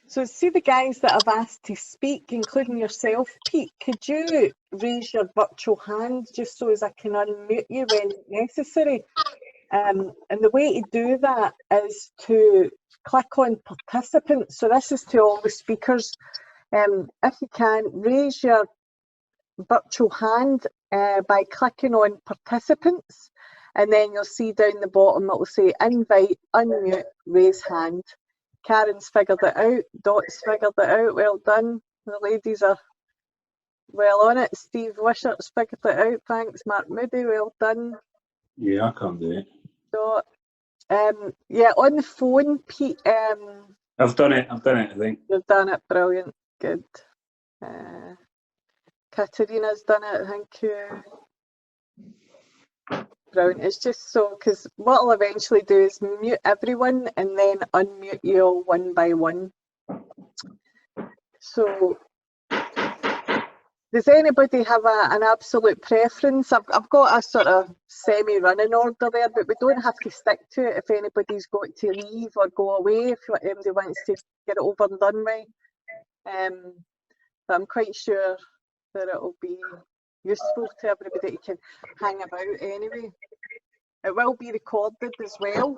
So see the guys that I've asked to speak, including yourself, Pete, could you raise your virtual hand just so as I can unmute you when necessary? And the way to do that is to click on participants. So this is to all the speakers. If you can, raise your virtual hand by clicking on participants, and then you'll see down the bottom it will say invite, unmute, raise hand. Karen's figured it out, Dot's figured it out, well done. The ladies are well on it. Steve Wishart's figured it out, thanks. Mark Moody, well done. Yeah, I can't do it. Dot. Yeah, on the phone, Pete. I've done it, I think. You've done it, brilliant, good. Catriona's done it, thank you. Brilliant. It's just so, because what I'll eventually do is mute everyone and then unmute you all one by one. So, does anybody have an absolute preference? I've got a sort of semi-running order there, but we don't have to stick to it if anybody's got to leave or go away, if anybody wants to get it over and done with. But I'm quite sure that it'll be useful to everybody to can hang about anyway. It will be recorded as well,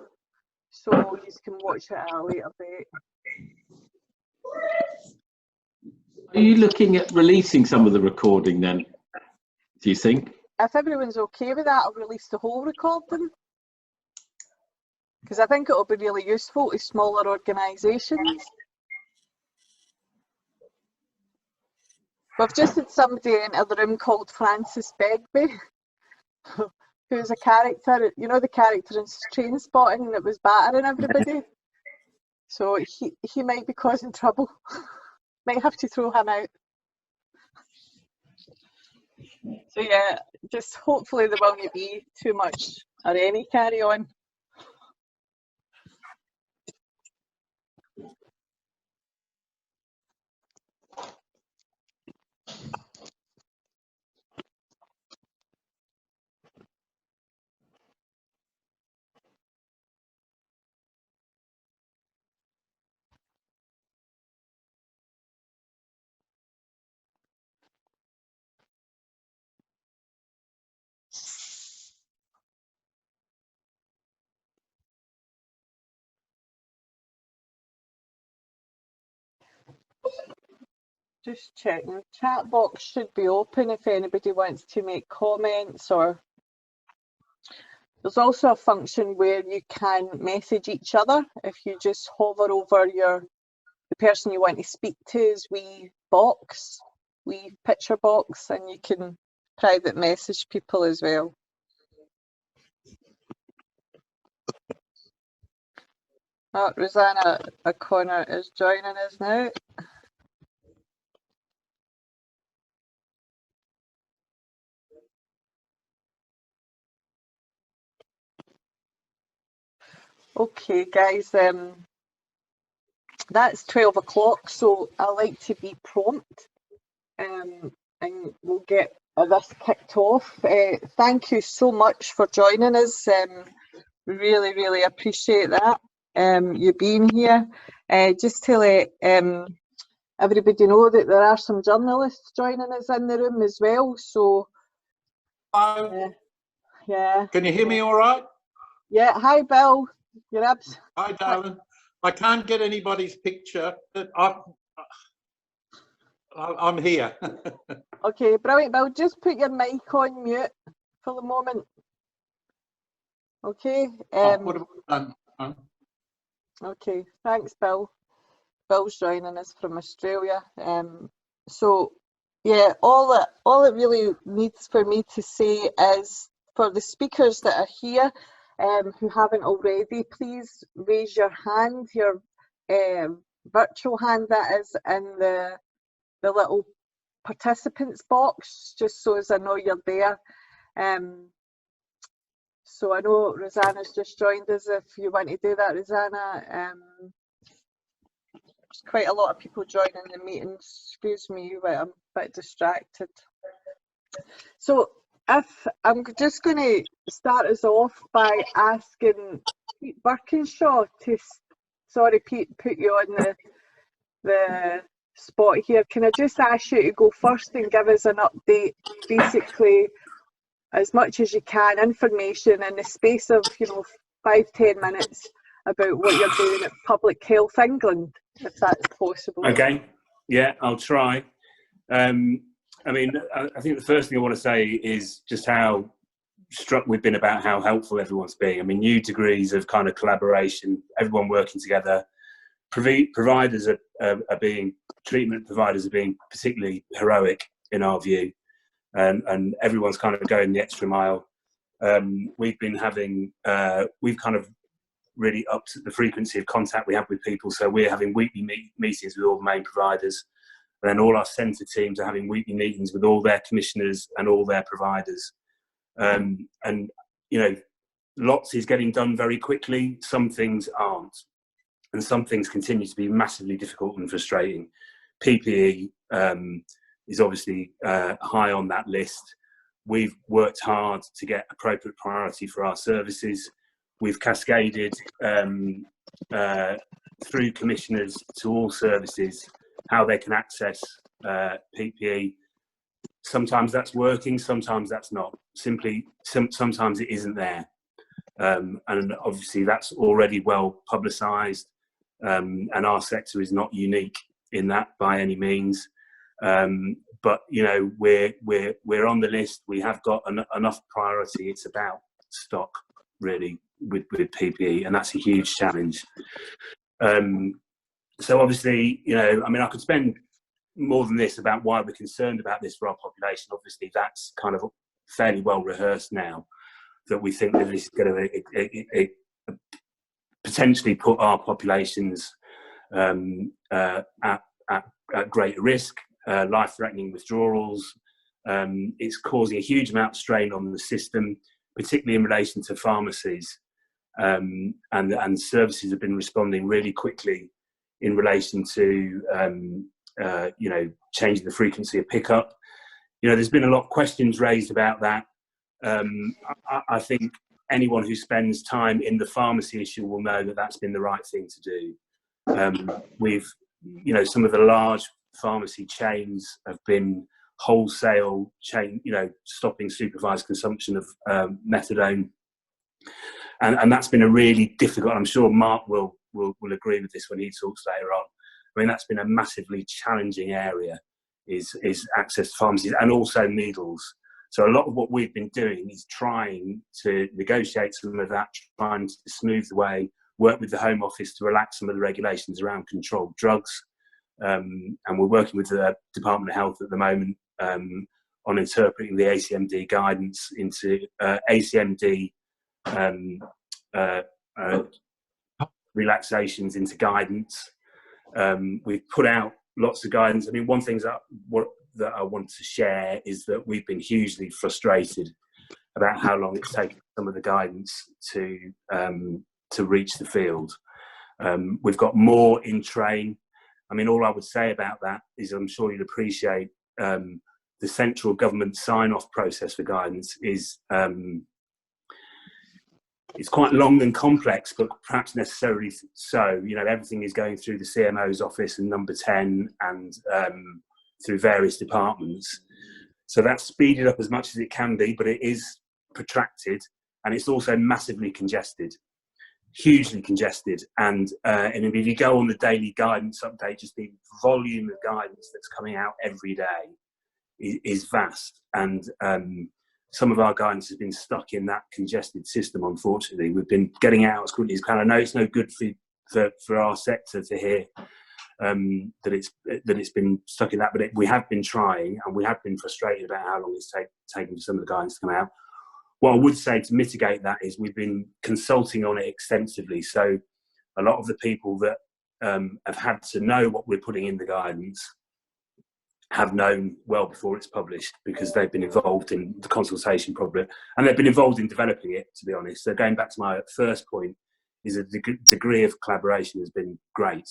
so you can watch it at a later date. Are you looking at releasing some of the recording then, do you think? If everyone's okay with that, I'll release the whole recording. Because I think it'll be really useful to smaller organisations. We've just had somebody enter the room called Francis Begbie, who's a character, you know, the character in Trainspotting that was battering everybody. So he might be causing trouble. Might have to throw him out. So yeah, just hopefully there won't be too much or any carry on. Just checking, chat box should be open if anybody wants to make comments, or there's also a function where you can message each other if you just hover over the person you want to speak to's wee picture box, and you can private message people as well. Oh, Rossana Oconner is joining us now. Okay, guys, that's 12 o'clock, so I like to be prompt, and we'll get this kicked off. Thank you so much for joining us. Really, really appreciate that. You being here. Just to let everybody know that there are some journalists joining us in the room as well. So, yeah. Can you hear me all right? Yeah. Hi, Bill. You're abs. Hi, darling. I can't get anybody's picture, but I'm here. Okay, brilliant, Bill. Just put your mic on mute for the moment. Okay. Okay, thanks, Bill. Bill's joining us from Australia. So, yeah, all it really needs for me to say is, for the speakers that are here, who haven't already, please raise your hand, your virtual hand that is in the little participants box, just so as I know you're there. So I know Rosanna's just joined us. If you want to do that, Rosanna. There's quite a lot of people joining the meeting. Excuse me, but I'm a bit distracted. So if I'm just going to start us off by asking Pete Birkinshaw to, sorry Pete, put you on the spot here. Can I just ask you to go first and give us an update, basically as much as you can, information in the space of 5-10 minutes about what you're doing at Public Health England, if that's possible. Okay, yeah, I'll try. I mean, I think the first thing I want to say is just how struck we've been about how helpful everyone's being. I mean, new degrees of kind of collaboration, everyone working together. Treatment providers are being particularly heroic in our view, and everyone's kind of going the extra mile. We've kind of really upped the frequency of contact we have with people, so we're having weekly meetings with all the main providers, and then all our centre teams are having weekly meetings with all their commissioners and all their providers. And lots is getting done very quickly, some things aren't. And some things continue to be massively difficult and frustrating. PPE is obviously high on that list. We've worked hard to get appropriate priority for our services. We've cascaded through commissioners to all services how they can access PPE. Sometimes that's working, sometimes that's not. Sometimes it isn't there. And obviously that's already well publicised. And our sector is not unique in that by any means, but we're on the list. We have got enough priority. It's about stock really with PPE, and that's a huge challenge. So obviously, I mean, I could spend more than this about why we're concerned about this for our population. Obviously, that's kind of fairly well rehearsed now, that we think that this is going to potentially put our populations at greater risk, life-threatening withdrawals. It's causing a huge amount of strain on the system, particularly in relation to pharmacies. And services have been responding really quickly in relation to, changing the frequency of pickup. There's been a lot of questions raised about that. I think anyone who spends time in the pharmacy issue will know that that's been the right thing to do. Some of the large pharmacy chains have been wholesale stopping supervised consumption of methadone, and that's been a really difficult. I'm sure Mark will agree with this when he talks later on. I mean, that's been a massively challenging area, is access to pharmacies and also needles. So a lot of what we've been doing is trying to negotiate some of that, trying to smooth the way, work with the Home Office to relax some of the regulations around controlled drugs. And we're working with the Department of Health at the moment on interpreting the ACMD guidance into ACMD relaxations into guidance. We've put out lots of guidance. I mean, one thing that I want to share is that we've been hugely frustrated about how long it's taken some of the guidance to reach the field. We've got more in train. I mean, all I would say about that is, I'm sure you'd appreciate, the central government sign-off process for guidance is it's quite long and complex, but perhaps necessarily so. Everything is going through the CMO's office and number 10 and through various departments. So that's speeded up as much as it can be, but it is protracted, and it's also massively congested, hugely congested. And if you go on the daily guidance update, just the volume of guidance that's coming out every day is vast. And some of our guidance has been stuck in that congested system, unfortunately. We've been getting out as quickly as kind of know it's no good for our sector to hear that it's been stuck in that, but we have been trying, and we have been frustrated about how long it's taken for some of the guidance to come out. What I would say to mitigate that is we've been consulting on it extensively. So a lot of the people that have had to know what we're putting in the guidance have known well before it's published, because they've been involved in the consultation problem, and they've been involved in developing it, to be honest. So going back to my first point, is a degree of collaboration has been great.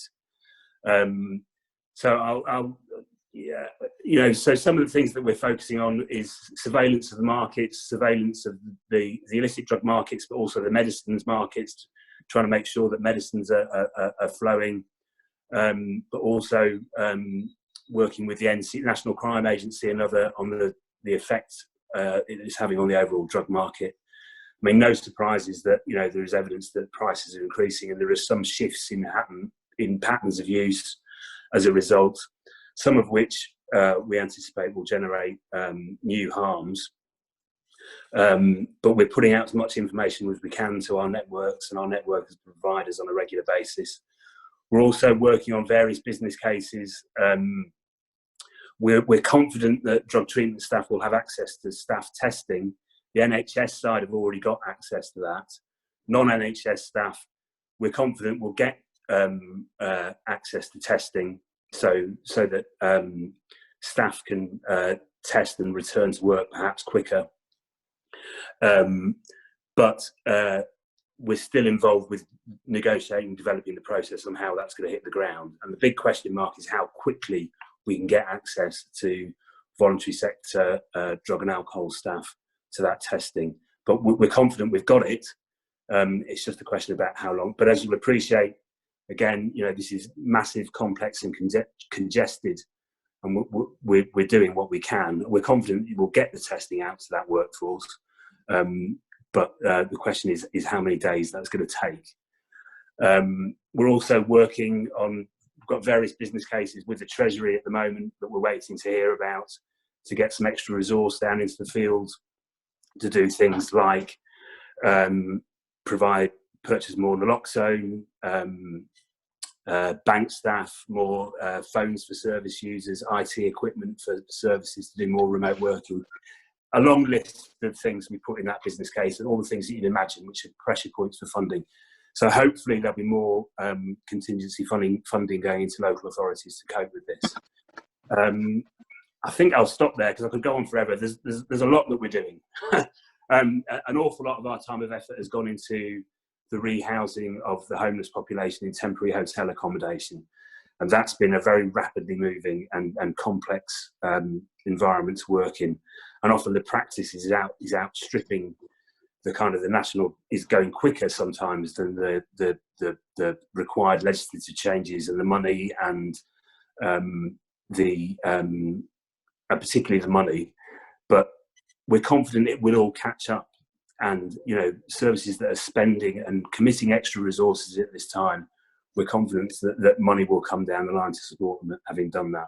So so some of the things that we're focusing on is surveillance of the markets, surveillance of the illicit drug markets, but also the medicines markets, trying to make sure that medicines are flowing. but also working with the National Crime Agency and other on the effect it is having on the overall drug market. I mean, no surprises that, you know, there is evidence that prices are increasing, and there are some shifts in patterns of use as a result, some of which we anticipate will generate new harms. But we're putting out as much information as we can to our networks and our network as providers on a regular basis. We're also working on various business cases. We're confident that drug treatment staff will have access to staff testing. The NHS side have already got access to that. Non-NHS staff, we're confident will get access to testing so that staff can test and return to work perhaps quicker. But we're still involved with negotiating, developing the process on how that's going to hit the ground. And the big question mark is how quickly we can get access to voluntary sector drug and alcohol staff to that testing. But we're confident we've got it. It's just a question about how long. But as you'll appreciate, again, you know, this is massive, complex and congested, and we're doing what we can. We're confident we'll get the testing out to that workforce. But the question is how many days that's going to take. We're also working on, we've got various business cases with the Treasury at the moment that we're waiting to hear about, to get some extra resource down into the field to do things like purchase more naloxone, bank staff, more phones for service users, IT equipment for services to do more remote working. A long list of things we put in that business case, and all the things that you'd imagine, which are pressure points for funding. So hopefully there'll be more contingency funding going into local authorities to cope with this. I think I'll stop there because I could go on forever. There's a lot that we're doing. An awful lot of our time and effort has gone into the rehousing of the homeless population in temporary hotel accommodation. And that's been a very rapidly moving and complex environment to work in. And often the practice is outstripping the kind of the national, is going quicker sometimes than the required legislative changes and the money and particularly the money. But we're confident it will all catch up. And, you know, services that are spending and committing extra resources at this time, we're confident that money will come down the line to support them having done that.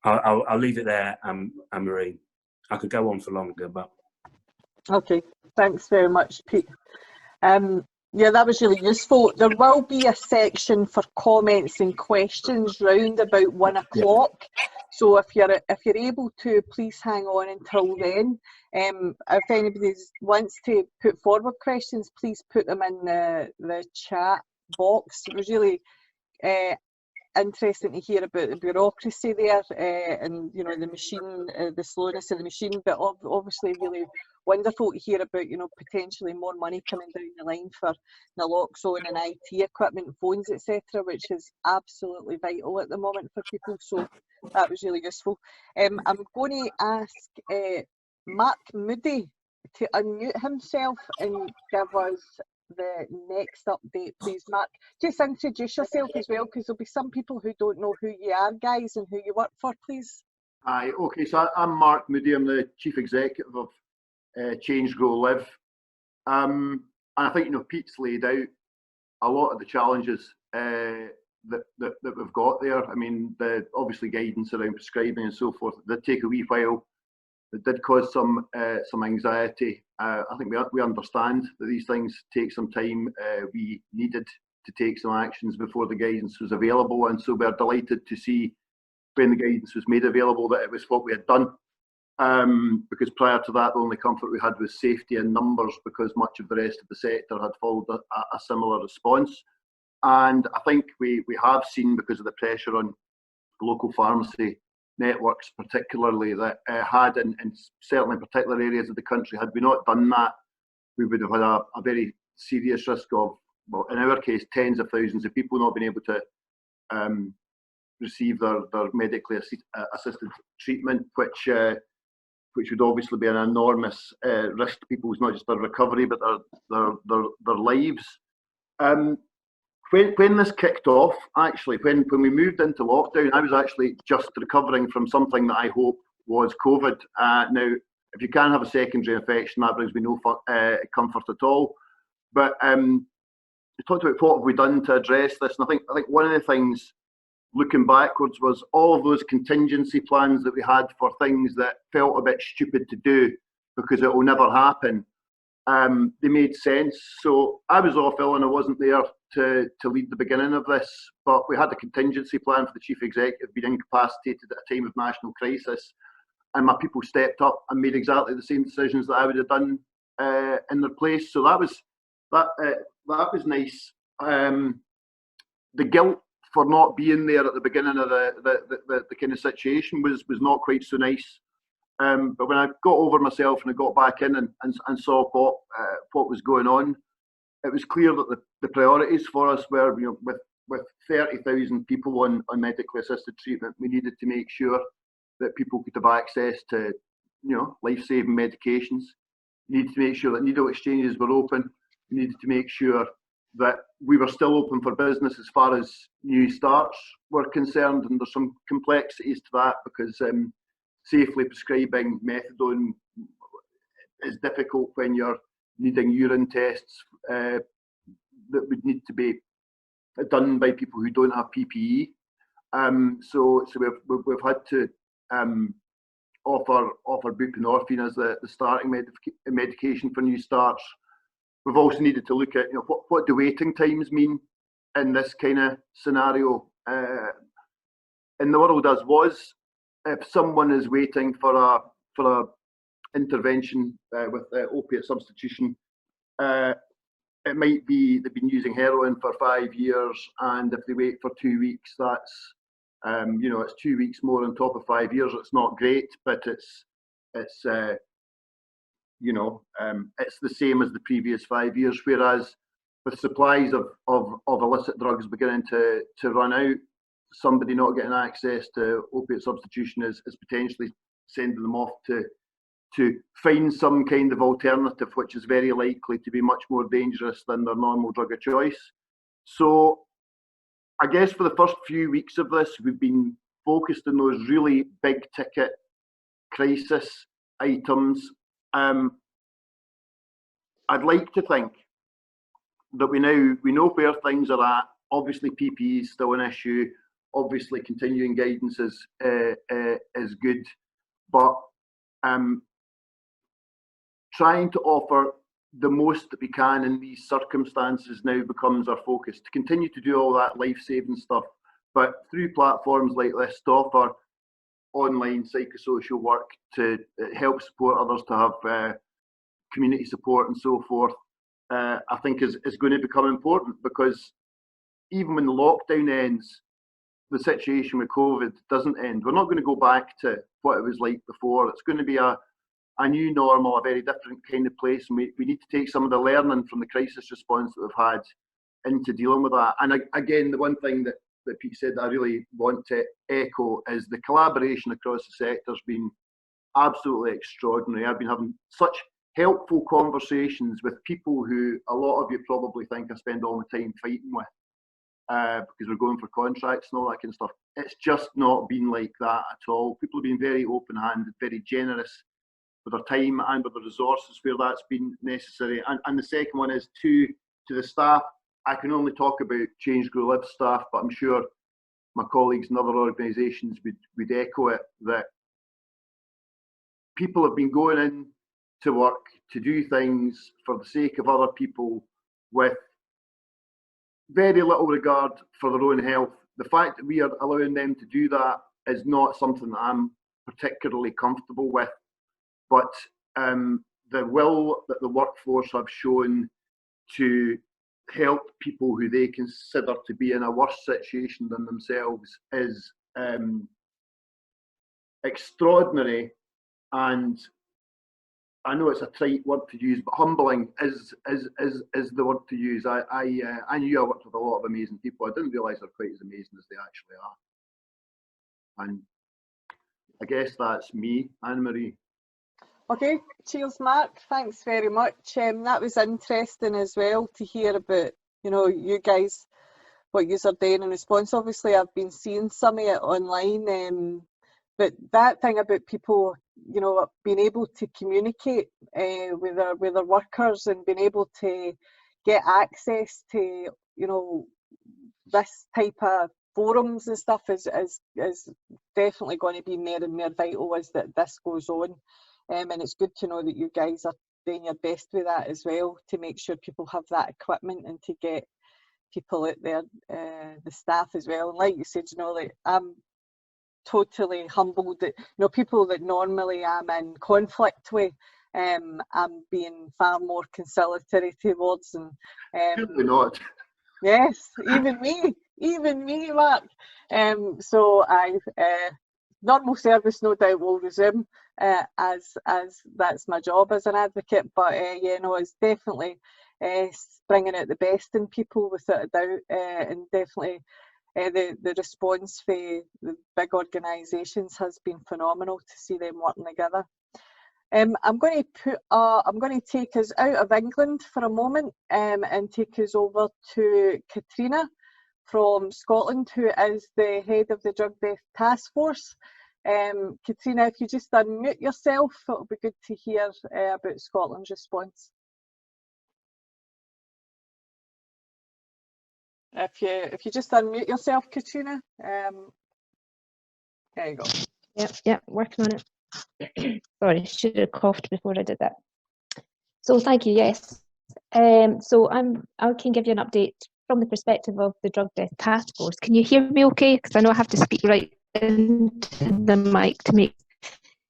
I'll leave it there, Annemarie. I could go on for longer, but... Okay, thanks very much, Pete. Yeah, that was really useful. There will be a section for comments and questions round about 1 o'clock. Yeah. So if you're able to, please hang on until then. If anybody wants to put forward questions, please put them in the chat box. It was really interesting to hear about the bureaucracy there and, you know, the machine, the slowness of the machine, but obviously really wonderful to hear about, you know, potentially more money coming down the line for naloxone and IT equipment, phones, etc., which is absolutely vital at the moment for people. So that was really useful. I'm going to ask Mark Moody to unmute himself and give us the next update, please. Mark, just introduce yourself as well, because there'll be some people who don't know who you are, guys, and who you work for, please. Hi, okay, so I'm Mark Moody. I'm the Chief Executive of Change, Grow, Live. And I think, you know, Pete's laid out a lot of the challenges that we've got there. I mean, obviously guidance around prescribing and so forth did take a wee while. It did cause some anxiety. I think we understand that these things take some time. We needed to take some actions before the guidance was available, and so we're delighted to see when the guidance was made available that it was what we had done. Because prior to that, the only comfort we had was safety in numbers, because much of the rest of the sector had followed a similar response. And I think we have seen, because of the pressure on local pharmacy networks particularly, that had in certainly particular areas of the country, had we not done that, we would have had a very serious risk of, well, in our case, tens of thousands of people not being able to receive their medically assisted treatment, which would obviously be an enormous risk to people's, not just their recovery, but their lives. when this kicked off, actually, when we moved into lockdown, I was actually just recovering from something that I hope was COVID. Now, if you can have a secondary infection, that brings me no comfort at all. But we talked about what have we done to address this, and I think one of the things, looking backwards, was all of those contingency plans that we had for things that felt a bit stupid to do because it will never happen. They made sense. So I was off ill and I wasn't there to lead the beginning of this, but we had a contingency plan for the chief executive being incapacitated at a time of national crisis, and my people stepped up and made exactly the same decisions that I would have done in their place. So that was nice. The guilt for not being there at the beginning of the kind of situation was not quite so nice. But when I got over myself and I got back in and saw what was going on, it was clear that the priorities for us were, with 30,000 people on medically assisted treatment, we needed to make sure that people could have access to, life-saving medications. We needed to make sure that needle exchanges were open. We needed to make sure that we were still open for business as far as new starts were concerned, and there's some complexities to that because safely prescribing methadone is difficult when you're needing urine tests that would need to be done by people who don't have PPE. So we've had to offer buprenorphine as the starting medication for new starts. We've also needed to look at what do waiting times mean in this kind of scenario. In the world as was, if someone is waiting for a intervention with opiate substitution, it might be they've been using heroin for 5 years, and if they wait for 2 weeks, that's it's 2 weeks more on top of 5 years. It's not great, but it's the same as the previous 5 years. Whereas with supplies of illicit drugs beginning to run out, somebody not getting access to opiate substitution is potentially sending them off to find some kind of alternative, which is very likely to be much more dangerous than their normal drug of choice. So I guess for the first few weeks of this, we've been focused on those really big ticket crisis items. I'd like to think that we know where things are at. Obviously, PPE is still an issue. Obviously, continuing guidance is good, but trying to offer the most that we can in these circumstances now becomes our focus. To continue to do all that life-saving stuff, but through platforms like this, to offer online psychosocial work to help support others, to have community support and so forth, I think is going to become important, because even when the lockdown ends, the situation with COVID doesn't end. We're not going to go back to what it was like before. It's going to be a new normal, a very different kind of place, and we need to take some of the learning from the crisis response that we've had into dealing with that. And again, the one thing that Pete said that I really want to echo is the collaboration across the sector has been absolutely extraordinary. I've been having such helpful conversations with people who a lot of you probably think I spend all my time fighting with because we're going for contracts and all that kind of stuff. It's just not been like that at all. People have been very open-handed, very generous with their time and with the resources where that's been necessary. And the second one is to the staff. I can only talk about Change Grow Live staff, but I'm sure my colleagues in other organisations would echo it, that people have been going in to work to do things for the sake of other people with very little regard for their own health. The fact that we are allowing them to do that is not something that I'm particularly comfortable with, but the will that the workforce have shown to help people who they consider to be in a worse situation than themselves is extraordinary. And I know it's a trite word to use, but humbling is the word to use. I knew I worked with a lot of amazing people. I didn't realise they're quite as amazing as they actually are. And I guess that's me, Annemarie. Okay, cheers, Mark. Thanks very much. That was interesting as well to hear about, you guys what you are doing in response. Obviously, I've been seeing some of it online, but that thing about people, you know, being able to communicate with their workers and being able to get access to, you know, this type of forums and stuff is definitely going to be more and more vital as that this goes on. And it's good to know that you guys are doing your best with that as well, to make sure people have that equipment and to get people out there, the staff as well. And like you said, you know, like, I'm totally humbled that, you know, people that normally I'm in conflict with, I'm being far more conciliatory towards, and Certainly not. yes, even me, Mark. So normal service no doubt will resume, as that's my job as an advocate, but yeah, no, it's definitely bringing out the best in people without a doubt, and definitely the response for the big organisations has been phenomenal to see them working together. I'm going to take us out of England for a moment, and take us over to Catriona from Scotland, who is the head of the Drug Death Task Force. Catriona, if you just unmute yourself, it'll be good to hear about Scotland's response. If you just unmute yourself, Catriona, there you go. Yep, working on it. Sorry, should have coughed before I did that. So thank you, yes. So I can give you an update from the perspective of the Drug Death Task Force. Can you hear me okay? Because I know I have to speak right into the mic to make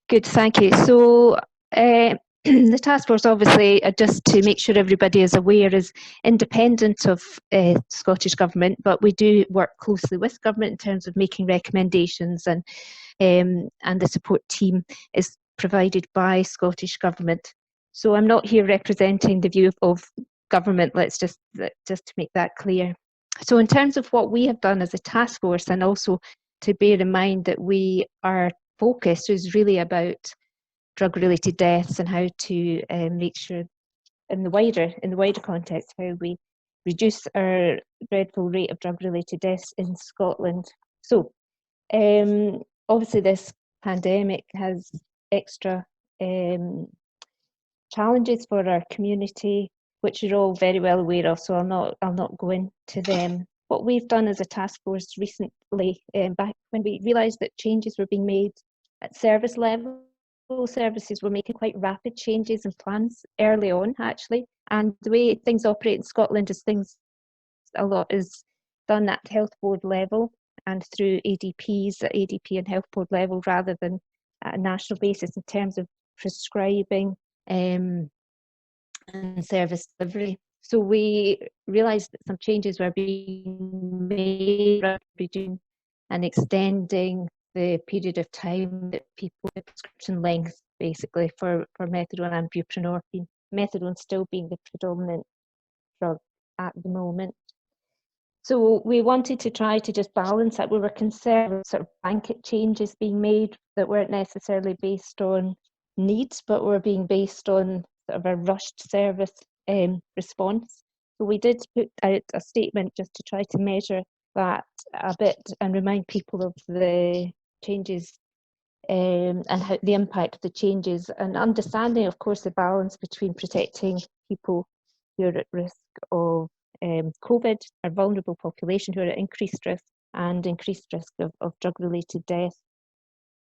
good, thank you. So the task force, obviously, just to make sure everybody is aware, is independent of Scottish Government, but we do work closely with Government in terms of making recommendations, and the support team is provided by Scottish Government. So I'm not here representing the view of Government, let's just to make that clear. So in terms of what we have done as a task force, and also to bear in mind that our focus is really about drug-related deaths and how to make sure in the wider context how we reduce our dreadful rate of drug-related deaths in Scotland. So obviously this pandemic has extra challenges for our community, which you're all very well aware of, so I'll not go into them. What we've done as a task force recently, back when we realised that changes were being made at service level, services were making quite rapid changes and plans early on, actually. And the way things operate in Scotland is a lot is done at health board level and through ADPs at ADP and health board level, rather than at a national basis in terms of prescribing and service delivery. So we realised that some changes were being made, and extending the period of time that people, the prescription length basically for methadone and buprenorphine. Methadone still being the predominant drug at the moment. So we wanted to try to just balance that. We were concerned with sort of blanket changes being made that weren't necessarily based on needs, but were being based on sort of a rushed service response. So we did put out a statement just to try to measure that a bit and remind people of the changes and how the impact of the changes, and understanding, of course, the balance between protecting people who are at risk of COVID, our vulnerable population who are at increased risk, and increased risk of drug-related death,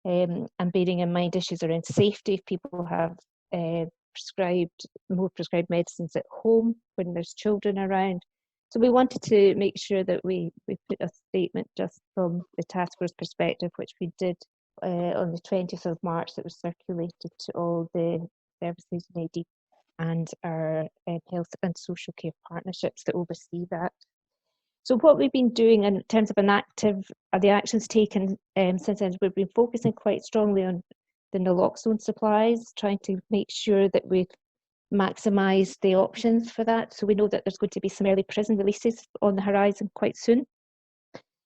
and bearing in mind issues around safety. If people have more prescribed medicines at home when there's children around. So we wanted to make sure that we put a statement just from the task force perspective, which we did on the 20th of March, that was circulated to all the services in AD and our health and social care partnerships that oversee that. So what we've been doing in terms of the actions taken since then, we've been focusing quite strongly on the naloxone supplies, trying to make sure that we maximise the options for that. So we know that there's going to be some early prison releases on the horizon quite soon.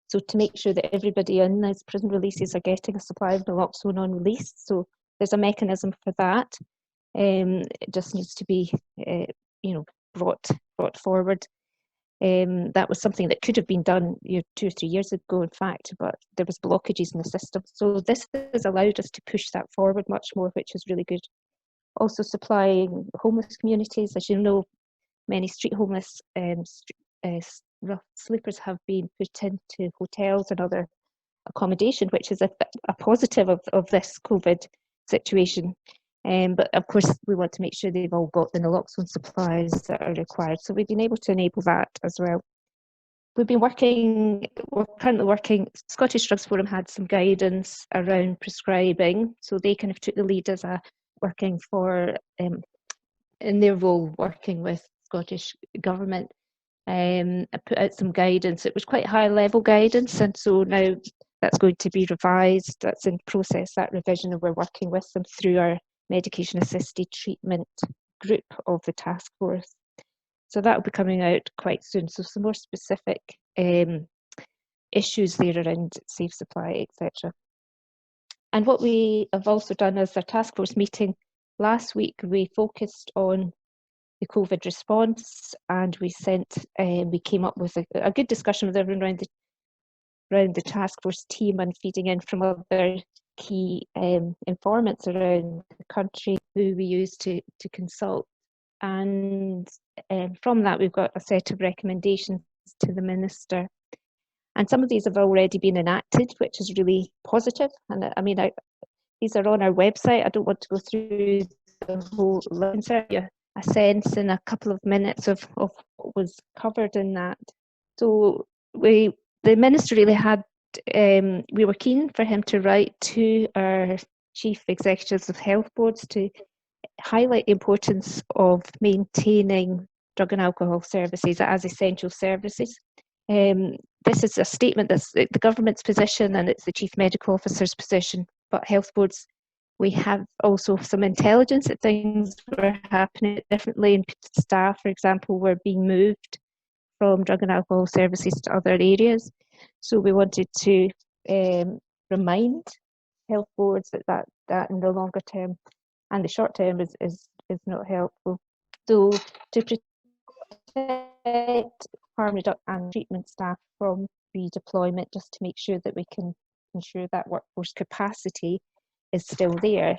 So to make sure that everybody in those prison releases are getting a supply of naloxone on release. So there's a mechanism for that. It just needs to be, brought forward. That was something that could have been done 2 or 3 years ago, in fact, but there was blockages in the system. So this has allowed us to push that forward much more, which is really good. Also supplying homeless communities. As you know, many street homeless rough sleepers have been put into hotels and other accommodation, which is a positive of this COVID situation. But of course, we want to make sure they've all got the naloxone supplies that are required. So we've been able to enable that as well. We're currently working, Scottish Drugs Forum had some guidance around prescribing. So they kind of took the lead as working for, in their role, working with Scottish Government. I put out some guidance. It was quite high level guidance, and so now that's going to be revised. That's in process, that revision, and we're working with them through our medication assisted treatment group of the task force. So that will be coming out quite soon. So some more specific issues there around safe supply, etc. And what we have also done is our task force meeting last week, we focused on the COVID response, and we came up with a good discussion with everyone around the task force team, and feeding in from other key informants around the country who we use to consult. And from that, we've got a set of recommendations to the Minister. And some of these have already been enacted, which is really positive. And I mean, these are on our website. I don't want to go through the whole list. A sense in a couple of minutes of what was covered in that. So the Minister really had, we were keen for him to write to our chief executives of health boards to highlight the importance of maintaining drug and alcohol services as essential services. This is a statement that's the government's position, and it's the chief medical officer's position, but health boards, we have also some intelligence that things were happening differently, and staff, for example, were being moved from drug and alcohol services to other areas. So we wanted to remind health boards that in the longer term and the short term is not helpful. So to protect harm reduction and treatment staff from redeployment, just to make sure that we can ensure that workforce capacity is still there,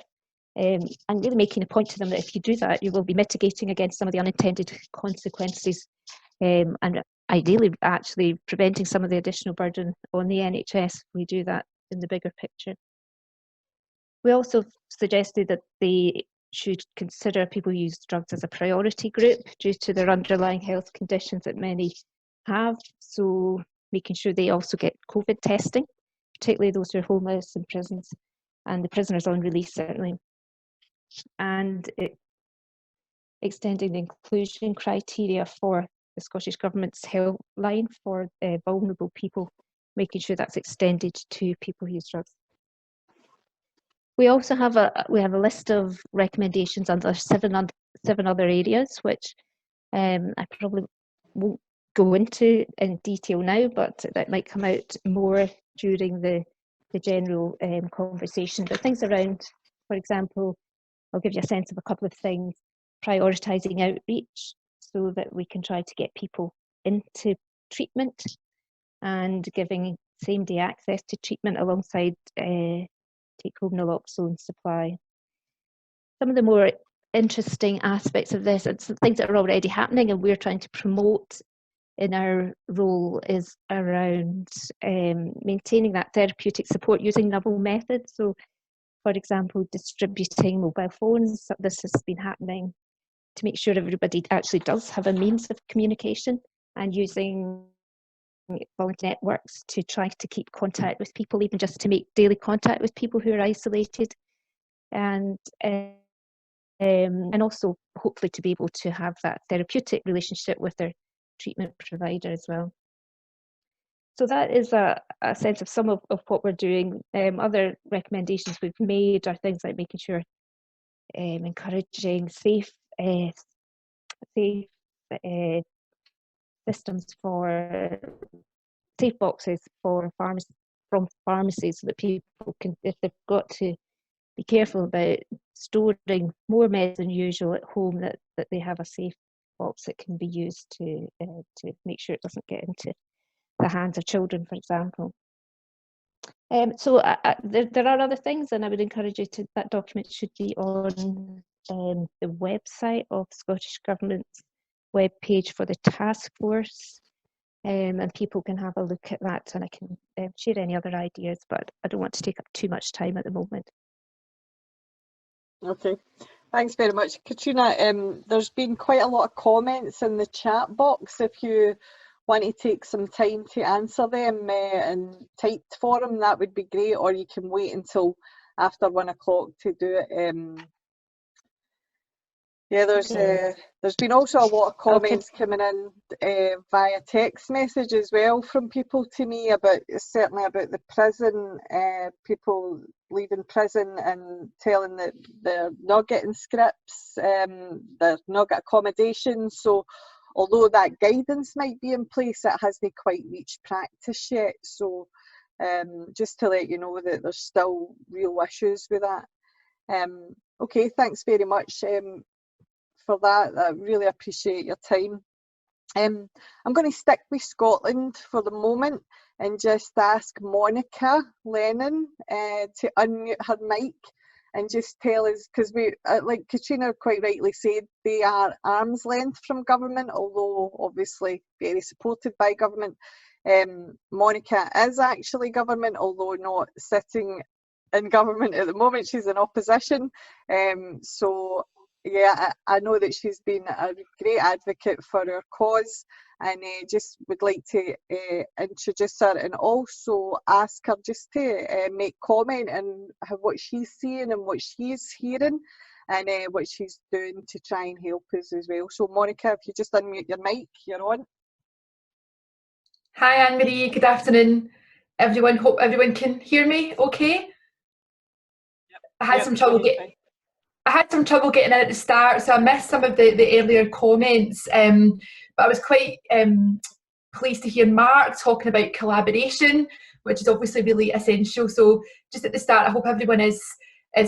and really making a point to them that if you do that, you will be mitigating against some of the unintended consequences, and ideally actually preventing some of the additional burden on the NHS if we do that in the bigger picture. We also suggested that they should consider people who use drugs as a priority group due to their underlying health conditions that many have, so making sure they also get COVID testing, particularly those who are homeless in prisons and the prisoners on release, certainly. And extending the inclusion criteria for the Scottish Government's helpline for vulnerable people, making sure that's extended to people who use drugs. We also have a list of recommendations under seven other areas, which I probably won't go into in detail now, but that might come out more during the general conversation. But things around, for example, I'll give you a sense of a couple of things: prioritising outreach so that we can try to get people into treatment, and giving same-day access to treatment alongside take-home naloxone supply. Some of the more interesting aspects of this, and some things that are already happening and we're trying to promote in our role, is around maintaining that therapeutic support using novel methods. So, for example, distributing mobile phones. This has been happening to make sure everybody actually does have a means of communication, and using volunteer networks to try to keep contact with people, even just to make daily contact with people who are isolated, and also hopefully to be able to have that therapeutic relationship with their treatment provider as well. So that is a sense of some of what we're doing. Other recommendations we've made are things like making sure encouraging safe systems for safe boxes for from pharmacies, so that people can, if they've got to be careful about storing more meds than usual at home, that they have a safe box that can be used to make sure it doesn't get into the hands of children, for example. So there are other things, and I would encourage you to, that document should be on the website of the Scottish Government's webpage for the task force, and people can have a look at that, and I can share any other ideas, but I don't want to take up too much time at the moment. Okay, thanks very much, Catriona. There's been quite a lot of comments in the chat box. If you want to take some time to answer them in typed form, that would be great, or you can wait until after 1 o'clock to do it. Yeah, there's been also a lot of comments coming in via text message as well from people to me about, certainly about the prison, people leaving prison and telling that they're not getting scripts, they're not getting accommodation. So although that guidance might be in place, it hasn't quite reached practice yet. So just to let you know that there's still real issues with that. Okay, thanks very much for that. I really appreciate your time. I'm going to stick with Scotland for the moment and just ask Monica Lennon to unmute her mic and just tell us, because we, like Catriona quite rightly said, they are arm's length from government, although obviously very supported by government. Monica is actually government, although not sitting in government at the moment. She's in opposition. So yeah, I know that she's been a great advocate for our cause, and just would like to introduce her and also ask her just to make comment on what she's seeing and what she's hearing, and what she's doing to try and help us as well. So Monica, if you just unmute your mic, you're on. Hi Annemarie, good afternoon everyone. Hope everyone can hear me okay. Yep. I had some trouble getting in at the start, so I missed some of the earlier comments, but I was quite pleased to hear Mark talking about collaboration, which is obviously really essential. So just at the start, I hope everyone is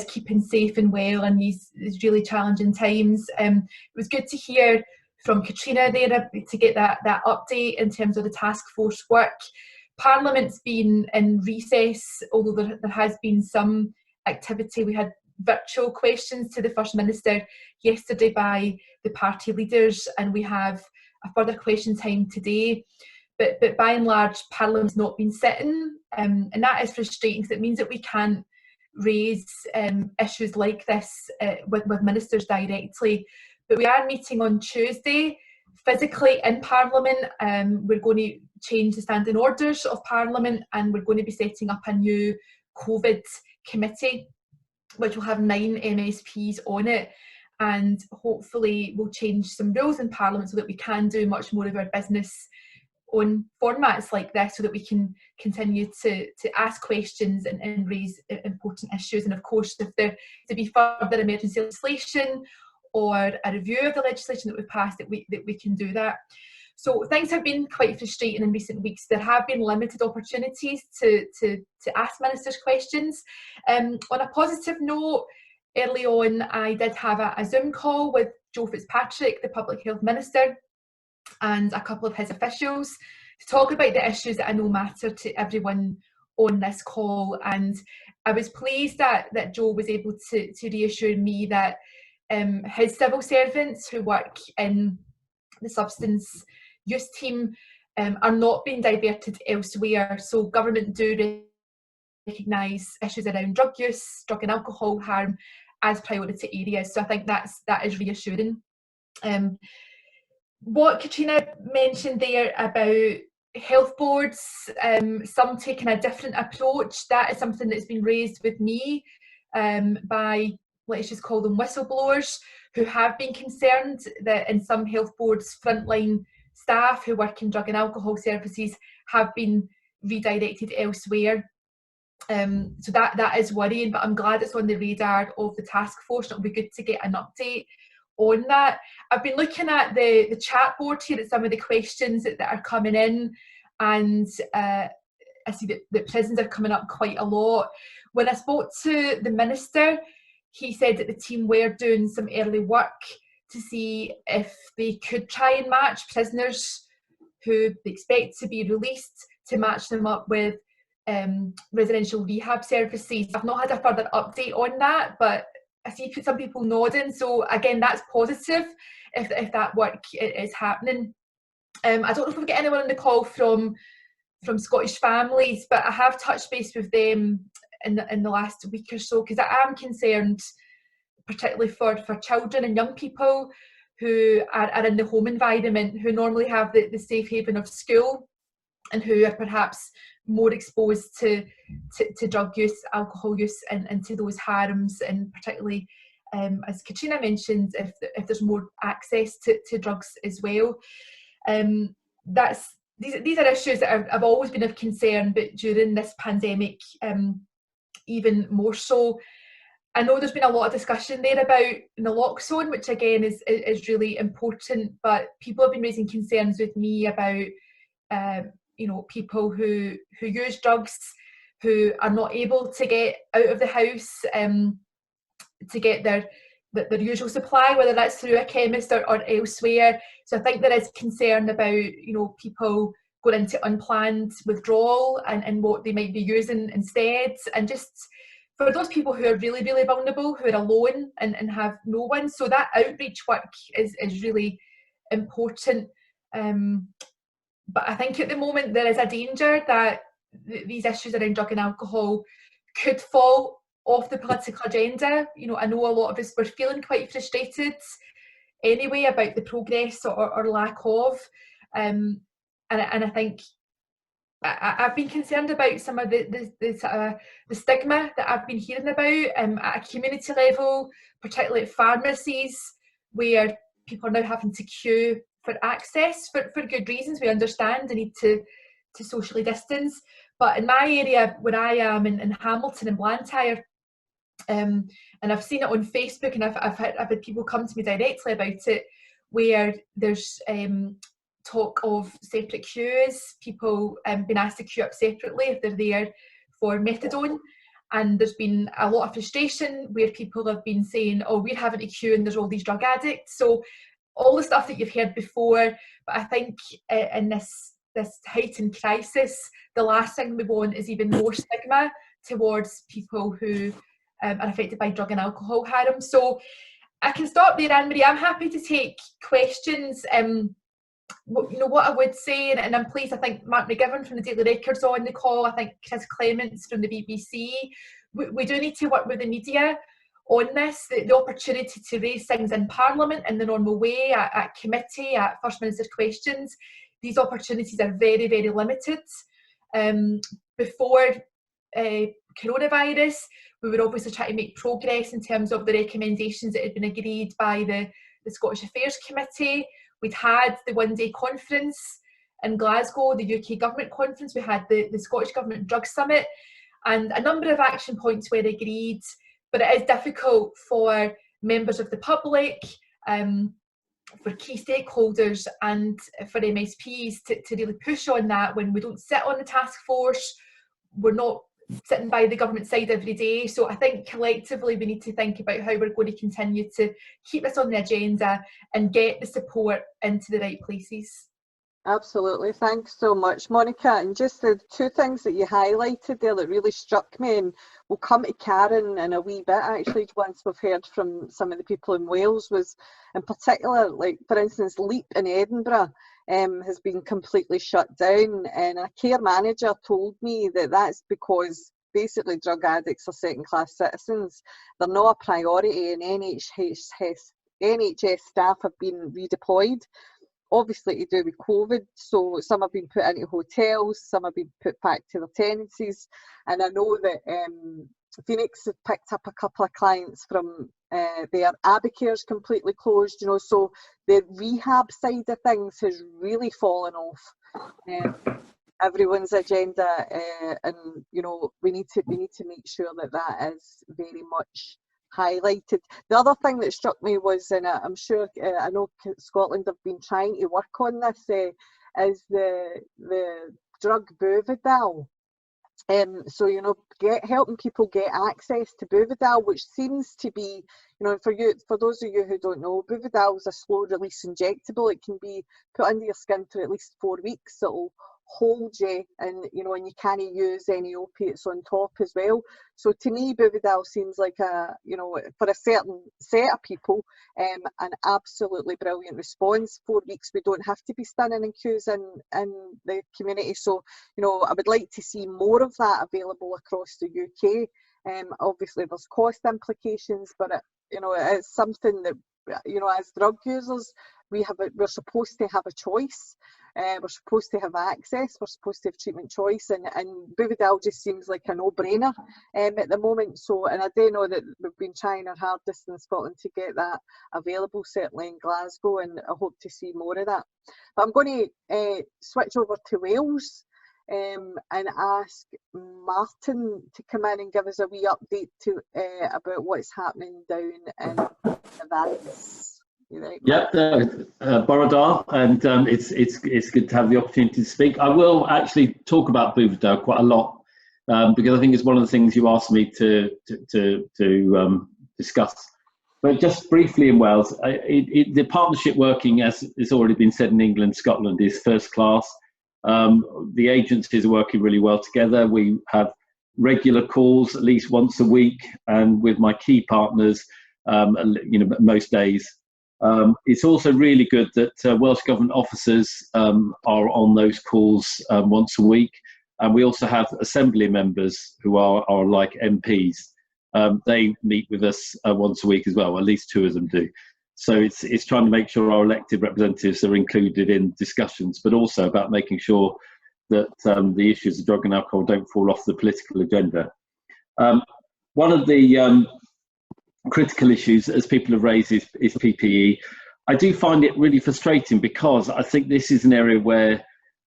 keeping safe and well in these really challenging times. It was good to hear from Catriona there to get that update in terms of the task force work. Parliament's been in recess, although there has been some activity. We had virtual questions to the First Minister yesterday by the party leaders, and we have a further question time today. But by and large, Parliament's not been sitting, and that is frustrating because it means that we can't raise issues like this with ministers directly. But we are meeting on Tuesday physically in Parliament. We're going to change the standing orders of Parliament, and we're going to be setting up a new COVID committee, which will have 9 MSPs on it, and hopefully we'll change some rules in Parliament so that we can do much more of our business on formats like this, so that we can continue to ask questions and raise important issues. And of course, if there to be further emergency legislation or a review of the legislation that we've passed, that we can do that. So things have been quite frustrating in recent weeks. There have been limited opportunities to ask ministers questions. On a positive note, early on I did have a Zoom call with Joe Fitzpatrick, the Public Health Minister, and a couple of his officials to talk about the issues that I know matter to everyone on this call. And I was pleased that Joe was able to reassure me that his civil servants who work in the substance use team are not being diverted elsewhere. So government do recognise issues around drug use, drug and alcohol harm as priority areas. So I think that is reassuring. What Catriona mentioned there about health boards, some taking a different approach, that is something that's been raised with me by, let's just call them whistleblowers, who have been concerned that in some health boards, frontline staff who work in drug and alcohol services have been redirected elsewhere. So that is worrying, but I'm glad it's on the radar of the task force. It'll be good to get an update on that. I've been looking at the chat board here at some of the questions that are coming in, and I see that prisons are coming up quite a lot. When I spoke to the Minister, he said that the team were doing some early work to see if they could try and match prisoners who they expect to be released, to match them up with residential rehab services. I've not had a further update on that, but I see some people nodding, so again, that's positive if that work is happening. I don't know if we've got anyone on the call from Scottish Families, but I have touched base with them in the last week or so, because I am concerned, particularly for children and young people who are in the home environment, who normally have the safe haven of school, and who are perhaps more exposed to drug use, alcohol use, and to those harems, and particularly, as Catriona mentioned, if there's more access to drugs as well. These are issues that have always been of concern, but during this pandemic, even more so. I know there's been a lot of discussion there about naloxone, which again is really important, but people have been raising concerns with me about people who use drugs, who are not able to get out of the house to get their usual supply, whether that's through a chemist or elsewhere. So I think there is concern about people going into unplanned withdrawal and what they might be using instead, and just for those people who are really, really vulnerable, who are alone and have no one. So that outreach work is really important. But I think at the moment there is a danger that these issues around drug and alcohol could fall off the political agenda. I know a lot of us were feeling quite frustrated anyway about the progress or lack of. And I think I've been concerned about some of the stigma that I've been hearing about at a community level, particularly at pharmacies, where people are now having to queue for access for good reasons. We understand the need to socially distance, but in my area where I am in Hamilton and Blantyre, and I've seen it on Facebook, and I've had people come to me directly about it, where there's talk of separate queues, people being asked to queue up separately if they're there for methadone. And there's been a lot of frustration where people have been saying, oh, we're having to queue and there's all these drug addicts. So all the stuff that you've heard before, but I think in this heightened crisis, the last thing we want is even more stigma towards people who are affected by drug and alcohol harm. So I can stop there, Annemarie. I'm happy to take questions. What I would say, and I'm pleased, I think Mark McGivern from the Daily Record's on the call, I think Chris Clements from the BBC, we do need to work with the media on this, the opportunity to raise things in Parliament in the normal way, at committee, at First Minister's questions. These opportunities are very, very limited. Before coronavirus, we were obviously trying to make progress in terms of the recommendations that had been agreed by the Scottish Affairs Committee. We'd had the one-day conference in Glasgow, the UK Government Conference. We had the Scottish Government Drug Summit, and a number of action points were agreed, but it is difficult for members of the public, for key stakeholders and for MSPs to really push on that when we don't sit on the task force, we're not sitting by the government side every day. So I think collectively we need to think about how we're going to continue to keep this on the agenda and get the support into the right places. Absolutely, thanks so much, Monica. And just the two things that you highlighted there that really struck me, and we'll come to Karen in a wee bit actually once we've heard from some of the people in Wales, was in particular, like for instance, LEAP in Edinburgh has been completely shut down, and a care manager told me that that's because basically drug addicts are second class citizens. They're not a priority, and NHS staff have been redeployed, obviously to do with COVID, so some have been put into hotels, some have been put back to their tenancies, and I know that Phoenix have picked up a couple of clients from their Abicare's completely closed, so the rehab side of things has really fallen off everyone's agenda, and we need to make sure that that is very much highlighted. The other thing that struck me was, and I'm sure I know Scotland have been trying to work on this, is the drug Buvidal. So, you know, helping people get access to Buvidal, which seems to be, you know, for those of you who don't know, Buvidal is a slow release injectable. It can be put under your skin for at least 4 weeks. It'll hold you, and you know, and you can't use any opiates on top as well. So to me, Buvidal seems like a, you know, for a certain set of people, an absolutely brilliant response. 4 weeks, we don't have to be standing in queues in the community. So, you know, I would like to see more of that available across the UK. Obviously there's cost implications, but you know, it's something that, you know, as drug users, we're supposed to have a choice. We're supposed to have access, we're supposed to have treatment choice, and Buvidal just seems like a no-brainer at the moment. So, and I do know that we've been trying our hardest in Scotland to get that available, certainly in Glasgow, and I hope to see more of that. But I'm going to switch over to Wales and ask Martin to come in and give us a wee update about what's happening down in Evans. Right, yep, Borodar, and it's good to have the opportunity to speak. I will actually talk about Buvidal quite a lot because I think it's one of the things you asked me to discuss. But just briefly in Wales, the partnership working, as it's already been said in England, Scotland, is first class. The agencies are working really well together. We have regular calls at least once a week, and with my key partners, you know, most days. It's also really good that Welsh Government officers are on those calls once a week, and we also have Assembly members who are like MPs. They meet with us once a week as well, at least 2 of them do. So it's trying to make sure our elected representatives are included in discussions, but also about making sure that the issues of drug and alcohol don't fall off the political agenda. One of the critical issues, as people have raised, is PPE. I do find it really frustrating because I think this is an area where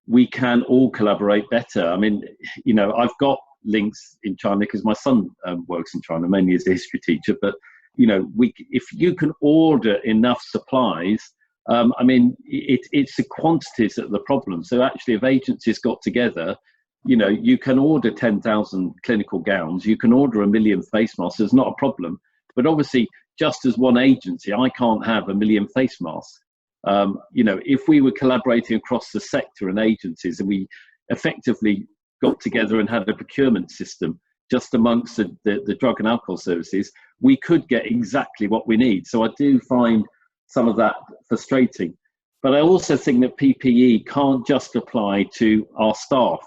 we can all collaborate better. I mean, you know, I've got links in China because my son works in China, mainly as a history teacher, but you know, if you can order enough supplies, I mean, it's the quantities that are the problem. So actually, if agencies got together, you know, you can order 10,000 clinical gowns, you can order 1 million face masks, there's not a problem. But obviously, just as one agency, I can't have 1 million face masks. You know, if we were collaborating across the sector and agencies, and we effectively got together and had a procurement system just amongst the drug and alcohol services, we could get exactly what we need. So I do find some of that frustrating. But I also think that PPE can't just apply to our staff.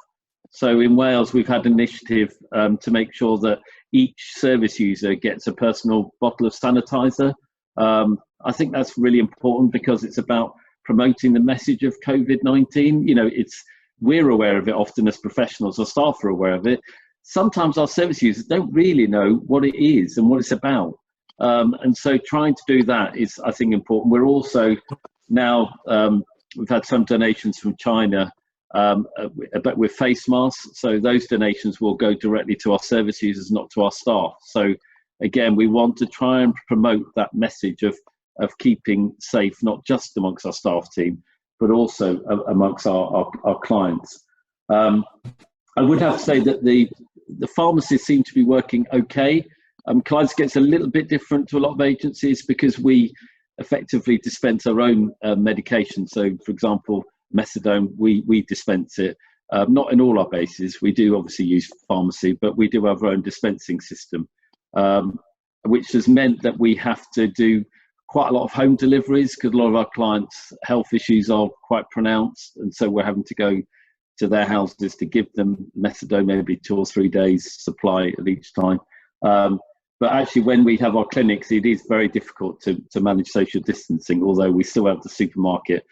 So in Wales, we've had an initiative to make sure that each service user gets a personal bottle of sanitizer. I think that's really important because it's about promoting the message of COVID-19. You know, we're aware of it often as professionals, or staff are aware of it. Sometimes our service users don't really know what it is and what it's about. And so trying to do that is, I think, important. We're also now, we've had some donations from China but with face masks, so those donations will go directly to our service users, not to our staff. So again, we want to try and promote that message of keeping safe, not just amongst our staff team, but also amongst our clients. I would have to say that the pharmacies seem to be working okay. Kaleidoscope's a little bit different to a lot of agencies because we effectively dispense our own medication. So, for example, methadone, we dispense it, not in all our bases. We do obviously use pharmacy, but we do have our own dispensing system, which has meant that we have to do quite a lot of home deliveries because a lot of our clients' health issues are quite pronounced, and so we're having to go to their houses to give them methadone, maybe 2 or 3 days supply at each time. But actually, when we have our clinics, it is very difficult to manage social distancing, although we still have the supermarket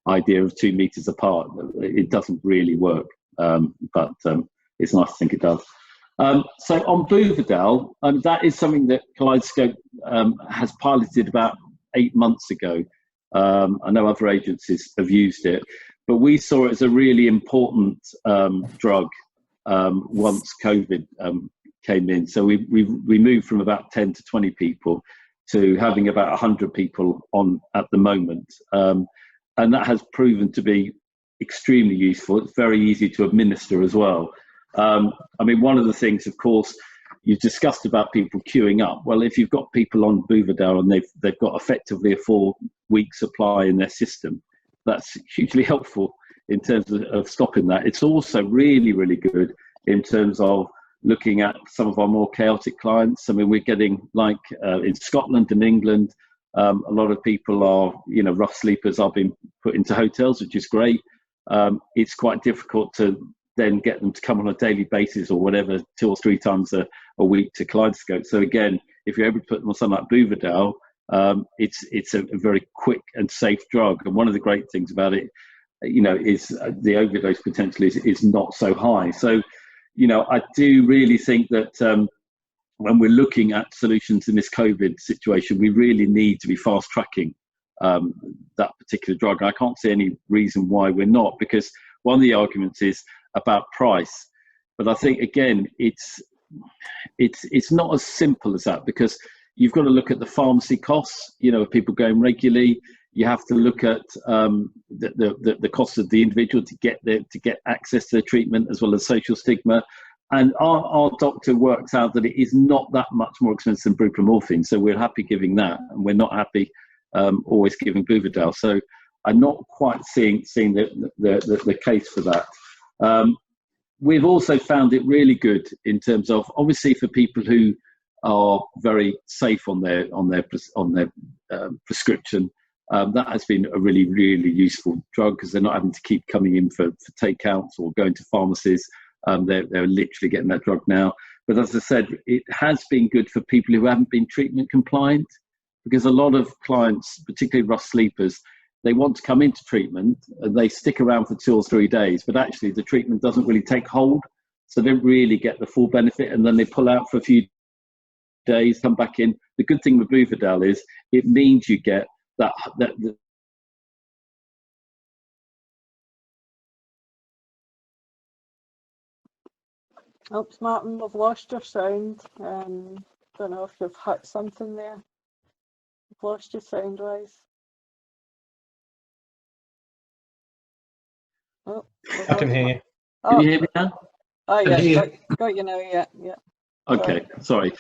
idea of 2 meters apart. It doesn't really work, but it's nice to think it does. So on Buvidal, that is something that Kaleidoscope has piloted about 8 months ago. I know other agencies have used it, but we saw it as a really important drug once COVID came in. So we moved from about 10 to 20 people to having about 100 people on at the moment. And that has proven to be extremely useful. It's very easy to administer as well. I mean, one of the things, of course, you've discussed about people queuing up. Well, if you've got people on Bouverdale and they've got effectively a 4-week supply in their system, that's hugely helpful in terms of stopping that. It's also really, really good in terms of looking at some of our more chaotic clients. I mean, we're getting, like in Scotland and England, a lot of people are, you know, rough sleepers are being put into hotels, which is great. It's quite difficult to then get them to come on a daily basis or whatever, 2 or 3 times a week to Kaleidoscope. So again, if you're able to put them on something like Bouverdale, it's a very quick and safe drug. And one of the great things about it, you know, is the overdose potential is not so high. So, you know, I do really think that when we're looking at solutions in this COVID situation, we really need to be fast tracking that particular drug. I can't see any reason why we're not, because one of the arguments is about price. But I think, again, it's not as simple as that, because you've got to look at the pharmacy costs, you know, of people going regularly. You have to look at the cost of the individual to get access to the treatment, as well as social stigma. And our doctor works out that it is not that much more expensive than buprenorphine, so we're happy giving that, and we're not happy always giving Bouverdale. So I'm not quite seeing the case for that. We've also found it really good in terms of, obviously, for people who are very safe on their prescription. That has been a really, really useful drug, because they're not having to keep coming in for takeouts or going to pharmacies. They're literally getting that drug now. But as I said, it has been good for people who haven't been treatment compliant, because a lot of clients, particularly rough sleepers, they want to come into treatment and they stick around for 2 or 3 days, but actually the treatment doesn't really take hold, so they don't really get the full benefit, and then they pull out for a few days, come back in. The good thing with Bouverdale is it means you get that Oops, Martin, we've lost your sound. Don't know if you've hit something there. We've lost your sound, wise. Oh, I can hear you. Can you hear me now? Oh, Can yeah, hear got you now, yeah. Okay, sorry.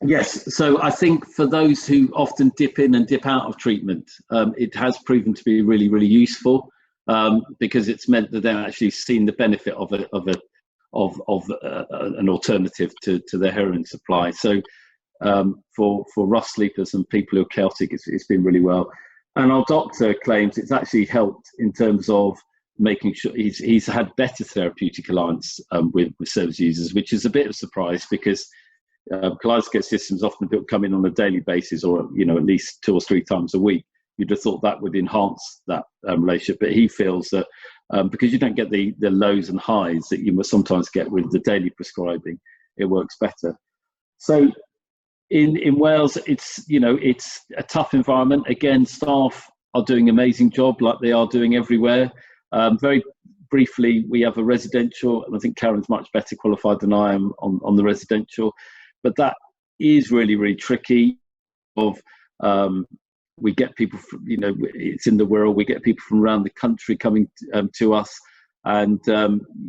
Yes, so I think for those who often dip in and dip out of treatment, it has proven to be really, really useful, because it's meant that they've actually seen the benefit of an alternative to their heroin supply. So for rough sleepers and people who are chaotic, it's been really well. And our doctor claims it's actually helped in terms of making sure he's had better therapeutic alliance with service users, which is a bit of a surprise, because Kaleidoscope systems often don't come in on a daily basis, or, you know, at least 2 or 3 times a week. You'd have thought that would enhance that relationship, but he feels that because you don't get the lows and highs that you must sometimes get with the daily prescribing, it works better. So in Wales, it's a tough environment. Again, staff are doing an amazing job, like they are doing everywhere. Very briefly, we have a residential, and I think Karen's much better qualified than I am on the residential, but that is really, really tricky. We get people from, it's in the world, we get people from around the country coming to us, and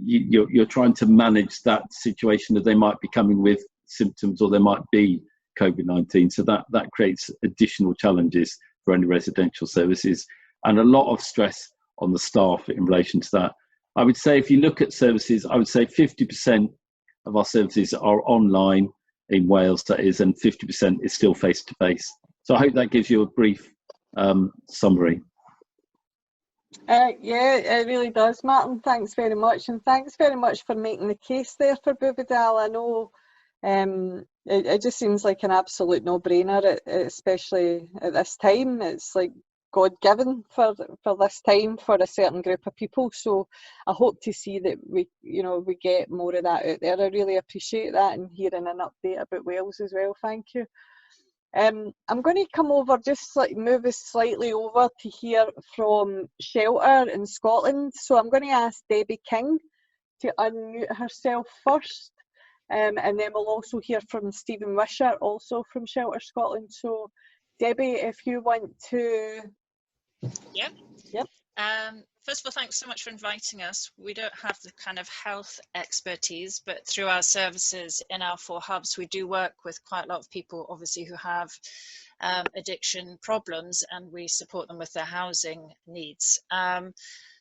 you're trying to manage that situation, that they might be coming with symptoms or there might be COVID-19. So that creates additional challenges for any residential services, and a lot of stress on the staff in relation to that. I would say, if you look at services, I would say 50% of our services are online in Wales, that is, and 50% is still face-to-face. So I hope that gives you a brief summary. Yeah, it really does, Martin. Thanks very much, and thanks very much for making the case there for Bouverdale. I know it just seems like an absolute no-brainer, especially at this time. It's like God-given for this time for a certain group of people. So I hope to see that we get more of that out there. I really appreciate that, and hearing an update about Wales as well. Thank you. I'm going to come over, move us slightly over to hear from Shelter in Scotland. So I'm going to ask Debbie King to unmute herself first, and then we'll also hear from Stephen Wishart, also from Shelter Scotland. So Debbie, if you want to... Yep. First of all, thanks so much for inviting us. We don't have the kind of health expertise, but through our services in our 4 hubs, we do work with quite a lot of people, obviously, who have addiction problems, and we support them with their housing needs.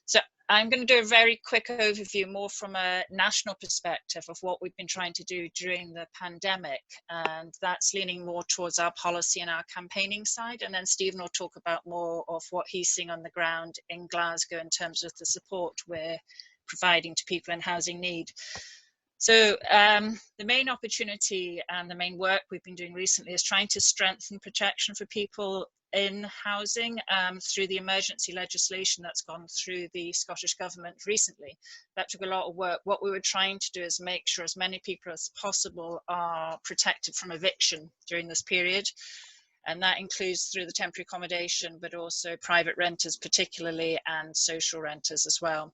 So I'm going to do a very quick overview, more from a national perspective, of what we've been trying to do during the pandemic, and that's leaning more towards our policy and our campaigning side. And then Stephen will talk about more of what he's seeing on the ground in Glasgow in terms of the support we're providing to people in housing need. So the main opportunity and the main work we've been doing recently is trying to strengthen protection for people in housing through the emergency legislation that's gone through the Scottish Government recently. That took a lot of work. What we were trying to do is make sure as many people as possible are protected from eviction during this period. And that includes through the temporary accommodation, but also private renters particularly, and social renters as well.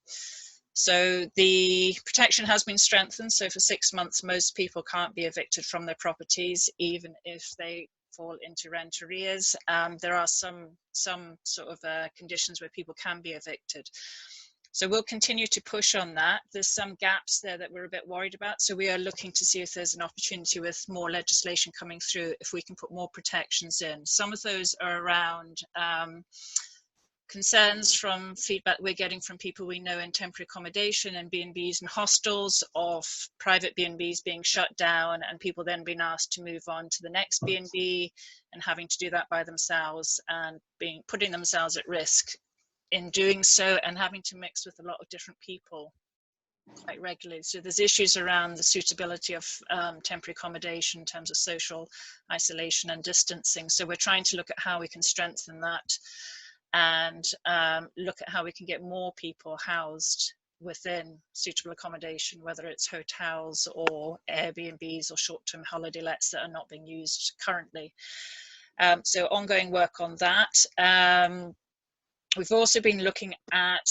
So the protection has been strengthened. So for 6 months, most people can't be evicted from their properties, even if they fall into rent arrears. There are some sort of conditions where people can be evicted. So we'll continue to push on that. There's some gaps there that we're a bit worried about. So we are looking to see if there's an opportunity with more legislation coming through, if we can put more protections in. Some of those are around concerns from feedback we're getting from people we know in temporary accommodation and B&Bs and hostels, of private B&Bs being shut down and people then being asked to move on to the next B&B and having to do that by themselves and putting themselves at risk in doing so, and having to mix with a lot of different people quite regularly. So there's issues around the suitability of temporary accommodation in terms of social isolation and distancing. So we're trying to look at how we can strengthen that and look at how we can get more people housed within suitable accommodation, whether it's hotels or Airbnbs or short-term holiday lets that are not being used currently. So ongoing work on that. We've also been looking at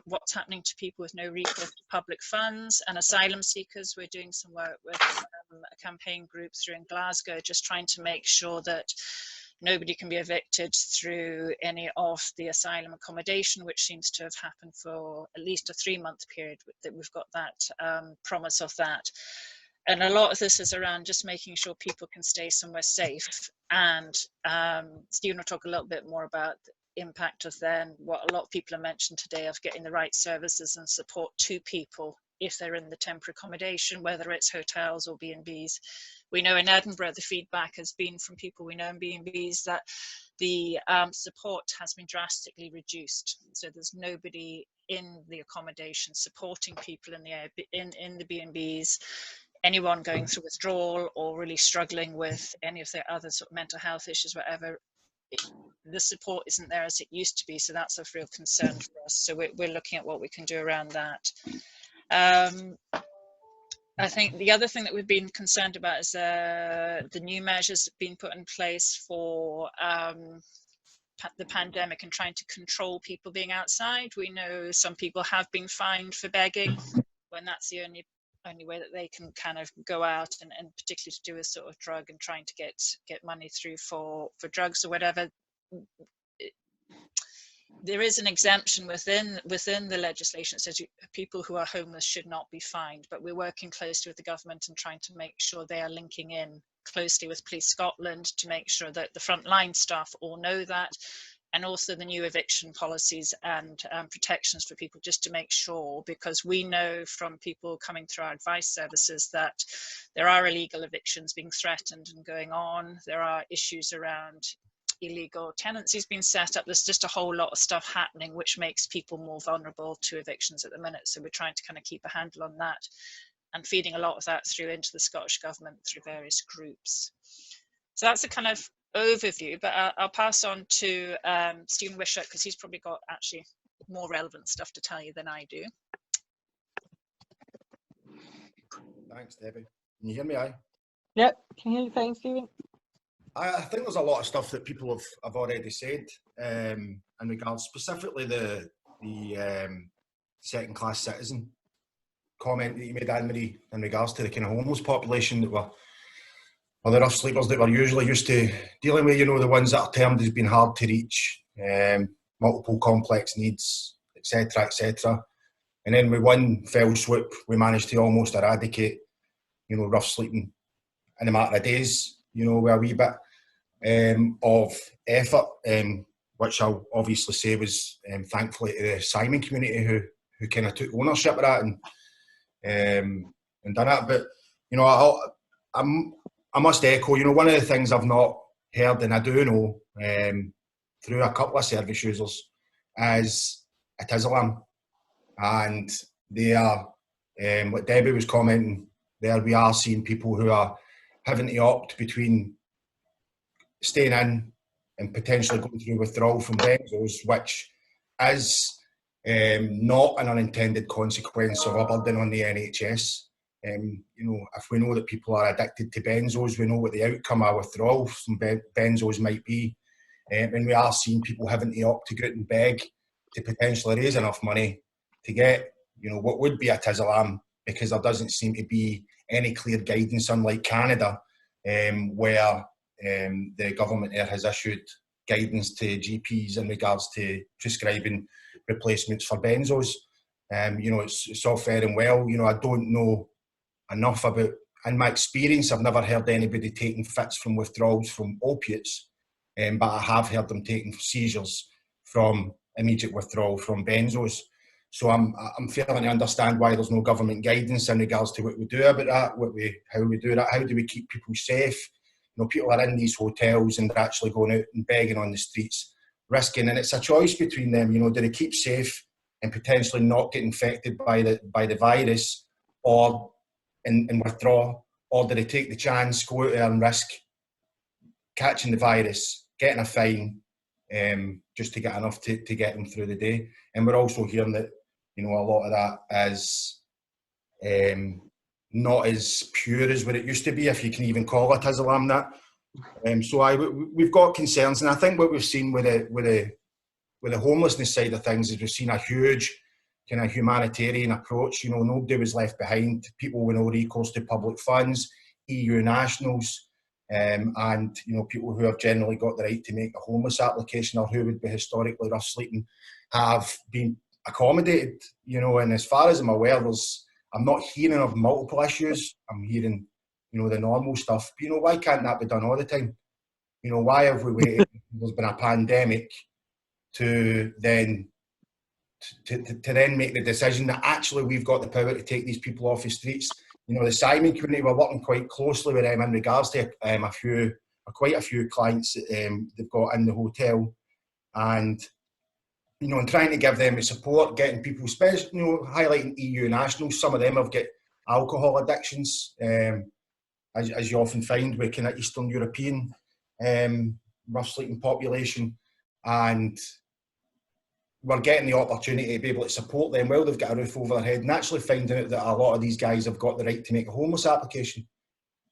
what's happening to people with no recourse to public funds and asylum seekers. We're doing some work with a campaign group through in Glasgow, just trying to make sure that nobody can be evicted through any of the asylum accommodation, which seems to have happened for at least a 3-month period, that we've got that promise of that. And a lot of this is around just making sure people can stay somewhere safe. And Stephen will talk a little bit more about the impact of then what a lot of people have mentioned today, of getting the right services and support to people if they're in the temporary accommodation, whether it's hotels or B&Bs. We know in Edinburgh, the feedback has been from people we know in B&Bs that the support has been drastically reduced. So there's nobody in the accommodation supporting people in the B&Bs. Anyone going through withdrawal or really struggling with any of their other sort of mental health issues, whatever, the support isn't there as it used to be. So that's a real concern for us. So we're looking at what we can do around that. I think the other thing that we've been concerned about is the new measures that have been put in place for the pandemic and trying to control people being outside. We know some people have been fined for begging when that's the only way that they can kind of go out, and particularly to do with sort of drug and trying to get money through for drugs or whatever. There is an exemption within the legislation that says people who are homeless should not be fined, but we're working closely with the government and trying to make sure they are linking in closely with Police Scotland to make sure that the frontline staff all know that, and also the new eviction policies and protections for people, just to make sure, because we know from people coming through our advice services that there are illegal evictions being threatened and going on. There are issues around illegal tenancies being set up. There's just a whole lot of stuff happening which makes people more vulnerable to evictions at the minute. So we're trying to kind of keep a handle on that and feeding a lot of that through into the Scottish Government through various groups. So that's a kind of overview, but I'll pass on to Stephen Wishart, because he's probably got actually more relevant stuff to tell you than I do. Thanks, Debbie. Can you hear me? Aye? Yep, can you hear you fine, Stephen? I think there's a lot of stuff that people have already said in regards specifically the second-class citizen comment that you made, Annemarie, in regards to the kind of homeless population that were, or the rough sleepers that we're usually used to dealing with, you know, the ones that are termed as being hard to reach. multiple complex needs, etc., etc. And then with one fell swoop, we managed to almost eradicate, rough sleeping in a matter of days, with a wee bit of effort, which I'll obviously say was thankfully to the Simon community who kind of took ownership of that and done it. But I must echo, one of the things I've not heard, and I do know through a couple of service users, is it is alarm, and they are, what Debbie was commenting there, we are seeing people who are having to opt between staying in and potentially going through withdrawal from benzos, which is not an unintended consequence of a burden on the NHS. If we know that people are addicted to benzos, we know what the outcome of withdrawal from benzos might be. And we are seeing people having to opt to go out and beg to potentially raise enough money to get, what would be a TIS alarm, because there doesn't seem to be any clear guidance, unlike Canada, where the government there has issued guidance to GPs in regards to prescribing replacements for benzos. It's all fair and well. I don't know enough about, in my experience, I've never heard anybody taking fits from withdrawals from opiates, but I have heard them taking seizures from immediate withdrawal from benzos. So I'm failing to understand why there's no government guidance in regards to what we do about that, how we do that, how do we keep people safe. People are in these hotels and they're actually going out and begging on the streets, risking, and it's a choice between them. Do they keep safe and potentially not get infected by the virus, or and withdraw, or do they take the chance, go out there and risk catching the virus, getting a fine, just to get enough to get them through the day? And we're also hearing that a lot of that is not as pure as what it used to be, if you can even call it as alarm that. We've got concerns, and I think what we've seen with the homelessness side of things is we've seen a huge kind of humanitarian approach. Nobody was left behind. People with no recourse to public funds, EU nationals, and people who have generally got the right to make a homeless application, or who would be historically rough sleeping, have been accommodated. And as far as I'm aware, I'm not hearing of multiple issues. I'm hearing, the normal stuff. But, why can't that be done all the time? Why have we waited? There's been a pandemic to then make the decision that actually we've got the power to take these people off the streets. The Simon community, we're working quite closely with them in regards to quite a few clients that they've got in the hotel, and and trying to give them the support, getting people, especially highlighting EU nationals. Some of them have got alcohol addictions, as you often find with kind of Eastern European rough sleeping population, and we're getting the opportunity to be able to support them while they've got a roof over their head, and actually finding out that a lot of these guys have got the right to make a homeless application.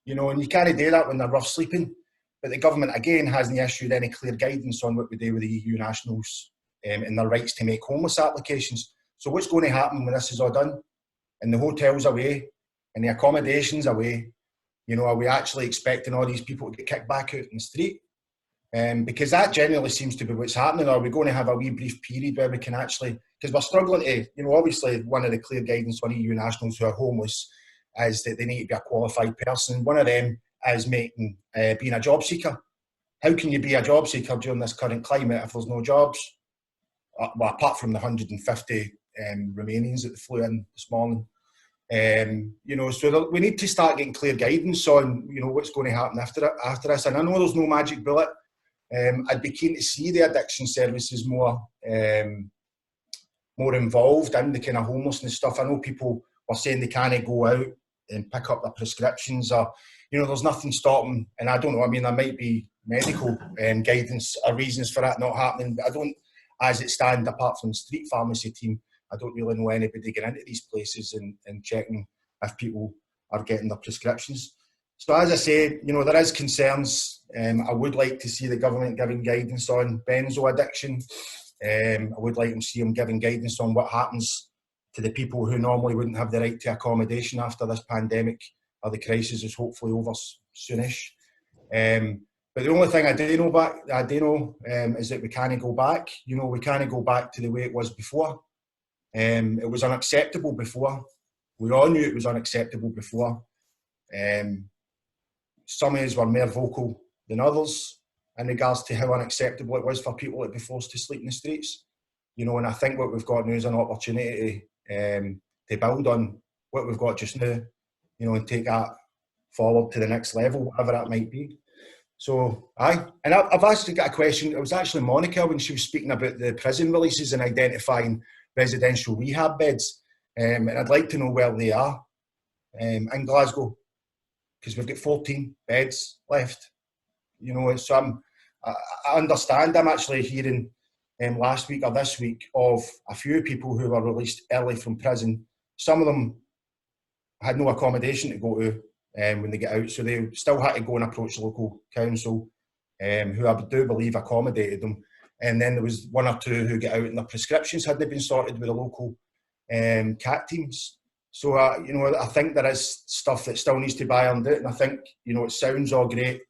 And you can't do that when they're rough sleeping. But the government, again, hasn't issued any clear guidance on what we do with the EU nationals and their rights to make homeless applications. So what's going to happen when this is all done, and the hotel's away, and the accommodation's away? Are we actually expecting all these people to get kicked back out in the street? Because that generally seems to be what's happening. Are we going to have a wee brief period where we can actually, because we're struggling to, obviously one of the clear guidance on EU nationals who are homeless is that they need to be a qualified person. One of them is being a job seeker. How can you be a job seeker during this current climate if there's no jobs? Well, apart from the 150 Romanians that flew in this morning. So we need to start getting clear guidance on, what's going to happen after this. And I know there's no magic bullet. I'd be keen to see the addiction services more involved in the kind of homelessness stuff. I know people were saying they can't go out and pick up their prescriptions, or there's nothing stopping. And I don't know. I mean, there might be medical guidance or reasons for that not happening, but I don't, as it stands, apart from the street pharmacy team, I don't really know anybody getting into these places and checking if people are getting their prescriptions. So as I say, there is concerns. I would like to see the government giving guidance on benzo addiction. I would like to see them giving guidance on what happens to the people who normally wouldn't have the right to accommodation after this pandemic, or the crisis is hopefully over soonish. But the only thing I do know is that we can't go back. You know, we can't go back to the way it was before. It was unacceptable before. We all knew it was unacceptable before. Some of us were more vocal than others in regards to how unacceptable it was for people to be forced to sleep in the streets. You know, and I think what we've got now is an opportunity to build on what we've got just now, you know, and take that forward to the next level, whatever that might be. So, and I've actually got a question. It was actually Monica when she was speaking about the prison releases and identifying residential rehab beds, and I'd like to know where they are in Glasgow, because we've got 14 beds left. You know, so I understand. I'm actually hearing last week or this week of a few people who were released early from prison. Some of them had no accommodation to go to when they get out, so they still had to go and approach the local council, who I do believe accommodated them. And then there was one or two who get out and their prescriptions hadn't been sorted with the local CAT teams. So, you know, I think there is stuff that still needs to be ironed out, and I think, you know, it sounds all great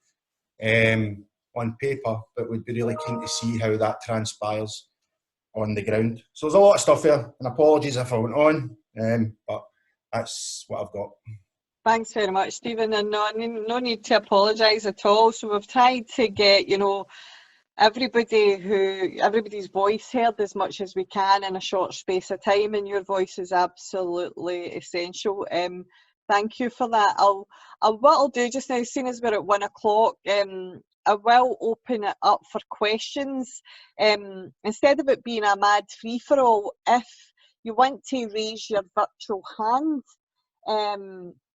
on paper, but we'd be really keen to see how that transpires on the ground. So there's a lot of stuff there, and apologies if I went on, but that's what I've got. Thanks very much, Stephen, and no need to apologise at all. So we've tried to get, you know, everybody's voice heard as much as we can in a short space of time, and your voice is absolutely essential. Thank you for that. What I'll do just now, seeing as we're at 1 o'clock, I will open it up for questions. Instead of it being a mad free-for-all, if you want to raise your virtual hand,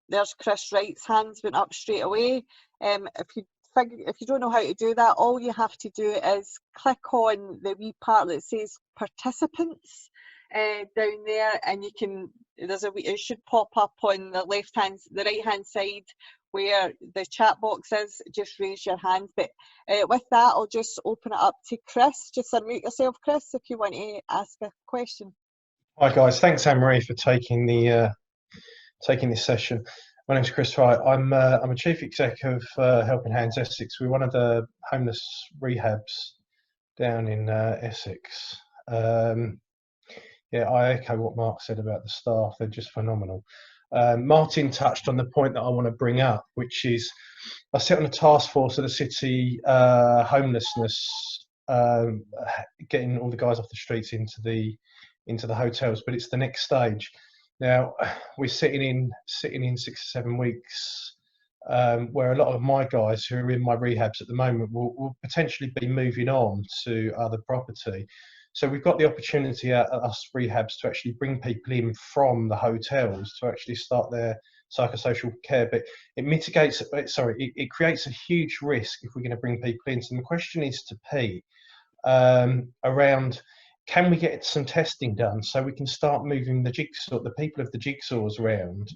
there's Chris Wright's hands went up straight away. If you don't know how to do that, all you have to do is click on the wee part that says participants down there, and you can. It should pop up on the right hand side where the chat box is. Just raise your hand. But with that, I'll just open it up to Chris. Just unmute yourself, Chris, if you want to ask a question. Hi guys, thanks Annemarie for taking this session. My name's Chris Wright. I'm a chief exec of Helping Hands Essex. We're one of the homeless rehabs down in Essex. Yeah, I echo what Mark said about the staff. They're just phenomenal. Martin touched on the point that I want to bring up, which is I sit on a task force of the city homelessness, getting all the guys off the streets into the hotels, but it's the next stage. Now we're sitting in 6 or 7 weeks, where a lot of my guys who are in my rehabs at the moment will potentially be moving on to other property. So we've got the opportunity at us rehabs to actually bring people in from the hotels to actually start their psychosocial care, but it creates a huge risk if we're going to bring people in. So the question is to Pete around, can we get some testing done so we can start moving the people of the jigsaws around,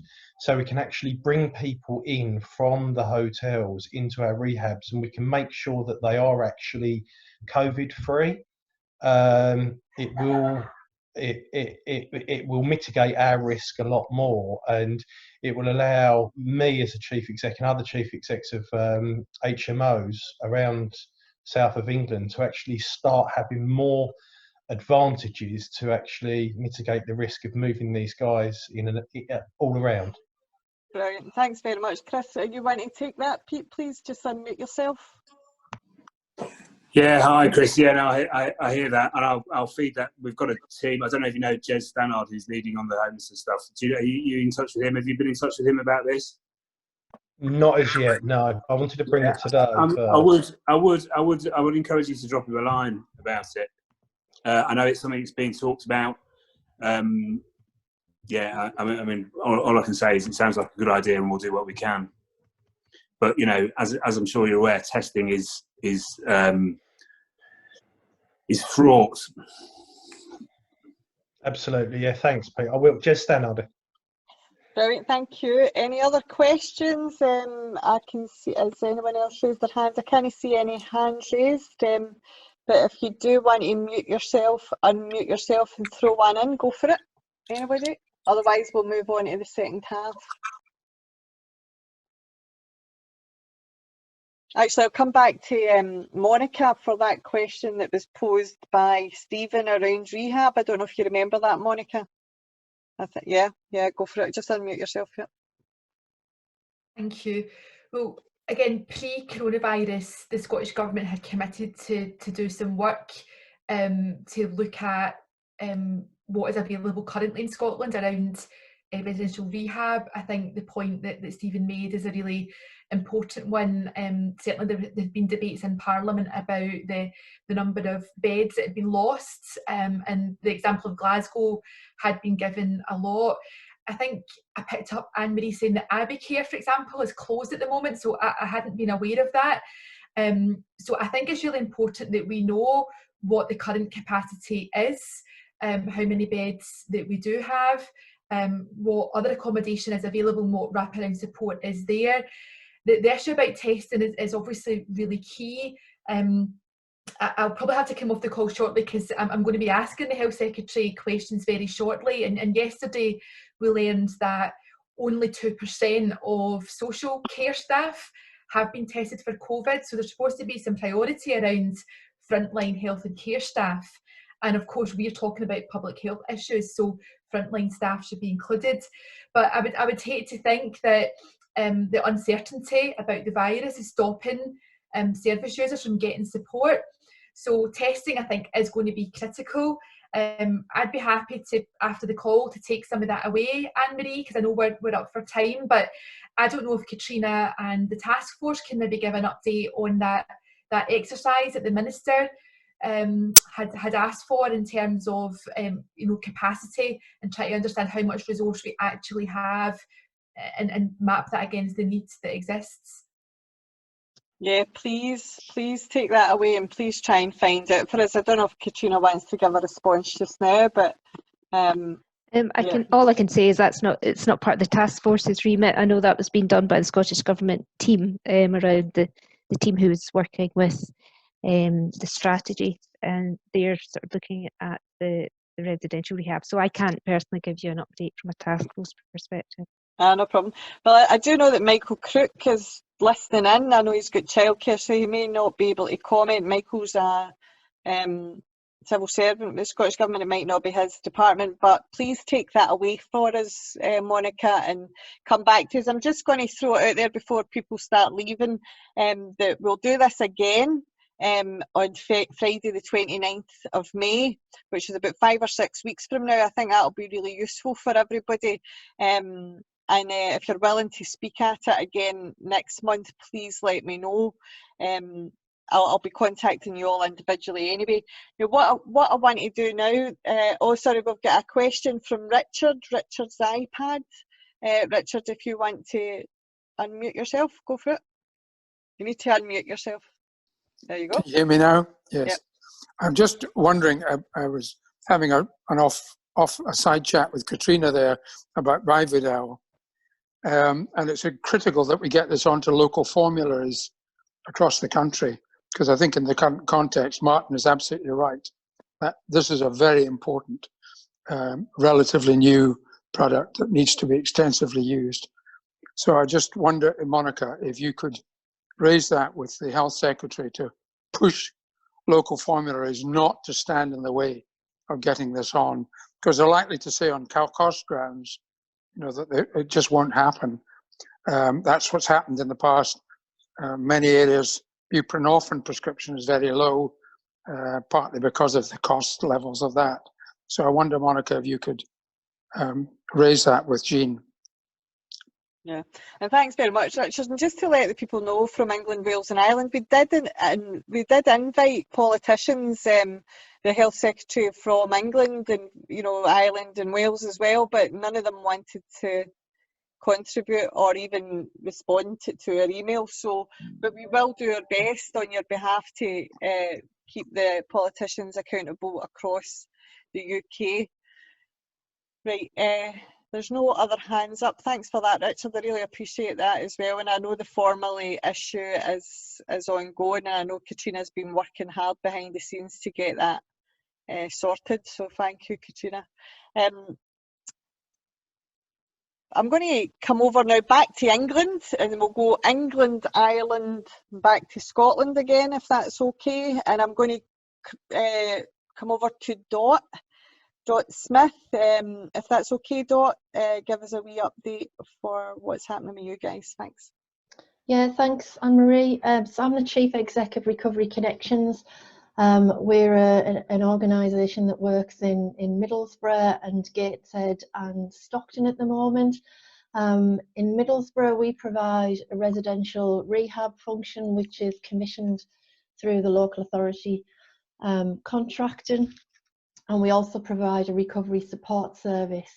so we can actually bring people in from the hotels into our rehabs, and we can make sure that they are actually COVID free. It will mitigate our risk a lot more, and it will allow me as a chief exec and other chief execs of HMOs around south of England to actually start having more advantages to actually mitigate the risk of moving these guys in all around. Brilliant. Thanks very much, Chris. You want to take that, Pete? Please just unmute yourself. Yeah, hi Chris. Yeah, no, I hear that, and I'll feed that. We've got a team. I don't know if you know Jez Stannard, who's leading on the homeless and stuff. Are you in touch with him? Have you been in touch with him about this? Not as yet. No, I wanted to bring it today. I would encourage you to drop him a line about it. I know it's something that's being talked about. Yeah, I mean, all I can say is it sounds like a good idea, and we'll do what we can. But you know, as I'm sure you're aware, testing is fraught. Absolutely, yeah. Thanks, Pete. I will. Jez Stannard. Brilliant, thank you. Any other questions? I can see, has anyone else raised their hands? I can't see any hands raised. But if you do want to unmute yourself and throw one in, go for it. Anybody? Otherwise, we'll move on to the second half. Actually, I'll come back to Monica for that question that was posed by Stephen around rehab. I don't know if you remember that, Monica. Yeah, go for it. Just unmute yourself. Yeah. Thank you. Well, again, pre-coronavirus, the Scottish Government had committed to do some work to look at what is available currently in Scotland around residential rehab. I think the point that Stephen made is a really important one. Certainly there have been debates in Parliament about the number of beds that had been lost, and the example of Glasgow had been given a lot. I think I picked up Annemarie saying that Abbey Care, for example, is closed at the moment, so I hadn't been aware of that. So I think it's really important that we know what the current capacity is, how many beds that we do have, what other accommodation is available, and what wraparound support is there. The issue about testing is obviously really key. I'll probably have to come off the call shortly because I'm going to be asking the Health Secretary questions very shortly. And yesterday we learned that only 2% of social care staff have been tested for COVID. So there's supposed to be some priority around frontline health and care staff. And of course, we're talking about public health issues, so frontline staff should be included. But I would hate to think that the uncertainty about the virus is stopping service users from getting support. So testing, I think, is going to be critical. I'd be happy to, after the call, to take some of that away, Annemarie, because I know we're up for time, but I don't know if Catriona and the task force can maybe give an update on that exercise that the Minister had asked for in terms of capacity, and try to understand how much resource we actually have and map that against the needs that exists. Yeah, please take that away and please try and find it for us. I don't know if Catriona wants to give a response just now, but all I can say is it's not part of the task force's remit. I know that was being done by the Scottish Government team around the team who was working with the strategy, and they're sort of looking at the residential rehab. So I can't personally give you an update from a task force perspective. No problem. Well, I do know that Michael Crook is listening in. I know he's got childcare, so he may not be able to comment. Michael's a civil servant with the Scottish Government. It might not be his department, but please take that away for us, Monica, and come back to us. I'm just going to throw it out there before people start leaving that we'll do this again on Friday the 29th of May, which is about 5 or 6 weeks from now. I think that'll be really useful for everybody. And if you're willing to speak at it again next month, please let me know. I'll be contacting you all individually anyway. Now, what I want to do now, sorry, we've got a question from Richard's iPad. Richard, if you want to unmute yourself, go for it. You need to unmute yourself. There you go. Can you hear me now? Yes. Yep. I'm just wondering, I was having a side chat with Catriona there about Rividale. And it's critical that we get this onto local formularies across the country, because I think in the current context, Martin is absolutely right, that this is a very important, relatively new product that needs to be extensively used. So I just wonder, Monica, if you could raise that with the Health Secretary to push local formularies not to stand in the way of getting this on, because they're likely to say on cost grounds, that it just won't happen. That's what's happened in the past. Many areas, buprenorphine prescription is very low, partly because of the cost levels of that. So I wonder, Monica, if you could raise that with Jean. Yeah, and thanks very much, Richard. And just to let the people know from England, Wales and Ireland, we did invite politicians, the Health Secretary from England and Ireland and Wales as well, but none of them wanted to contribute or even respond to our email. So, but we will do our best on your behalf to keep the politicians accountable across the UK. Right. There's no other hands up. Thanks for that, Richard. I really appreciate that as well. And I know the formally issue is ongoing. And I know Catriona's been working hard behind the scenes to get that sorted. So thank you, Catriona. I'm going to come over now back to England, and we'll go England, Ireland, back to Scotland again, if that's okay. And I'm going to come over to Dot Smith, if that's okay, Dot. Give us a wee update for what's happening with you guys. Thanks. Yeah, thanks, Annemarie. So I'm the Chief Exec of Recovery Connections. We're an organisation that works in Middlesbrough and Gateshead and Stockton at the moment. In Middlesbrough, we provide a residential rehab function, which is commissioned through the local authority contracting, and we also provide a recovery support service.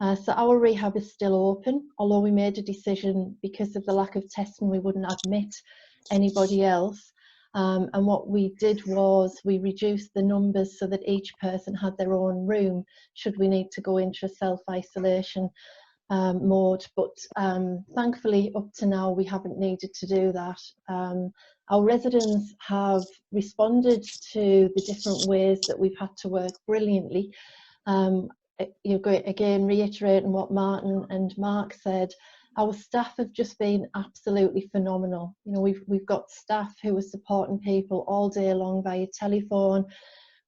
So our rehab is still open, although we made a decision because of the lack of testing we wouldn't admit anybody else. And what we did was we reduced the numbers so that each person had their own room should we need to go into a self-isolation mode. But thankfully up to now we haven't needed to do that. Our residents have responded to the different ways that we've had to work brilliantly. Again, reiterating what Martin and Mark said, our staff have just been absolutely phenomenal. You know, we've got staff who are supporting people all day long via telephone.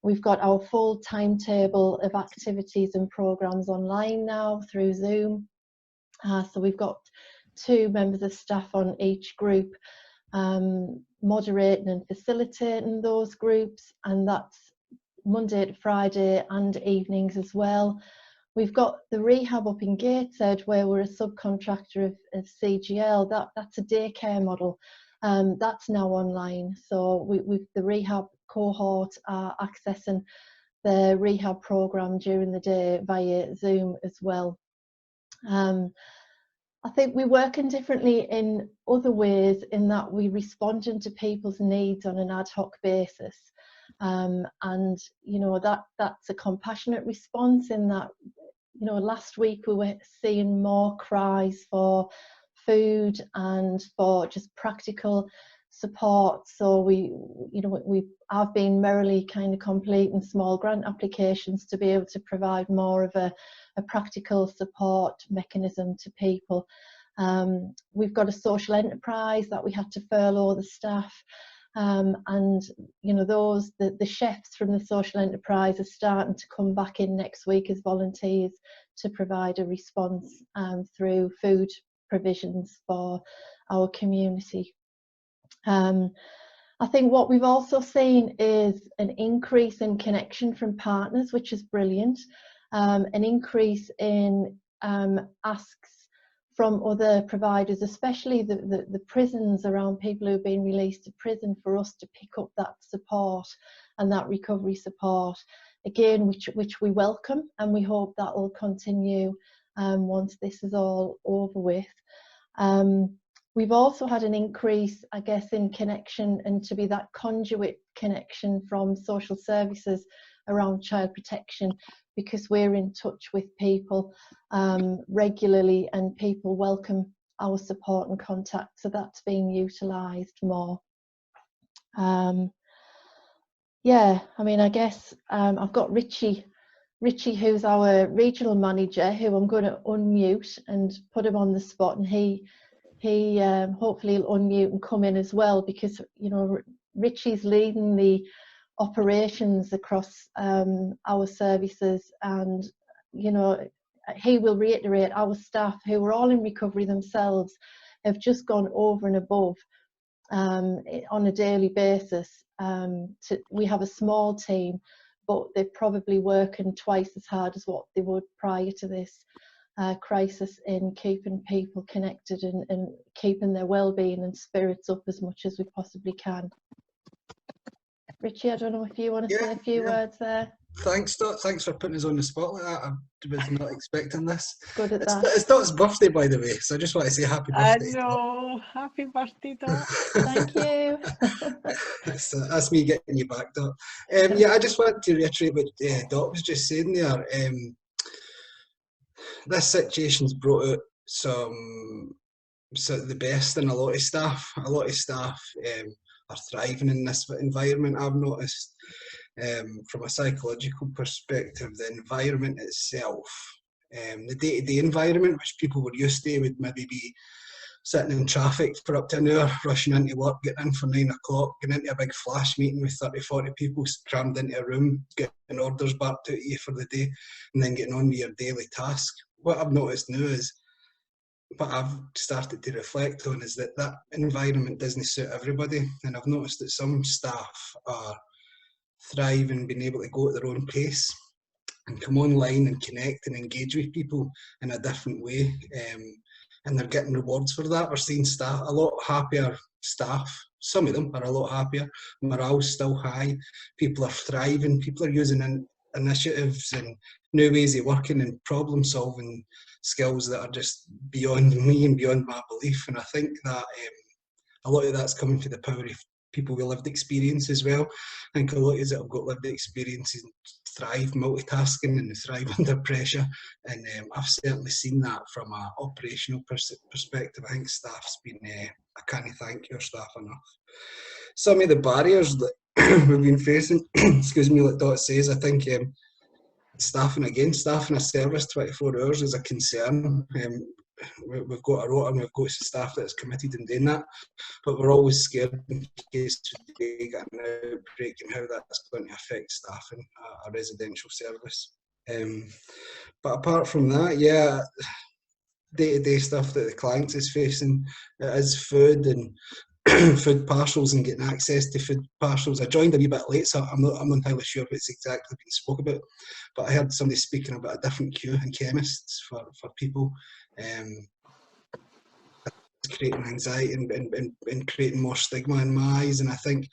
We've got our full timetable of activities and programs online now through Zoom. So we've got 2 members of staff on each group, moderating and facilitating those groups, and that's Monday to Friday and evenings as well. We've got the rehab up in Gateshead, where we're a subcontractor of CGL. That's a daycare model. That's now online. So the rehab cohort are accessing the rehab programme during the day via Zoom as well. I think we're working differently in other ways in that we're responding to people's needs on an ad hoc basis. And you know, that's a compassionate response in that, you know, last week we were seeing more cries for food and for just practical support. So I've been merrily kind of completing small grant applications to be able to provide more of a practical support mechanism to people. We've got a social enterprise that we had to furlough the staff. And you know, the chefs from the social enterprise are starting to come back in next week as volunteers to provide a response through food provisions for our community. I think what we've also seen is an increase in connection from partners, which is brilliant. An increase in asks from other providers, especially the prisons around people who have been released to prison, for us to pick up that support and that recovery support, again, which we welcome, and we hope that will continue once this is all over with. We've also had an increase, I guess, in connection and to be that conduit connection from social services around child protection, because we're in touch with people regularly and people welcome our support and contact, so that's being utilised more. Yeah, I mean, I guess I've got Richie, who's our regional manager, who I'm going to unmute and put him on the spot, and he hopefully will unmute and come in as well, because, you know, Richie's leading the operations across our services, and, you know, he will reiterate our staff, who are all in recovery themselves, have just gone over and above on a daily basis. We have a small team, but they're probably working twice as hard as what they would prior to this crisis, in keeping people connected and keeping their well-being and spirits up as much as we possibly can. Richie, I don't know if you want to say a few words there. Thanks, Dot. Thanks for putting us on the spot like that. I was not expecting this. Good at that. It's Dot's birthday, by the way, so I just want to say happy birthday. I know. Happy birthday, Dot. Thank you. That's me getting you back, Dot. Yeah, I just want to reiterate what Dot was just saying there. This situation's brought out the best in a lot of staff. A lot of staff are thriving in this environment, I've noticed. From a psychological perspective, the environment itself The day-to-day environment, which people were used to, would maybe be sitting in traffic for up to an hour, rushing into work, getting in for 9 o'clock, getting into a big flash meeting with 30, 40 people crammed into a room, getting orders back to you for the day, and then getting on with your daily task. What I've noticed now is, what I've started to reflect on, is that that environment doesn't suit everybody, and I've noticed that some staff are thriving, being able to go at their own pace and come online and connect and engage with people in a different way, and they're getting rewards for that. We're seeing staff, a lot happier staff. Some of them are a lot happier. Morale's still high. People are thriving. People are using initiatives and new ways of working and problem solving skills that are just beyond me and beyond my belief. And I think that a lot of that's coming from the power of people with lived experience as well. I think a lot of us that have got lived experiences thrive multitasking and thrive under pressure, and I've certainly seen that from an operational perspective. I think staff's been, I can't thank your staff enough. Some of the barriers that we've been facing, excuse me, like Dot says, I think staffing a service 24 hours is a concern. We've got a rota and we've got staff that's committed in doing that, but we're always scared in case we get an outbreak and how that's going to affect staff in a residential service. But apart from that, yeah, day-to-day stuff that the clients is facing is food and food parcels and getting access to food parcels. I joined a wee bit late, so I'm not entirely sure what's exactly being spoke about, but I heard somebody speaking about a different queue in chemists for people. It's creating anxiety and creating more stigma in my eyes, and I think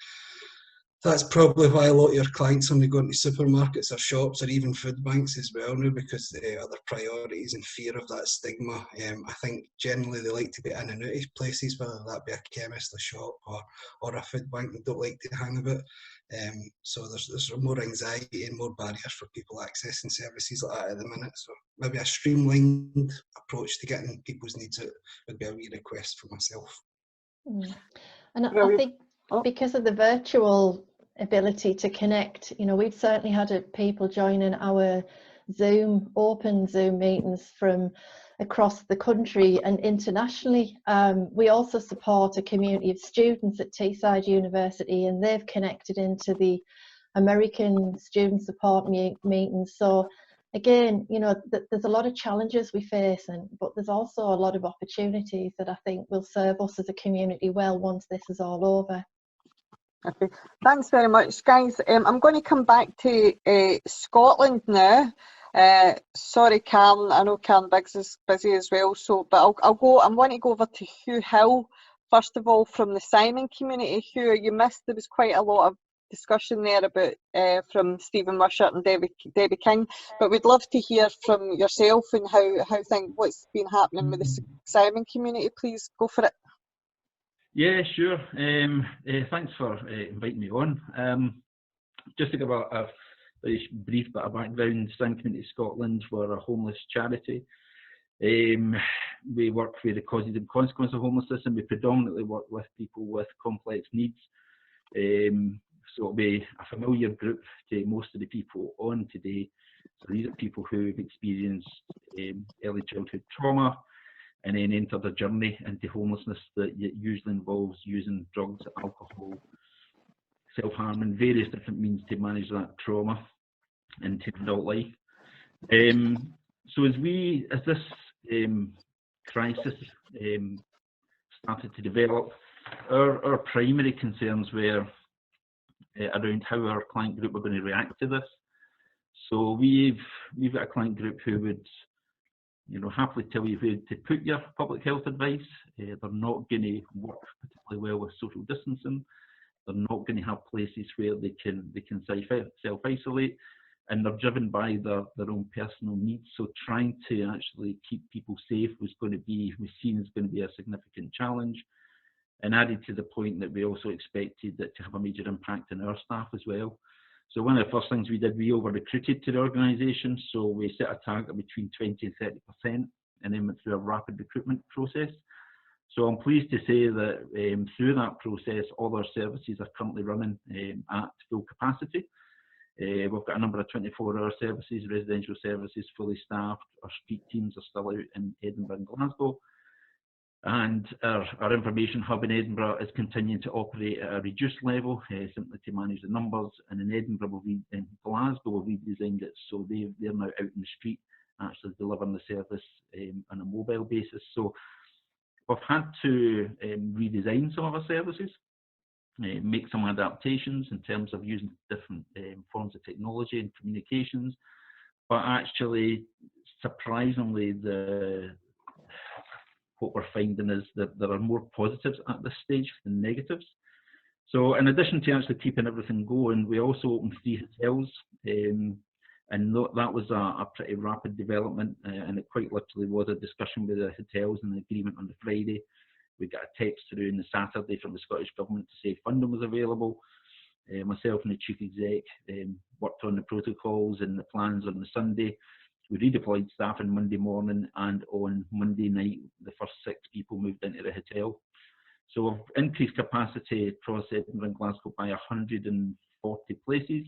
that's probably why a lot of your clients only go into supermarkets or shops or even food banks as well now, because they other priorities and fear of that stigma. I think generally they like to be in and out of places, whether that be a chemist, a shop, or a food bank. They don't like to hang about. So there's more anxiety and more barriers for people accessing services like that at the minute. So maybe a streamlined approach to getting people's needs out would be a wee request for myself. And I think because of the virtual ability to connect, you know, we've certainly had people joining our open Zoom meetings from across the country and internationally. We also support a community of students at Teesside University, and they've connected into the American student support meetings. So again, you know, there's a lot of challenges we face, but there's also a lot of opportunities that I think will serve us as a community well once this is all over. Okay, thanks very much, guys. I'm going to come back to Scotland now. Sorry, Karen, I know Karen Biggs is busy as well, so but I want to go over to Hugh Hill first of all from the Simon community. Hugh, you missed, there was quite a lot of discussion there about from Stephen Wishart and Debbie King, but we'd love to hear from yourself and what's been happening with the Simon community. Please go for it. Yeah, sure. Thanks for inviting me on. Just to give a very brief bit of background, Simon Community Scotland, we're a homeless charity. We work with the causes and consequences of homelessness, and we predominantly work with people with complex needs. So it'll be a familiar group to most of the people on today. So these are people who've experienced early childhood trauma, and then entered a journey into homelessness that usually involves using drugs, alcohol, self-harm, and various different means to manage that trauma into adult life. So as this crisis started to develop, our primary concerns were around how our client group were going to react to this. So we've got a client group who would, you know, happily tell you where to put your public health advice. They're not going to work particularly well with social distancing. They're not going to have places where they can self-isolate, and they're driven by their own personal needs. So trying to actually keep people safe we've seen is going to be a significant challenge. And added to the point that we also expected that to have a major impact on our staff as well. So one of the first things we did, we over-recruited to the organisation. So we set a target between 20 and 30%, and then went through a rapid recruitment process. So I'm pleased to say that through that process, all our services are currently running at full capacity. We've got a number of 24-hour services, residential services, fully staffed. Our street teams are still out in Edinburgh and Glasgow. And our information hub in Edinburgh is continuing to operate at a reduced level, simply to manage the numbers. And in Edinburgh, in Glasgow, we've redesigned it so they're now out in the street, actually delivering the service on a mobile basis. So we've had to redesign some of our services, make some adaptations in terms of using different forms of technology and communications. But actually, surprisingly, what we're finding is that there are more positives at this stage than negatives. So in addition to actually keeping everything going, we also opened 3 hotels, and that was a pretty rapid development, and it quite literally was a discussion with the hotels and the agreement on the Friday. We got a text through on the Saturday from the Scottish Government to say funding was available. Myself and the Chief Exec worked on the protocols and the plans on the Sunday. We redeployed staff on Monday morning, and on Monday night, the first 6 people moved into the hotel. So we've increased capacity across Edinburgh and Glasgow by 140 places.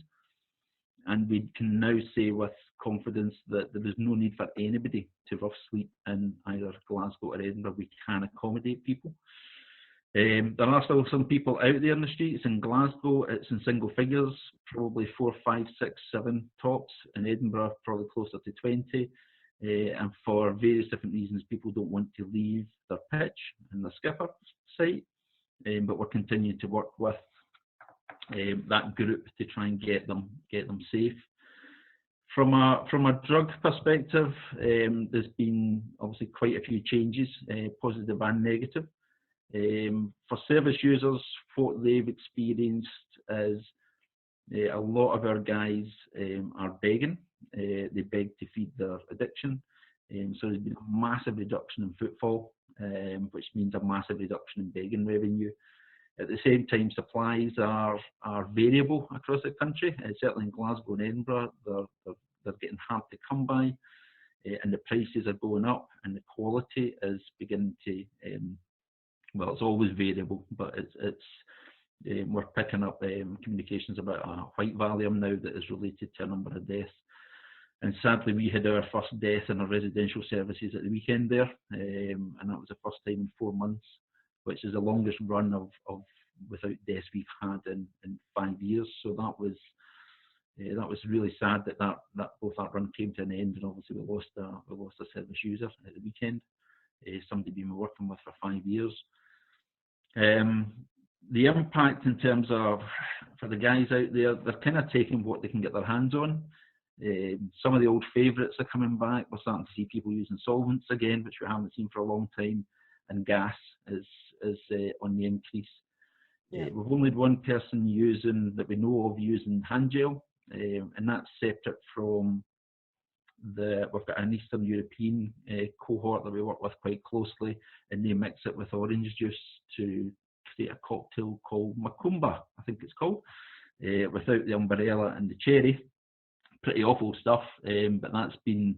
And we can now say with confidence that there is no need for anybody to rough sleep in either Glasgow or Edinburgh. We can accommodate people. There are still some people out there in the streets. In Glasgow, it's in single figures, probably 4, 5, 6, 7 tops. In Edinburgh, probably closer to 20. And for various different reasons, people don't want to leave their pitch and their skipper site. But we're continuing to work with that group to try and get them safe. From a drug perspective, there's been obviously quite a few changes, positive and negative. For service users, what they've experienced is a lot of our guys are begging. They beg to feed their addiction. So there's been a massive reduction in footfall, which means a massive reduction in begging revenue. At the same time, supplies are variable across the country. Certainly in Glasgow and Edinburgh, they're getting hard to come by, and the prices are going up, and the quality is beginning to well, it's always variable, but we're picking up communications about a white Valium now that is related to a number of deaths. And sadly, we had our first death in our residential services at the weekend there, and that was the first time in 4 months, which is the longest run of without deaths we've had in 5 years. So that was really sad that both that run came to an end, and obviously we lost a service user at the weekend, somebody we've been working with for 5 years. The impact in terms of, for the guys out there, they're kind of taking what they can get their hands on. Some of the old favourites are coming back. We're starting to see people using solvents again, which we haven't seen for a long time, and gas is on the increase. Yeah. We've only had one person that we know of using hand gel, and that's separate from we've got an Eastern European cohort that we work with quite closely, and they mix it with orange juice to create a cocktail called Macumba, I think it's called, without the umbrella and the cherry. Pretty awful stuff, but that's been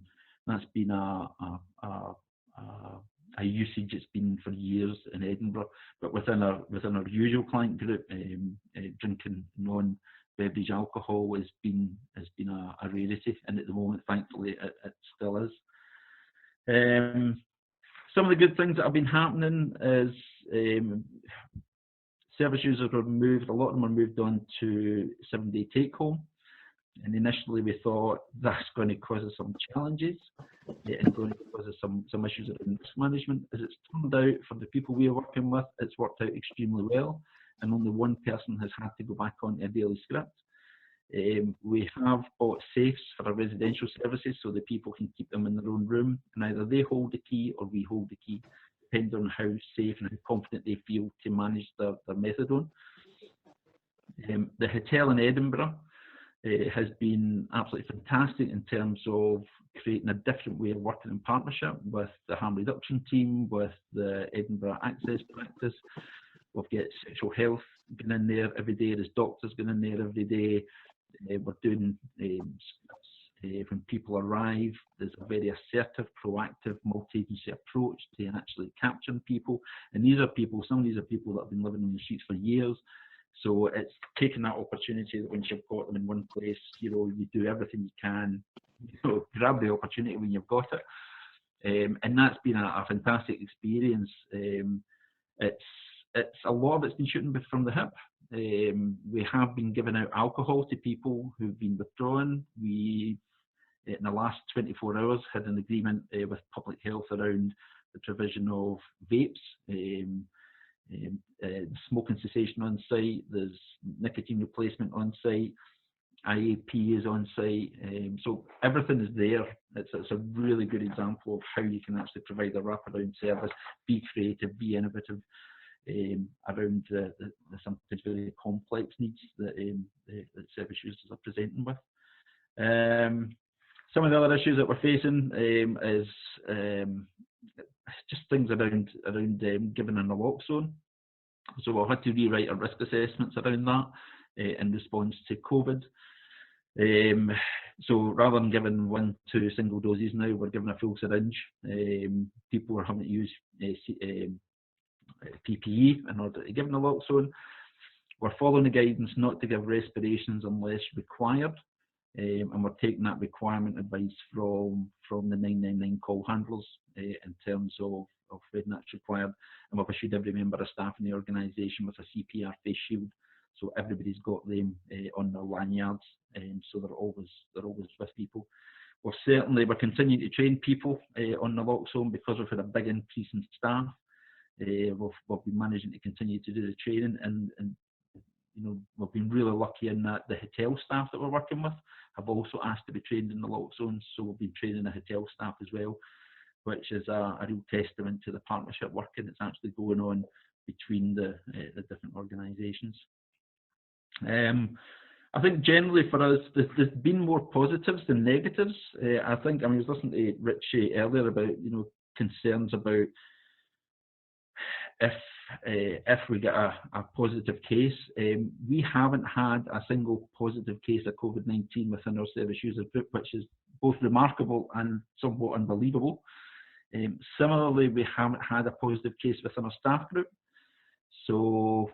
a usage it's been for years in Edinburgh. But within our usual client group, drinking non-beverage alcohol has been a rarity, and at the moment, thankfully, it still is. Some of the good things that have been happening is service users are moved. A lot of them are moved on to 7-day take-home. And initially we thought that's going to cause us some challenges and going to cause us some issues in risk management. As it's turned out, for the people we are working with, it's worked out extremely well, and only one person has had to go back on a daily script. We have bought safes for our residential services so that people can keep them in their own room, and either they hold the key or we hold the key, depending on how safe and how confident they feel to manage their methadone. The hotel in Edinburgh has been absolutely fantastic in terms of creating a different way of working in partnership with the harm reduction team, with the Edinburgh Access Practice. We've got sexual health going in there every day. There's doctors going in there every day. We're doing scripts when people arrive. There's a very assertive, proactive, multi-agency approach to actually capturing people. And these are people, some of these are people that have been living on the streets for years. So it's taking that opportunity that once you've got them in one place, you know, you do everything you can, you know, grab the opportunity when you've got it. And that's been a fantastic experience. It's a lot of it's been shooting from the hip. We have been giving out alcohol to people who've been withdrawn. We, in the last 24 hours, had an agreement with public health around the provision of vapes, smoking cessation on site, there's nicotine replacement on site, IAP is on site, so everything is there. It's a really good example of how you can actually provide a wraparound service, be creative, be innovative around the sometimes very complex needs that service users are presenting with. Some of the other issues that we're facing is just things around giving a naloxone. So we've had to rewrite our risk assessments around that in response to COVID. So rather than giving 1-2 single doses now, we're giving a full syringe. People are having to use PPE in order to give naloxone. We're following the guidance not to give respirations unless required. And we're taking that requirement advice from the 999 call handlers in terms of when that's required. And we've issued every member of staff in the organisation with a CPR face shield, so everybody's got them on their lanyards, so they're always with people. We're continuing to train people on naloxone because we've had a big increase in staff. We've been managing to continue to do the training, and you know, we've been really lucky in that the hotel staff that we're working with have also asked to be trained in naloxone, so we've been training the hotel staff as well, which is a real testament to the partnership working that's actually going on between the different organisations. I think generally for us, there's been more positives than negatives. I was listening to Richie earlier about, you know, concerns about if we get a positive case. We haven't had a single positive case of COVID-19 within our service user group, which is both remarkable and somewhat unbelievable. Similarly, we haven't had a positive case within our staff group. So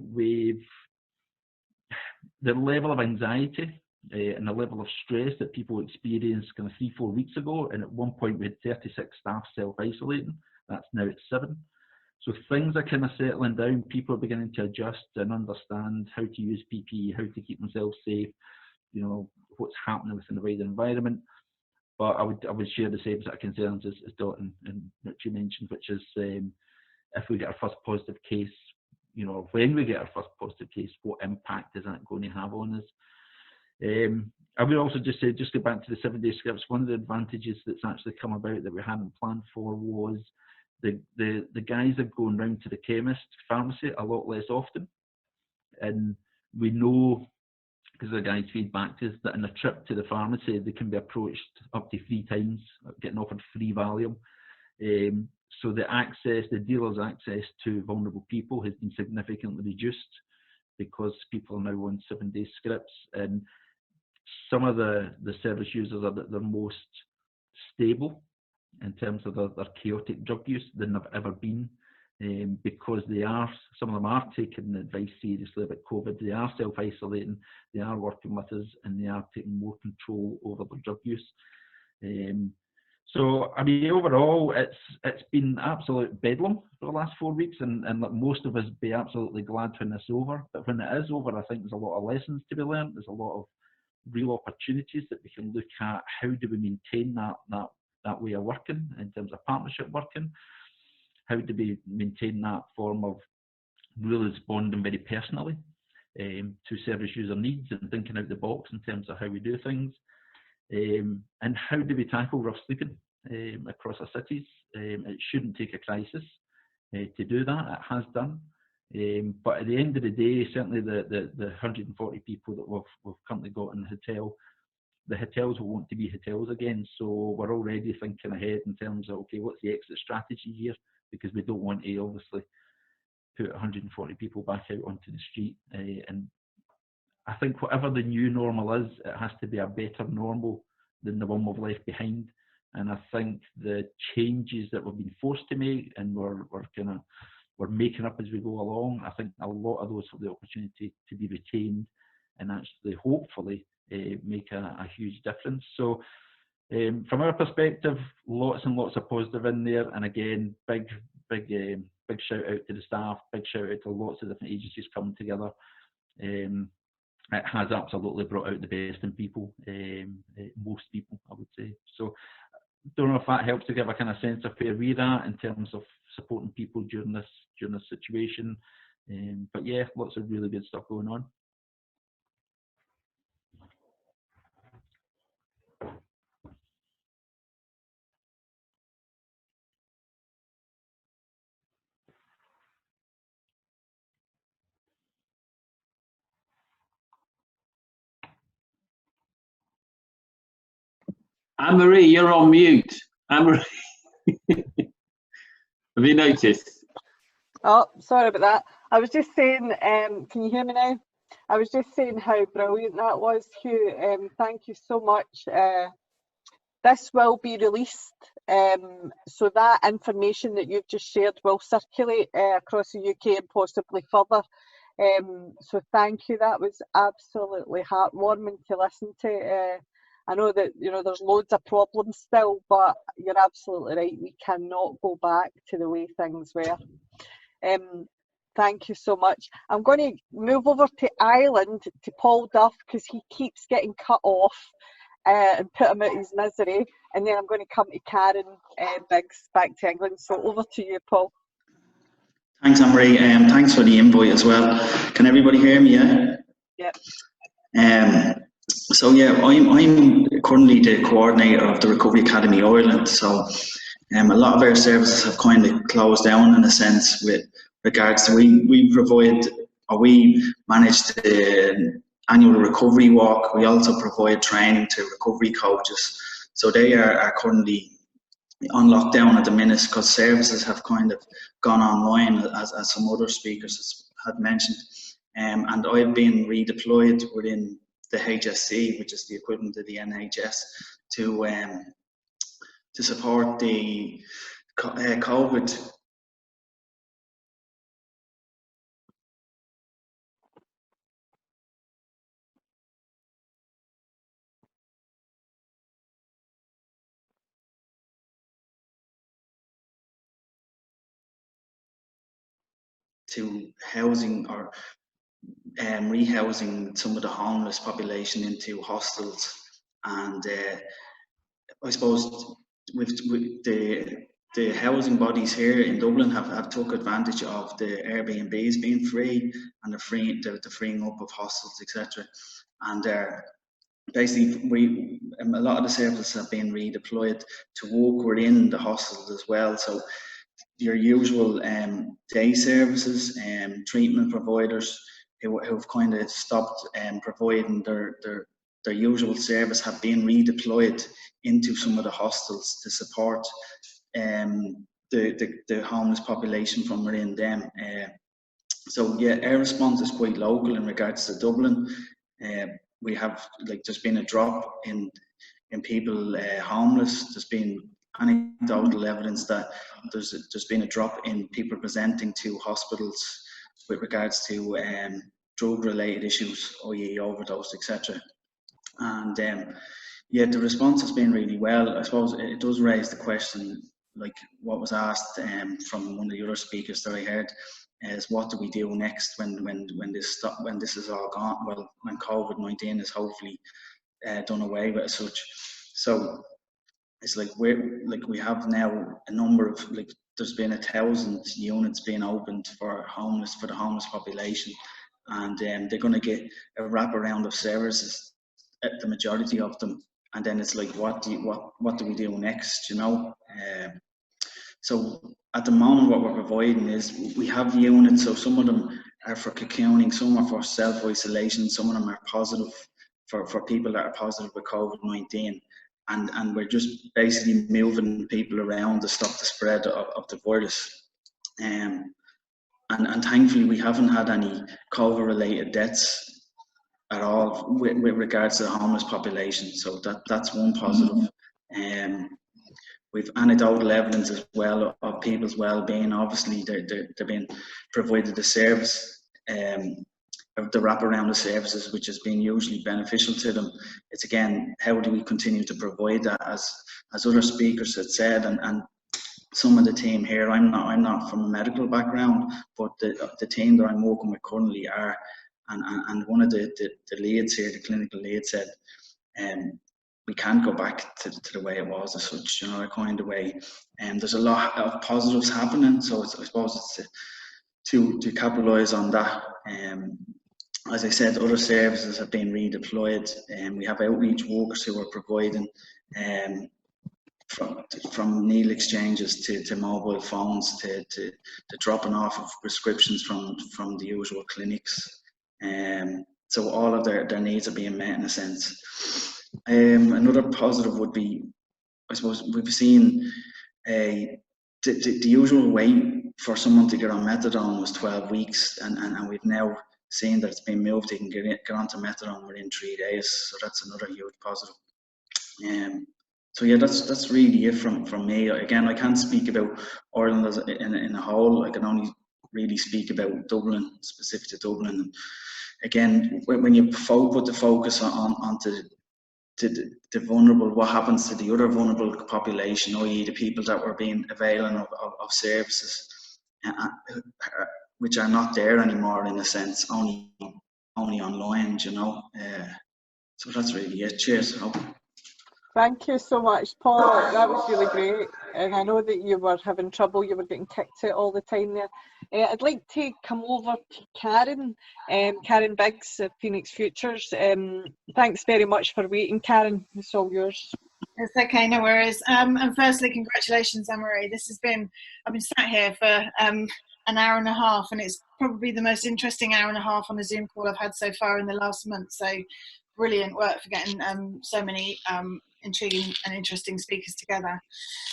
the level of anxiety and the level of stress that people experienced kind of 3-4 weeks ago, and at one point we had 36 staff self-isolating, that's now at 7. So things are kind of settling down. People are beginning to adjust and understand how to use PPE, how to keep themselves safe, you know, what's happening within the wider environment. But I would share the same set of concerns as Dot and Richie mentioned, which is if we get our first positive case, you know, when we get our first positive case, what impact is that going to have on us? I would also just say, just go back to the 7-day scripts, one of the advantages that's actually come about that we hadn't planned for was the guys are going round to the chemist, pharmacy a lot less often. And we know, because the guys feedback is that in a trip to the pharmacy, they can be approached up to 3 times, getting offered free Valium. So the dealer's access to vulnerable people has been significantly reduced because people are now on 7-day scripts. And some of the service users are the most stable in terms of their chaotic drug use than they've ever been, because some of them are taking advice seriously about COVID. They are self-isolating, they are working with us, and they are taking more control over their drug use. So I mean, overall, it's been absolute bedlam for the last 4 weeks, and most of us be absolutely glad when it's over. But when it is over, I think there's a lot of lessons to be learned. There's a lot of real opportunities that we can look at. How do we maintain that way of working in terms of partnership working? How do we maintain that form of really responding very personally to service user needs and thinking out the box in terms of how we do things? And how do we tackle rough sleeping across our cities? It shouldn't take a crisis to do that. It has done. But at the end of the day, certainly the 140 people that we've currently got in the hotels will want to be hotels again. So we're already thinking ahead in terms of, okay, what's the exit strategy here? Because we don't want to obviously put 140 people back out onto the street. And I think whatever the new normal is, it has to be a better normal than the one we've left behind. And I think the changes that we've been forced to make, and we're we're making up as we go along. I think a lot of those have the opportunity to be retained and actually, hopefully, make a huge difference. So from our perspective, lots and lots of positive in there. And again, big shout out to the staff, big shout out to lots of different agencies coming together. It has absolutely brought out the best in people, most people, I would say. So don't know if that helps to give a kind of sense of where we're at in terms of supporting people during this situation. But yeah, lots of really good stuff going on. Annemarie, you're on mute. Annemarie, have you noticed? Oh, sorry about that. I was just saying, can you hear me now? I was just saying how brilliant that was, Hugh. Thank you so much. This will be released, so that information that you've just shared will circulate across the UK and possibly further. So thank you. That was absolutely heartwarming to listen to. I know that there's loads of problems still, but you're absolutely right. We cannot go back to the way things were. Thank you so much. I'm going to move over to Ireland to Paul Duff because he keeps getting cut off and put him out his misery. And then I'm going to come to Karen Biggs back to England. So over to you, Paul. Thanks, Annemarie. Thanks for the invite as well. Can everybody hear me? Yeah. Yep. So yeah, I'm currently the coordinator of the Recovery Academy Ireland. So a lot of our services have kind of closed down in a sense with regards to we provide or we manage the annual recovery walk. We also provide training to recovery coaches. So they are currently on lockdown at the minute because services have kind of gone online, as some other speakers had mentioned. And I've been redeployed within the HSC, which is the equivalent of the NHS, to support the COVID. To housing or rehousing some of the homeless population into hostels, and I suppose with the housing bodies here in Dublin have took advantage of the Airbnbs being free and the freeing up of hostels, etc. And basically, a lot of the services have been redeployed to work within the hostels as well. So your usual day services, treatment providers who've kind of stopped providing their usual service have been redeployed into some of the hostels to support the homeless population from within them. So yeah, our response is quite local in regards to Dublin. We have, there's been a drop in people homeless. There's been anecdotal evidence that there's been a drop in people presenting to hospitals with regards to drug-related issues, i.e. overdose, etc. And yeah, the response has been really well. I suppose it does raise the question, like what was asked from one of the other speakers that I heard, is what do we do next when this is all gone? Well, when COVID-19 is hopefully done away with as such. So it's like we have now a number of, there's been 1,000 units being opened for the homeless population, and they're going to get a wraparound of services, the majority of them, and then it's like what do we do next, you know? So at the moment what we're providing is we have units, so some of them are for cocooning, some are for self-isolation, some of them are positive for people that are positive with COVID-19. And we're just basically moving people around to stop the spread of the virus. And thankfully we haven't had any COVID-related deaths at all with regards to the homeless population. So that's one positive. we've anecdotal evidence as well of people's well-being. Obviously, they're being provided the service, the wraparound of services, which has been hugely beneficial to them. It's again, how do we continue to provide that, as other speakers had said, and some of the team here. I'm not from a medical background, but the team that I'm working with currently are, and one of the leads here, the clinical lead, said, we can't go back to the way it was as such, that kind of way. And there's a lot of positives happening, so I suppose it's to capitalise on that. As I said, other services have been redeployed, and we have outreach workers who are providing from needle exchanges to mobile phones to dropping off of prescriptions from the usual clinics. So all of their needs are being met in a sense. Another positive would be, I suppose, we've seen the usual wait for someone to get on methadone was 12 weeks, and we've now seen that it's been moved. They can get onto methadone within 3 days, so that's another huge positive. So yeah, that's really it from me. Again, I can't speak about Ireland as in a whole. I can only really speak about Dublin, specific to Dublin. Again, when you put the focus onto the vulnerable, what happens to the other vulnerable population, i.e. the people that were being availing of services, which are not there anymore in a sense, only online, So that's really it. Cheers. Thank you so much, Paul. That was really great. And I know that you were having trouble, you were getting kicked out all the time there. I'd like to come over to Karen, Karen Biggs of Phoenix Futures. Thanks very much for waiting, Karen. It's all yours. It's okay, no worries. And firstly, congratulations, Annemarie. I've been sat here for an hour and a half, and it's probably the most interesting hour and a half on a Zoom call I've had so far in the last month. So brilliant work for getting so many intriguing and interesting speakers together.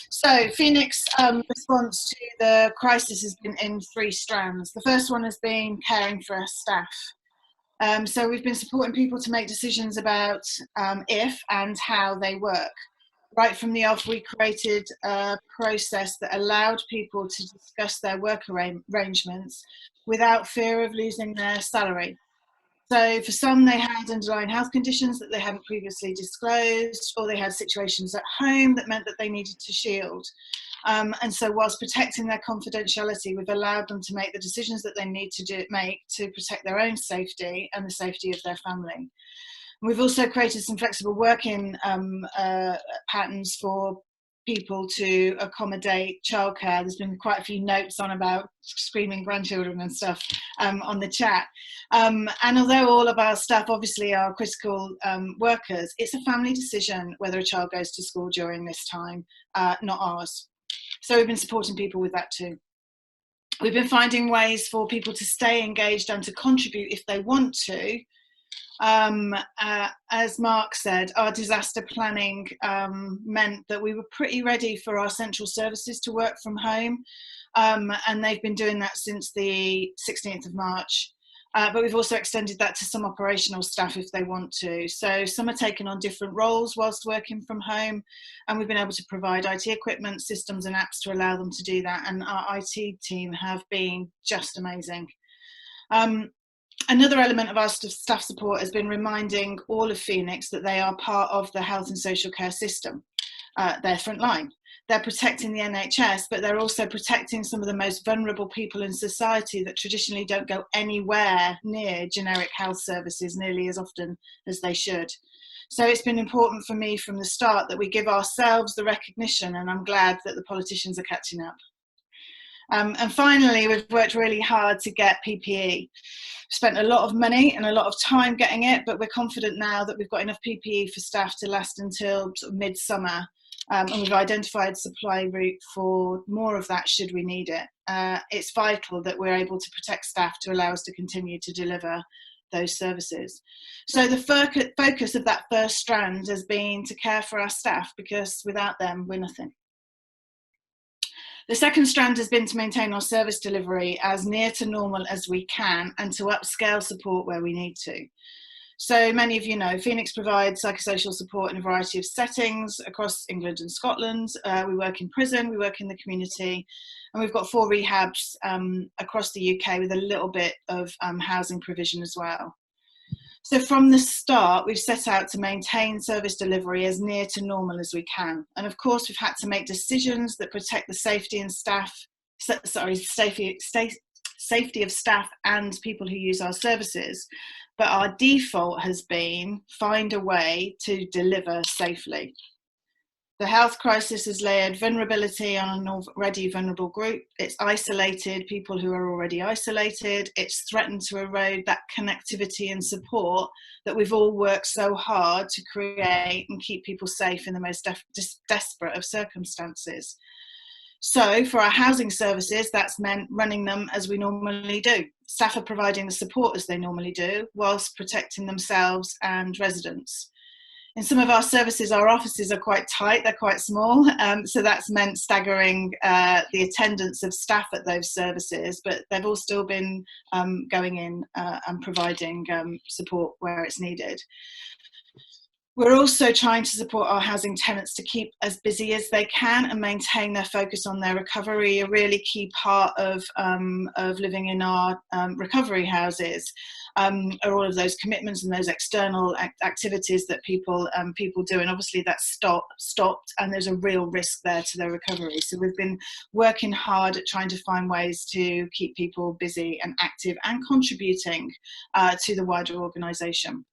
So Phoenix response to the crisis has been in 3 strands. The first one has been caring for our staff. So we've been supporting people to make decisions about if and how they work. Right from the off, we created a process that allowed people to discuss their work arrangements without fear of losing their salary. So for some, they had underlying health conditions that they hadn't previously disclosed, or they had situations at home that meant that they needed to shield. And so whilst protecting their confidentiality, we've allowed them to make the decisions that they need to make to protect their own safety and the safety of their family. We've also created some flexible working patterns for people to accommodate childcare. There's been quite a few notes on about screaming grandchildren and stuff on the chat. And although all of our staff obviously are critical workers, it's a family decision whether a child goes to school during this time, not ours. So we've been supporting people with that too. We've been finding ways for people to stay engaged and to contribute if they want to. As Mark said, our disaster planning meant that we were pretty ready for our central services to work from home, and they've been doing that since the 16th of March. But we've also extended that to some operational staff if they want to. So some are taking on different roles whilst working from home, and we've been able to provide IT equipment, systems and apps to allow them to do that, and our IT team have been just amazing. Another element of our staff support has been reminding all of Phoenix that they are part of the health and social care system. They're frontline. They're protecting the NHS, but they're also protecting some of the most vulnerable people in society that traditionally don't go anywhere near generic health services nearly as often as they should. So it's been important for me from the start that we give ourselves the recognition, and I'm glad that the politicians are catching up. And finally, we've worked really hard to get PPE. Spent a lot of money and a lot of time getting it, but we're confident now that we've got enough PPE for staff to last until sort of mid-summer. And we've identified supply route for more of that should we need it. It's vital that we're able to protect staff to allow us to continue to deliver those services. So the focus of that first strand has been to care for our staff, because without them, we're nothing. The second strand has been to maintain our service delivery as near to normal as we can and to upscale support where we need to. So many of you know, Phoenix provides psychosocial support in a variety of settings across England and Scotland. We work in prison, we work in the community, and we've got 4 rehabs across the UK with a little bit of housing provision as well. So from the start, we've set out to maintain service delivery as near to normal as we can. And of course, we've had to make decisions that protect the safety and safety of staff and people who use our services. But our default has been find a way to deliver safely. The health crisis has layered vulnerability on an already vulnerable group. It's isolated people who are already isolated. It's threatened to erode that connectivity and support that we've all worked so hard to create and keep people safe in the most desperate of circumstances. So for our housing services, that's meant running them as we normally do. Staff are providing the support as they normally do, whilst protecting themselves and residents. In some of our services, our offices are quite tight, they're quite small, so that's meant staggering the attendance of staff at those services, but they've all still been going in and providing support where it's needed. We're also trying to support our housing tenants to keep as busy as they can and maintain their focus on their recovery. A really key part of living in our recovery houses are all of those commitments and those external activities that people do, and obviously that's stopped, and there's a real risk there to their recovery. So we've been working hard at trying to find ways to keep people busy and active and contributing to the wider organisation.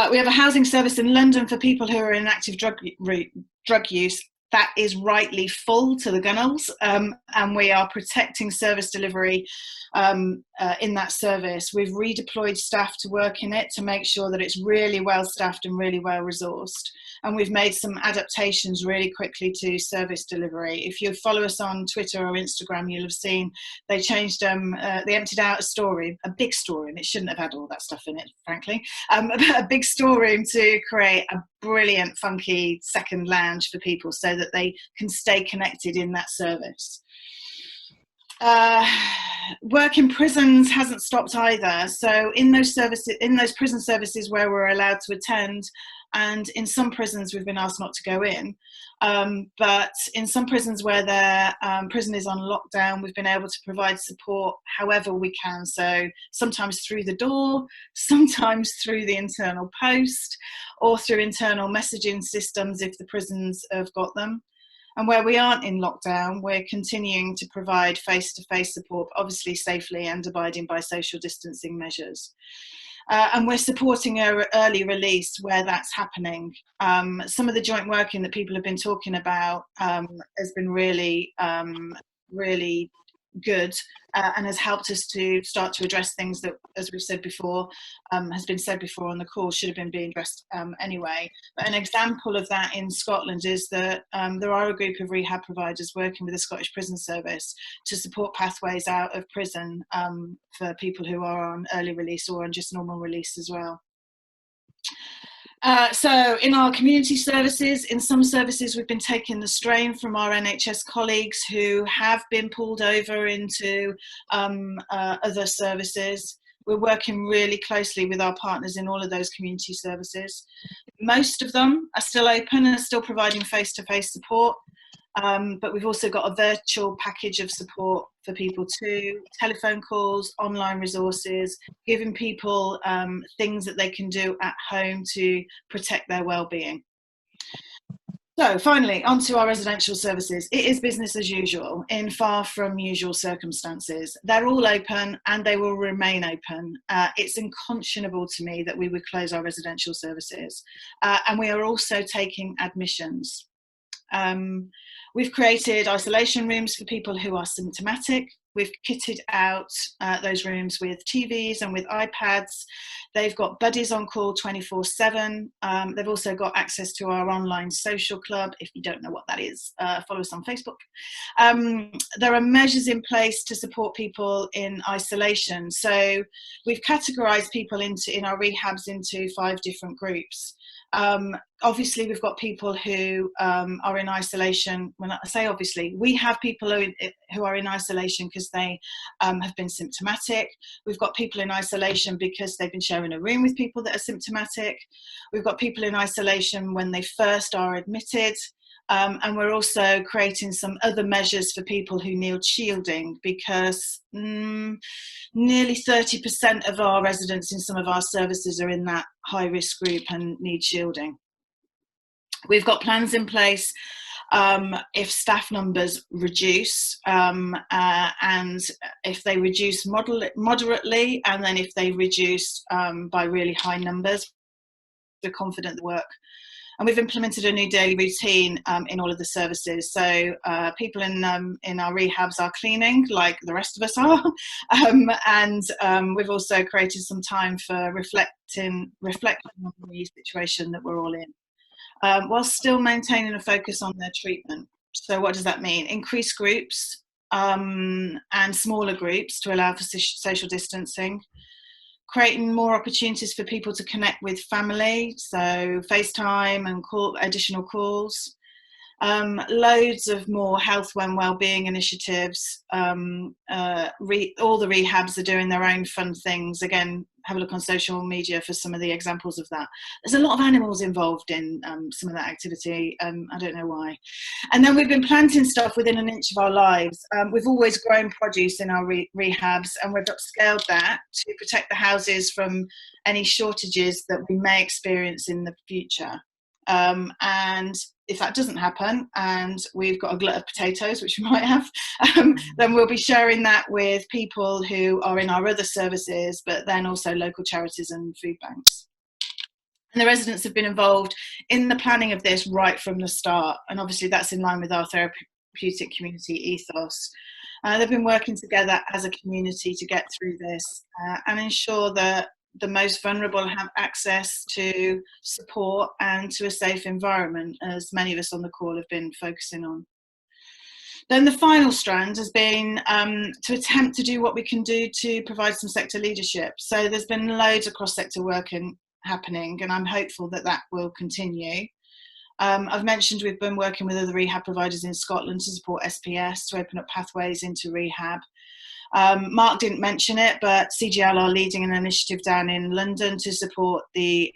We have a housing service in London for people who are in active drug use. That is rightly full to the gunnels, and we are protecting service delivery in that service. We've redeployed staff to work in it to make sure that it's really well staffed and really well resourced. And we've made some adaptations really quickly to service delivery. If you follow us on Twitter or Instagram, you'll have seen they changed, they emptied out a big storeroom. It shouldn't have had all that stuff in it, frankly. A big storeroom to create a brilliant, funky second lounge for people so that they can stay connected in that service. Work in prisons hasn't stopped either. So in those services, in those prison services where we're allowed to attend, and in some prisons we've been asked not to go in, but in some prisons where their prison is on lockdown, we've been able to provide support however we can. So sometimes through the door, sometimes through the internal post, or through internal messaging systems if the prisons have got them. And where we aren't in lockdown, we're continuing to provide face-to-face support, obviously safely and abiding by social distancing measures. And we're supporting early release where that's happening. Some of the joint working that people have been talking about has been really, really good and has helped us to start to address things that, as we've said before, has been said before on the call, should have been being addressed anyway. But an example of that in Scotland is that there are a group of rehab providers working with the Scottish Prison Service to support pathways out of prison for people who are on early release or on just normal release as well. So in our community services, in some services we've been taking the strain from our NHS colleagues who have been pulled over into other services. We're working really closely with our partners in all of those community services. Most of them are still open and are still providing face-to-face support. But we've also got a virtual package of support for people too, telephone calls, online resources, giving people things that they can do at home to protect their well-being. So finally, onto our residential services. It is business as usual in far from usual circumstances. They're all open and they will remain open. It's unconscionable to me that we would close our residential services. And we are also taking admissions. We've created isolation rooms for people who are symptomatic. We've kitted out those rooms with TVs and with iPads. They've got buddies on call 24/7. They've also got access to our online social club. If you don't know what that is, follow us on Facebook. There are measures in place to support people in isolation. So we've categorised people in our rehabs into 5 different groups. Obviously, we've got people who are in isolation. When I say obviously, we have people who are in isolation because they have been symptomatic. We've got people in isolation because they've been sharing a room with people that are symptomatic. We've got people in isolation when they first are admitted. And we're also creating some other measures for people who need shielding, because nearly 30% of our residents in some of our services are in that high risk group and need shielding. We've got plans in place if staff numbers reduce, and if they reduce moderately, and then if they reduce by really high numbers, we're confident the work. And we've implemented a new daily routine in all of the services. So people in our rehabs are cleaning like the rest of us are. And we've also created some time for reflecting on the situation that we're all in, while still maintaining a focus on their treatment. So what does that mean? Increased groups and smaller groups to allow for social distancing. Creating more opportunities for people to connect with family, so FaceTime and additional calls. Loads of more health and wellbeing initiatives. All the rehabs are doing their own fun things. Again, have a look on social media for some of the examples of that. There's a lot of animals involved in some of that activity. I don't know why. And then we've been planting stuff within an inch of our lives. We've always grown produce in our rehabs, and we've upscaled that to protect the houses from any shortages that we may experience in the future. And if that doesn't happen and we've got a glut of potatoes, which we might have, then we'll be sharing that with people who are in our other services, but then also local charities and food banks. And the residents have been involved in the planning of this right from the start, and obviously that's in line with our therapeutic community ethos. They've been working together as a community to get through this and ensure that the most vulnerable have access to support and to a safe environment, as many of us on the call have been focusing on. Then the final strand has been to attempt to do what we can do to provide some sector leadership. So there's been loads of cross-sector work happening, and I'm hopeful that that will continue. I've mentioned we've been working with other rehab providers in Scotland to support SPS, to open up pathways into rehab. Mark didn't mention it, but CGL are leading an initiative down in London to support the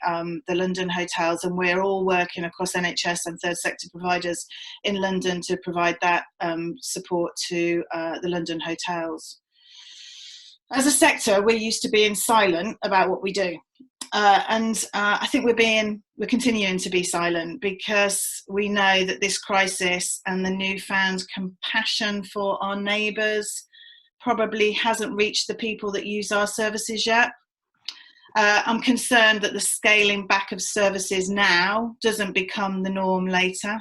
London hotels, and we're all working across NHS and third sector providers in London to provide that support to the London hotels. As a sector, we're used to being silent about what we do. And I think we're continuing to be silent, because we know that this crisis and the newfound compassion for our neighbours probably hasn't reached the people that use our services yet. I'm concerned that the scaling back of services now doesn't become the norm later.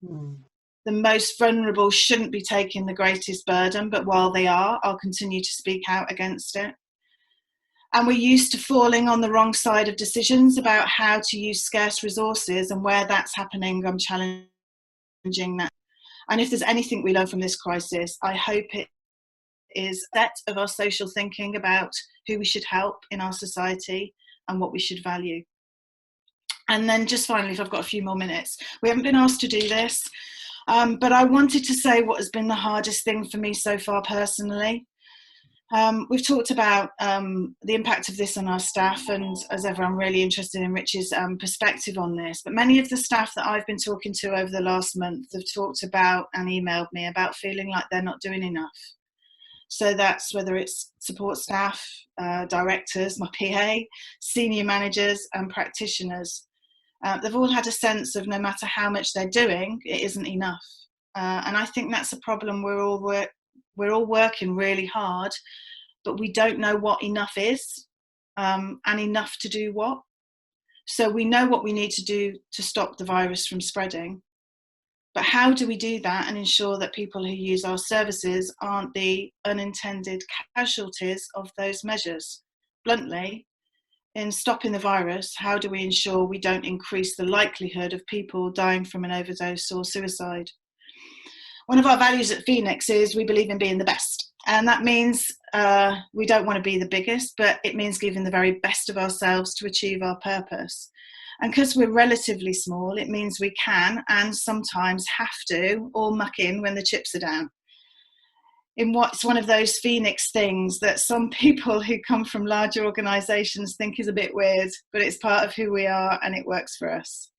The most vulnerable shouldn't be taking the greatest burden, but while they are, I'll continue to speak out against it. And we're used to falling on the wrong side of decisions about how to use scarce resources, and where that's happening, I'm challenging that. And if there's anything we learn from this crisis, I hope it is that of our social thinking about who we should help in our society and what we should value. And then just finally, if I've got a few more minutes, we haven't been asked to do this, but I wanted to say what has been the hardest thing for me so far personally. We've talked about the impact of this on our staff, and as ever, I'm really interested in Rich's perspective on this. But many of the staff that I've been talking to over the last month have talked about and emailed me about feeling like they're not doing enough. So that's whether it's support staff, directors, my PA, senior managers and practitioners. They've all had a sense of no matter how much they're doing, it isn't enough. And I think that's a problem. We're all working really hard, but we don't know what enough is, and enough to do what. So we know what we need to do to stop the virus from spreading. But how do we do that and ensure that people who use our services aren't the unintended casualties of those measures? Bluntly, in stopping the virus, how do we ensure we don't increase the likelihood of people dying from an overdose or suicide? One of our values at Phoenix is we believe in being the best. And that means we don't want to be the biggest, but it means giving the very best of ourselves to achieve our purpose. And because we're relatively small, it means we can and sometimes have to all muck in when the chips are down. In what's one of those phoenix things that some people who come from larger organisations think is a bit weird, but it's part of who we are and it works for us.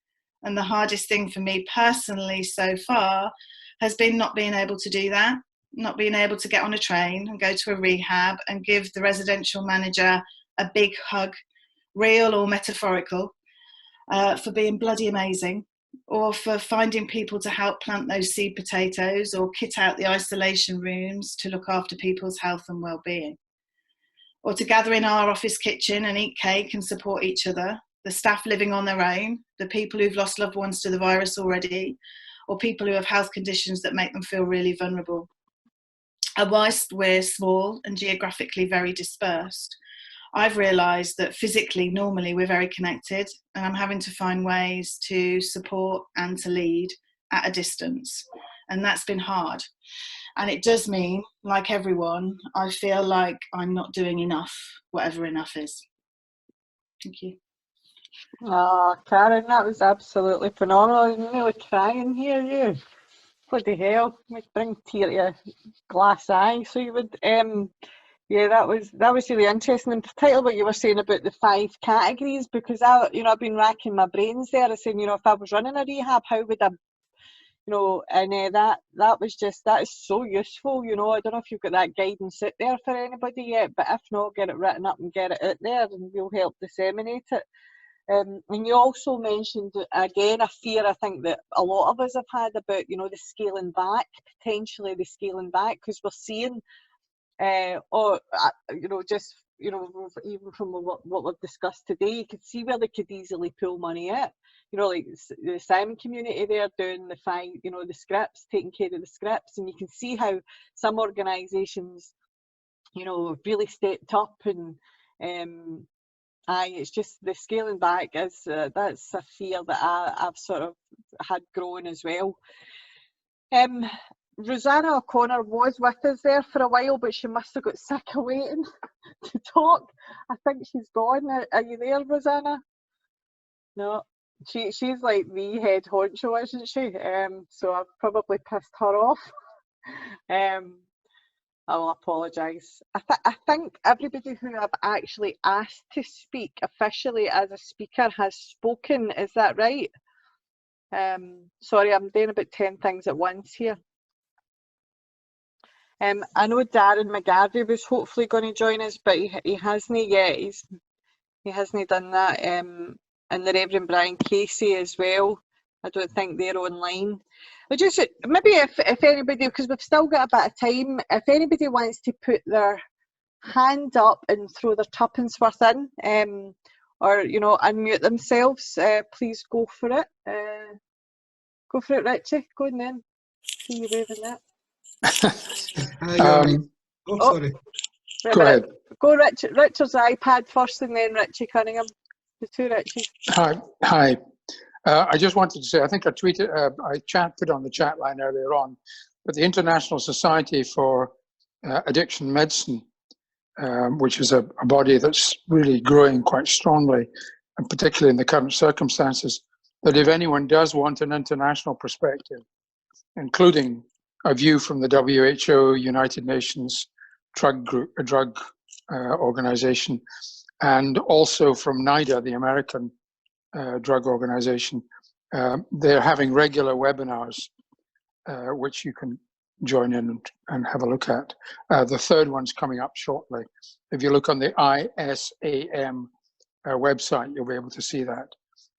And the hardest thing for me personally so far has been not being able to do that, not being able to get on a train and go to a rehab and give the residential manager a big hug, real or metaphorical, for being bloody amazing, or for finding people to help plant those seed potatoes or kit out the isolation rooms to look after people's health and well-being, or to gather in our office kitchen and eat cake and support each other, the staff living on their own, the people who've lost loved ones to the virus already, or people who have health conditions that make them feel really vulnerable. And whilst we're small and geographically very dispersed, I've realised that physically, normally, we're very connected, and I'm having to find ways to support and to lead at a distance. And that's been hard. And it does mean, like everyone, I feel like I'm not doing enough, whatever enough is. Thank you. Oh, Karen, that was absolutely phenomenal. I'm nearly crying here, you. Bloody hell, might bring a tear to your glass eye. So you would, yeah, that was really interesting, in particular what you were saying about the 5 categories, because I've been racking my brains there, saying, if I was running a rehab, how would I, and that is so useful. I don't know if you've got that guidance out there for anybody yet, but if not, get it written up and get it out there, and we'll help disseminate it. And you also mentioned, again, a fear I think that a lot of us have had about, the scaling back, potentially the scaling back, because we're seeing, even from what we've discussed today, you could see where they could easily pull money out. Like the Simon community, they're doing the 5, the scripts, taking care of the scripts, and you can see how some organisations, really stepped up, and it's just the scaling back is that's a fear that I've sort of had growing as well. Rossana Oconner was with us there for a while, but she must have got sick of waiting to talk. I think she's gone. Are you there, Rossana? No, she's like the head honcho, isn't she? So I've probably pissed her off. I'll apologise. I think everybody who I've actually asked to speak officially as a speaker has spoken. Is that right? Sorry, I'm doing about 10 things at once here. I know Darren McGarvey was hopefully going to join us, but he hasn't yet. He hasn't done that. And the Reverend Brian Casey as well. I don't think they're online. But just maybe if anybody, because we've still got a bit of time, if anybody wants to put their hand up and throw their tuppence worth in, or unmute themselves, please go for it. Go for it, Richie. Go on then. See you waving that. Sorry. Go ahead. Go, Richard. Richard's iPad first, and then Richie Cunningham. The two Richies. Hi. I just wanted to say, I think I tweeted, put on the chat line earlier on, but the International Society for Addiction Medicine, which is a body that's really growing quite strongly, and particularly in the current circumstances, that if anyone does want an international perspective, including a view from the WHO, United Nations drug organization, and also from NIDA, the American drug organization. They're having regular webinars, which you can join in and have a look at. The third one's coming up shortly. If you look on the ISAM website, you'll be able to see that.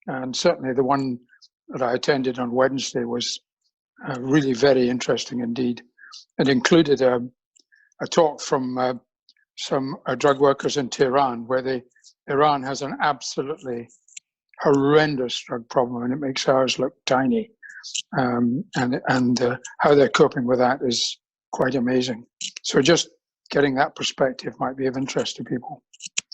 And certainly the one that I attended on Wednesday was really very interesting indeed. It included a talk from some drug workers in Tehran, where Iran has an absolutely horrendous drug problem, and it makes ours look tiny. And how they're coping with that is quite amazing. So just getting that perspective might be of interest to people.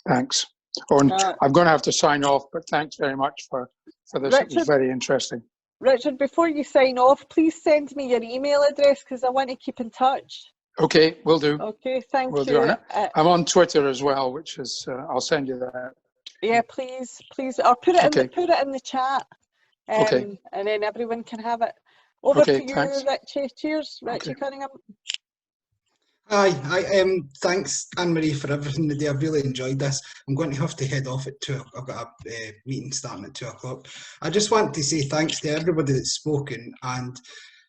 Thanks. I'm going to have to sign off, but thanks very much for this. Richard, it was very interesting. Richard, before you sign off, please send me your email address because I want to keep in touch. Okay, will do. Okay, thank you. I'm on Twitter as well, which is, I'll send you that. Yeah, please, or put it Okay. put it in the chat, Okay. and then everyone can have it. Over Okay, to you, thanks. Richie. Cheers, Richie Okay. Cunningham. Hi, thanks Anne-Marie for everything today. I've really enjoyed this. I'm going to have to head off at 2. I've got a meeting starting at 2 o'clock. I just want to say thanks to everybody that's spoken, and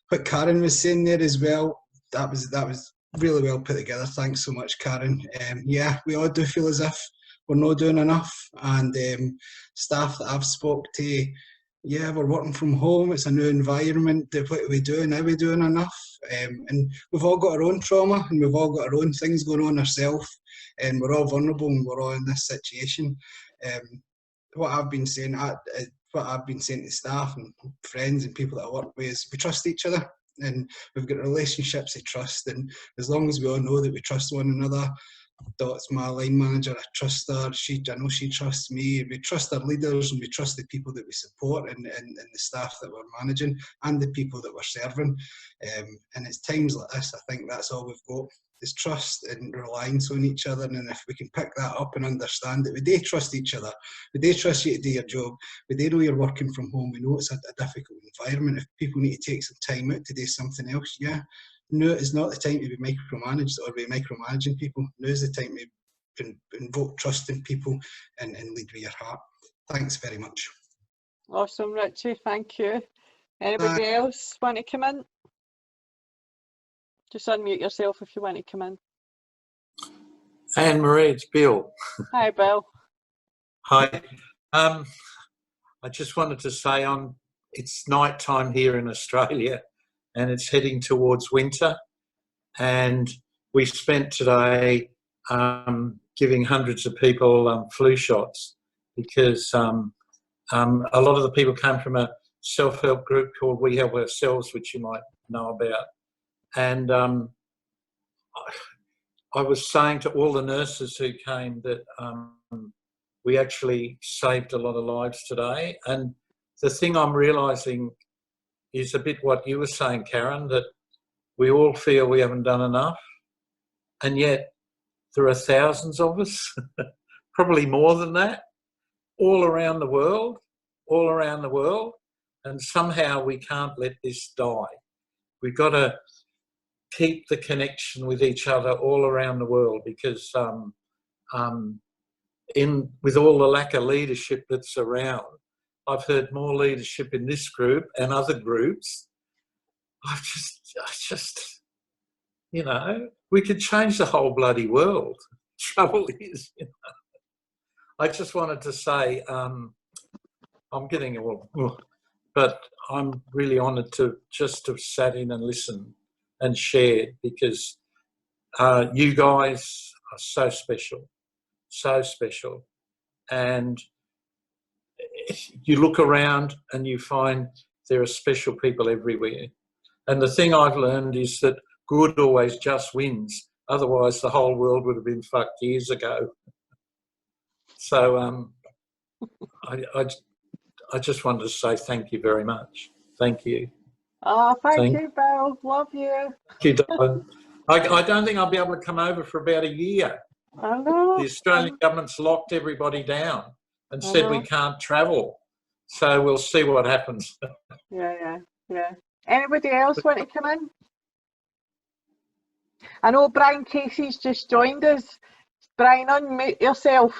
what Karen was saying there as well. That was really well put together. Thanks so much, Karen. Yeah, we all do feel as if we're not doing enough, and staff that I've spoke to, yeah, we're working from home. It's a new environment. What are we doing? Are we doing enough? And we've all got our own trauma, and we've all got our own things going on ourselves, and we're all vulnerable, and we're all in this situation. What I've been saying, to staff and friends and people that I work with is we trust each other, and we've got relationships of trust. And as long as we all know that we trust one another, Dot's my line manager, I trust her, I know she trusts me, we trust our leaders, and we trust the people that we support, and the staff that we're managing, and the people that we're serving. And it's times like this, I think that's all we've got, is trust and reliance on each other. And if we can pick that up and understand that we do trust each other, we do trust you to do your job, we do know you're working from home, we know it's a difficult environment. If people need to take some time out to do something else, yeah, no, it's not the time to be micromanaged or be micromanaging people. Now is the time to invoke trust in people and lead with your heart. Thanks very much. Awesome, Richie. Thank you. Anybody else want to come in? Just unmute yourself if you want to come in. Anne-Marie, it's Bill. Hi, Bill. Hi. I just wanted to say it's night time here in Australia, and it's heading towards winter. And we spent today giving hundreds of people flu shots, because a lot of the people came from a self-help group called We Help Ourselves, which you might know about. And I was saying to all the nurses who came that we actually saved a lot of lives today. And the thing I'm realising is a bit what you were saying, Karen, that we all feel we haven't done enough, and yet there are thousands of us, probably more than that, all around the world, and somehow we can't let this die. We've got to keep the connection with each other all around the world, because with all the lack of leadership that's around, I've heard more leadership in this group and other groups. I just, you know, we could change the whole bloody world. Trouble is, you know, I just wanted to say, I'm getting all, but I'm really honoured to just have sat in and listened and shared, because you guys are so special, and you look around and you find there are special people everywhere. And the thing I've learned is that good always just wins. Otherwise, the whole world would have been fucked years ago. So I just wanted to say thank you very much. Thank you. Oh, thank you, Bill. Love you. Thank you, darling. I don't think I'll be able to come over for about a year. I know. The Australian government's locked everybody down and said we can't travel. So we'll see what happens. Yeah. Anybody else want to come in? I know Brian Casey's just joined us. Brian, unmute yourself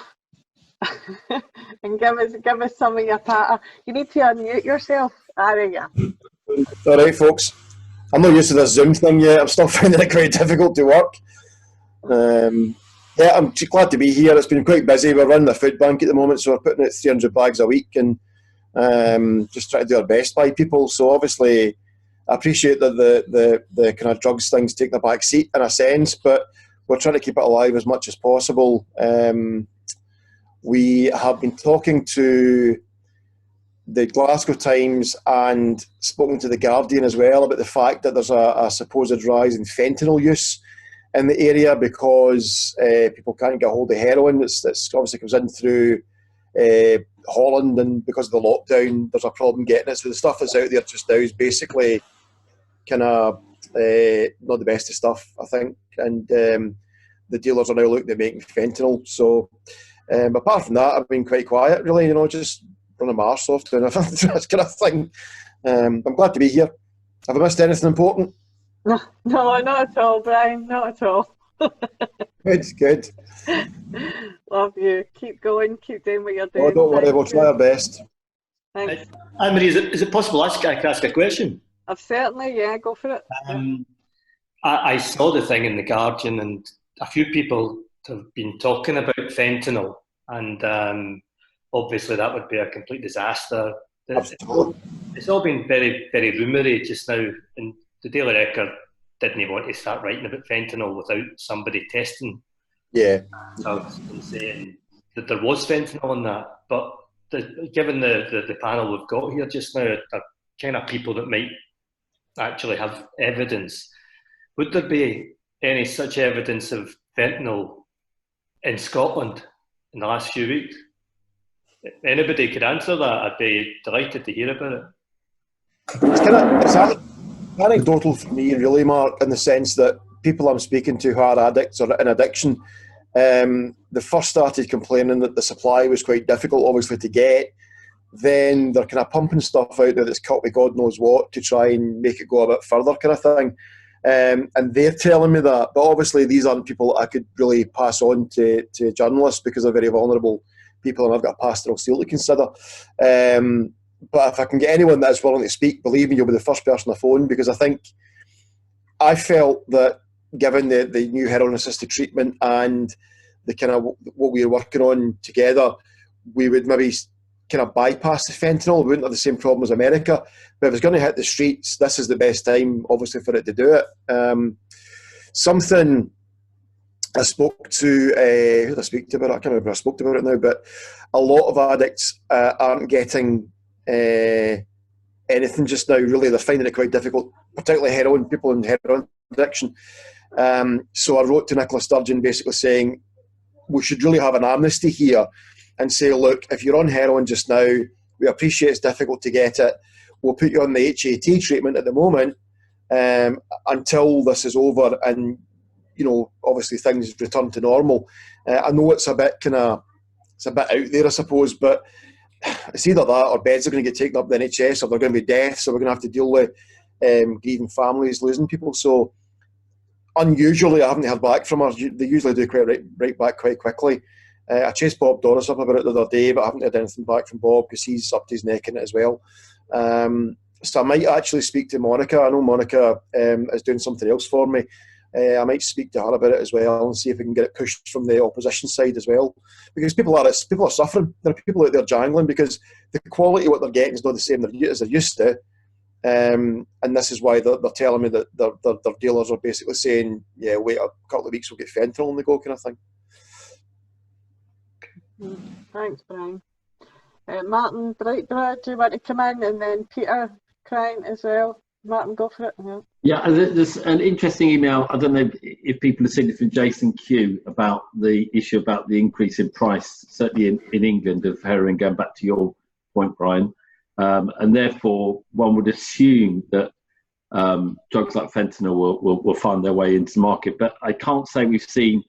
and give us some of your patter. You need to unmute yourself. There you go. All right, folks. I'm not used to this Zoom thing yet. I'm still finding it quite difficult to work. Yeah, I'm glad to be here. It's been quite busy. We're running the food bank at the moment, so we're putting out 300 bags a week, and just trying to do our best by people. So obviously, I appreciate that the kind of drugs things take the back seat in a sense, but we're trying to keep it alive as much as possible. We have been talking to the Glasgow Times and spoken to the Guardian as well about the fact that there's a supposed rise in fentanyl use in the area, because people can't get hold of heroin. That's obviously comes in through Holland, and because of the lockdown, there's a problem getting it. So the stuff that's out there just now is basically kind of not the best of stuff, I think. And the dealers are now looking at making fentanyl. So But apart from that, I've been quite quiet, really, you know, just running my arse off doing that kind of thing. I'm glad to be here. Have I missed anything important? No, not at all, Brian, not at all. Good. Love you. Keep going, keep doing what you're doing. Oh, don't worry, we'll try our best. Thanks. Annemarie, is it possible I could ask a question? Certainly, yeah, go for it. I saw the thing in The Guardian, and a few people have been talking about fentanyl, and obviously that would be a complete disaster. It's all been very, very rumoury just now, and the Daily Record didn't want to start writing about fentanyl without somebody testing. Yeah. So I was saying that there was fentanyl in that, but given the panel we've got here just now, are kind of people that might actually have evidence. Would there be any such evidence of fentanyl in Scotland in the last few weeks? Anybody could answer that, I'd be delighted to hear about it. It's anecdotal for me, really, Mark, in the sense that people I'm speaking to who are addicts or in addiction, they first started complaining that the supply was quite difficult, obviously, to get. Then they're kind of pumping stuff out there that's cut with God knows what to try and make it go a bit further, kind of thing. And they're telling me that. But obviously, these aren't people I could really pass on to journalists because they're very vulnerable people and I've got a pastoral seal to consider. But if I can get anyone that is willing to speak, believe me, you'll be the first person I phone, because I felt that given the new heroin-assisted treatment and the kind of what we were working on together, we would maybe kind of bypass the fentanyl. We wouldn't have the same problem as America. But if it's going to hit the streets, this is the best time, obviously, for it to do it. Something I spoke to, who did I speak to about it? I can't remember if I spoke about it now, but a lot of addicts aren't getting anything just now, really. They're finding it quite difficult, particularly heroin, people in heroin addiction. So I wrote to Nicola Sturgeon basically saying we should really have an amnesty here and say, look, if you're on heroin just now, we appreciate it's difficult to get it. We'll put you on the HAT treatment at the moment until this is over and, you know, obviously things return to normal. I know it's a bit out there, I suppose, but it's either that or beds are going to get taken up the NHS, or they're going to be deaths, so we're going to have to deal with grieving families, losing people. So unusually, I haven't heard back from her. They usually do right back quite quickly. I chased Bob Doris up about it the other day, but I haven't heard anything back from Bob because he's up to his neck in it as well. So I might actually speak to Monica. I know Monica is doing something else for me. I might speak to her about it as well and see if we can get it pushed from the opposition side as well, because people are suffering. There are people out there jangling because the quality of what they're getting is not the same as they're used to, and this is why they're telling me that their dealers are basically saying, yeah, wait a couple of weeks, we'll get fentanyl on the go, kind of thing. Thanks, Brian. Martin Brightbrad, do you want to come in? And then Peter Crine as well. Martin, go for it. Yeah, there's an interesting email. I don't know if people have seen it from Jason Q about the issue about the increase in price, certainly in England, of heroin, going back to your point, Brian. And therefore, one would assume that drugs like fentanyl will find their way into the market. But I can't say we've seen,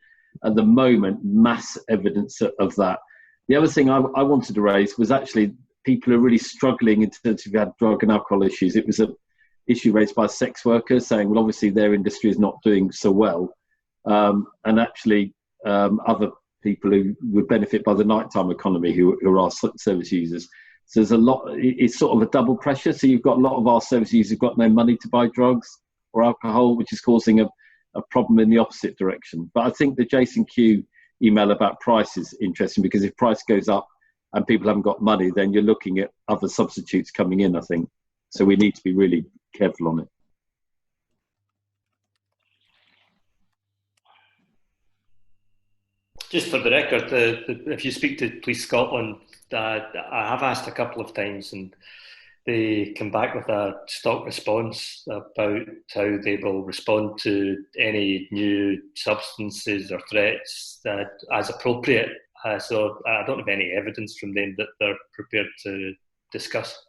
at the moment, mass evidence of that. The other thing I wanted to raise was actually people are really struggling in terms of drug and alcohol issues. It was an issue raised by sex workers saying, well, obviously their industry is not doing so well. And actually other people who would benefit by the nighttime economy who are service users. So there's a lot, it's sort of a double pressure. So you've got a lot of our service users who've got no money to buy drugs or alcohol, which is causing a problem in the opposite direction. But I think the Jason Q email about price is interesting, because if price goes up and people haven't got money, then you're looking at other substitutes coming in, I think. So we need to be really careful on it. Just for the record, if you speak to Police Scotland, I have asked a couple of times and they come back with a stock response about how they will respond to any new substances or threats as appropriate. So I don't have any evidence from them that they're prepared to discuss.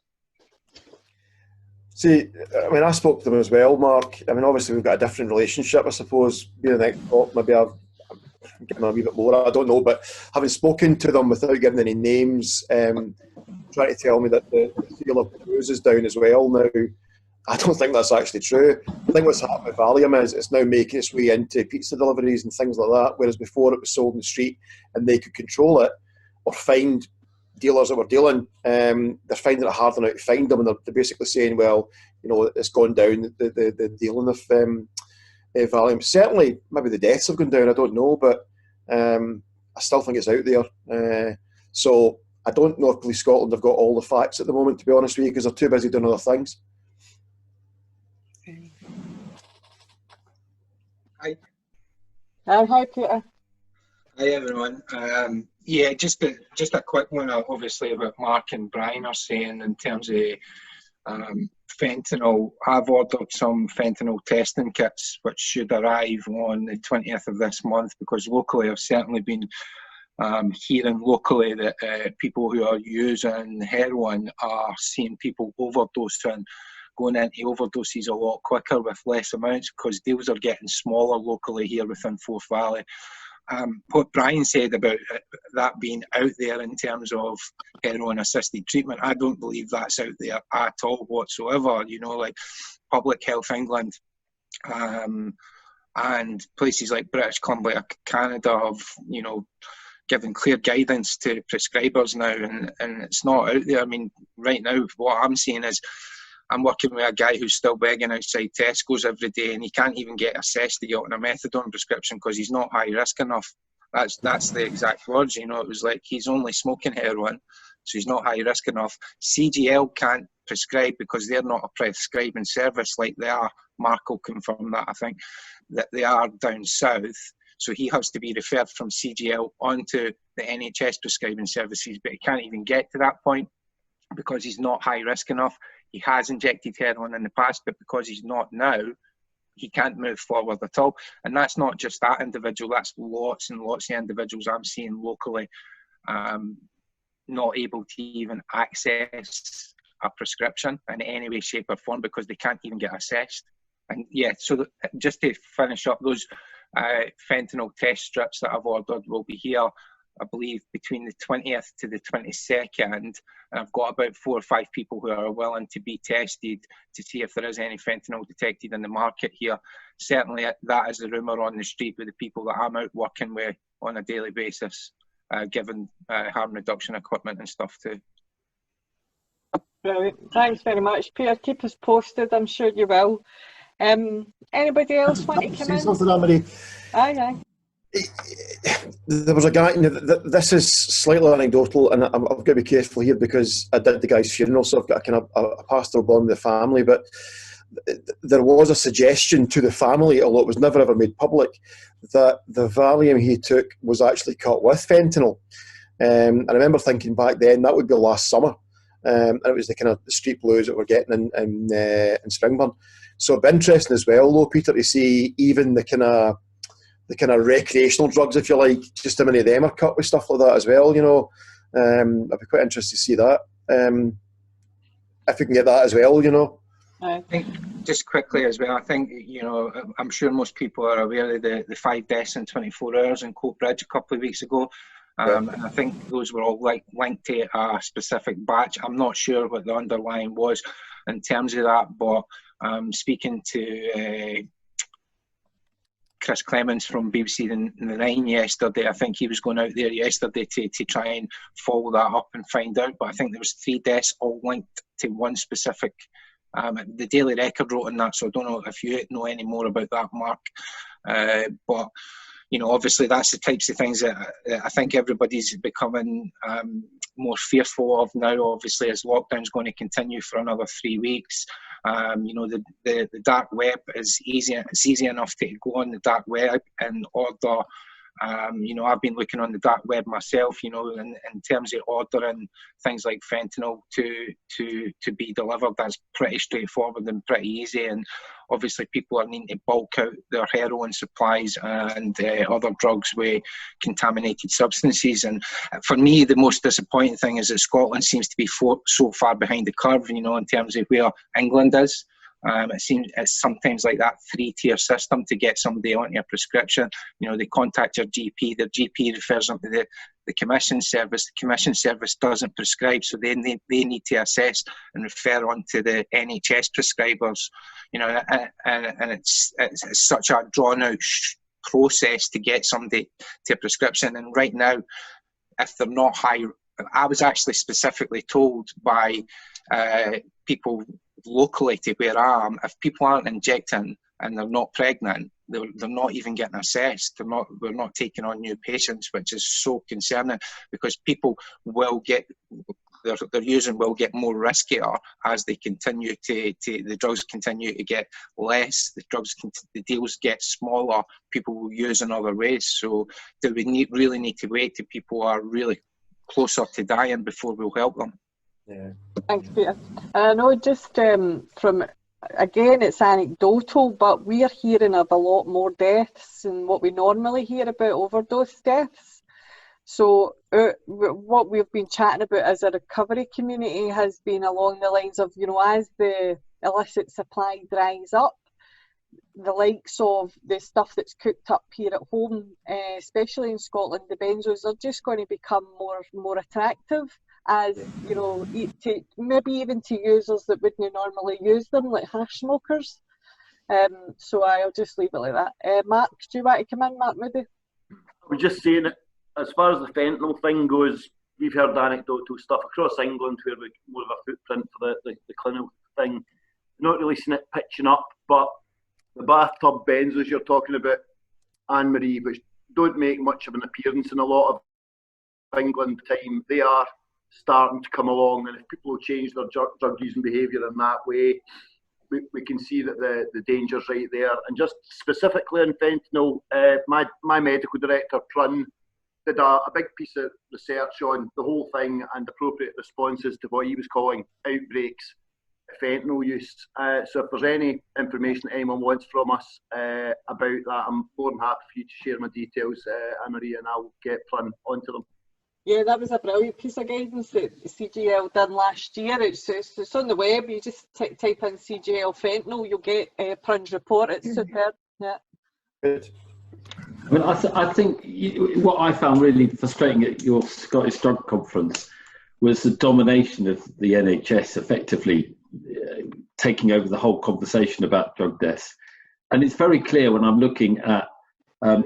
See, I mean, I spoke to them as well, Mark. I mean, obviously we've got a different relationship, I suppose. Being an ex-cop, maybe give them a wee bit more. I don't know, but having spoken to them without giving any names, trying to tell me that the sale of booze is down as well now. I don't think that's actually true. I think what's happened with Valium is it's now making its way into pizza deliveries and things like that, whereas before it was sold in the street and they could control it or find dealers that were dealing. They're finding it harder now to find them, and they're basically saying, well, you know, it's gone down, the dealing of Valium. Certainly, maybe the deaths have gone down, I don't know, but I still think it's out there. So I don't know if Police Scotland have got all the facts at the moment, to be honest with you, because they're too busy doing other things. Hi. Hi, Peter. Hi, everyone. Yeah, just a quick one, obviously, about Mark and Brian are saying in terms of fentanyl. I've ordered some fentanyl testing kits, which should arrive on the 20th of this month, because locally I've certainly been hearing locally that people who are using heroin are seeing people overdosing, going into overdoses a lot quicker with less amounts, because deals are getting smaller locally here within Forth Valley. What Brian said about that being out there in terms of heroin-assisted treatment, I don't believe that's out there at all whatsoever. You know, like Public Health England and places like British Columbia, Canada have, you know, given clear guidance to prescribers now, and it's not out there. I mean, right now, what I'm seeing is I'm working with a guy who's still begging outside Tesco's every day, and he can't even get assessed to get on a methadone prescription because he's not high risk enough. That's the exact words, you know. It was like he's only smoking heroin, so he's not high risk enough. CGL can't prescribe because they're not a prescribing service like they are. Mark will confirm that, I think, that they are down south. So he has to be referred from CGL onto the NHS prescribing services, but he can't even get to that point because he's not high risk enough. He has injected heroin in the past, but because he's not now, he can't move forward at all. And that's not just that individual, that's lots and lots of individuals I'm seeing locally not able to even access a prescription in any way, shape or form because they can't even get assessed. And yeah, so just to finish up, those fentanyl test strips that I've ordered will be here, I believe, between the 20th to the 22nd, and I've got about 4 or 5 people who are willing to be tested to see if there is any fentanyl detected in the market here. Certainly that is the rumour on the street with the people that I'm out working with on a daily basis, given harm reduction equipment and stuff too. Brilliant. Thanks very much, Peter. Keep us posted, I'm sure you will. Anybody else want to come in? Something, Annemarie. Aye. There was a guy, you know, this is slightly anecdotal, and I've got to be careful here because I did the guy's funeral, so I've got a kind of a pastoral bond with the family, but there was a suggestion to the family, although it was never ever made public, that the Valium he took was actually cut with fentanyl. And I remember thinking back then that would be last summer, and it was the kind of the street blues that we're getting in Springburn. So it'd be interesting as well, though, Peter, to see even the kind of recreational drugs, if you like, just how many of them are cut with stuff like that as well, you know. I'd be quite interested to see that. If we can get that as well, you know. I think just quickly as well, I think, you know, I'm sure most people are aware of the 5 deaths in 24 hours in Coatbridge a couple of weeks ago. And I think those were all linked to a specific batch. I'm not sure what the underlying was in terms of that, but speaking to Chris Clements from BBC The Nine yesterday, I think he was going out there yesterday to try and follow that up and find out, but I think there was 3 deaths all linked to one specific. The Daily Record wrote on that, so I don't know if you know any more about that, Mark. But you know, obviously that's the types of things that I think everybody's becoming more fearful of now, obviously, as lockdown's going to continue for another 3 weeks. You know, the dark web is easy. It's easy enough to go on the dark web and order. You know, I've been looking on the dark web myself, you know, in terms of ordering things like fentanyl to be delivered. That's pretty straightforward and pretty easy. And obviously people are needing to bulk out their heroin supplies and other drugs with contaminated substances. And for me, the most disappointing thing is that Scotland seems to be so far behind the curve, you know, in terms of where England is. It seems it's sometimes like that three-tier system to get somebody onto a prescription. You know, they contact your GP, their GP refers them to the commission service. The commission service doesn't prescribe, so they need to assess and refer on to the NHS prescribers. You know, and it's such a drawn-out process to get somebody to a prescription. And right now, if they're not high, I was actually specifically told by people locally to where I am, if people aren't injecting and they're not pregnant, they're not even getting assessed. We're not taking on new patients, which is so concerning, because people will get, their using will get more riskier as they continue the drugs continue to get less, the deals get smaller, people will use in other ways. So do we really need to wait till people are really closer to dying before we'll help them? Yeah. Thanks, Peter. I know just from, again, it's anecdotal, but we are hearing of a lot more deaths than what we normally hear about overdose deaths. So what we've been chatting about as a recovery community has been along the lines of, you know, as the illicit supply dries up, the likes of the stuff that's cooked up here at home, especially in Scotland, the benzos are just going to become more attractive, as you know, maybe even to users that wouldn't normally use them, like hash smokers. So I'll just leave it like that. Mark, do you want to come in, Mark Moody? I was just saying that as far as the fentanyl thing goes, we've heard anecdotal stuff across England where we more of a footprint for the clinical thing. Not really seen it pitching up, but the bathtub benzos you're talking about, Annemarie, which don't make much of an appearance in a lot of England time, they are starting to come along, and if people change their drug using behaviour in that way, we can see that the danger's right there. And just specifically on fentanyl, my medical director, Prun, did a big piece of research on the whole thing and appropriate responses to what he was calling outbreaks of fentanyl use. So if there's any information anyone wants from us about that, I'm more than happy for you to share my details, Annemarie, and I'll get Prun onto them. Yeah, that was a brilliant piece of guidance that CGL done last year. It's on the web. You just type in CGL fentanyl, you'll get Prun's report. It's superb. Yeah. Good. I mean, I think what I found really frustrating at your Scottish Drug Conference was the domination of the NHS effectively taking over the whole conversation about drug deaths. And it's very clear when I'm looking at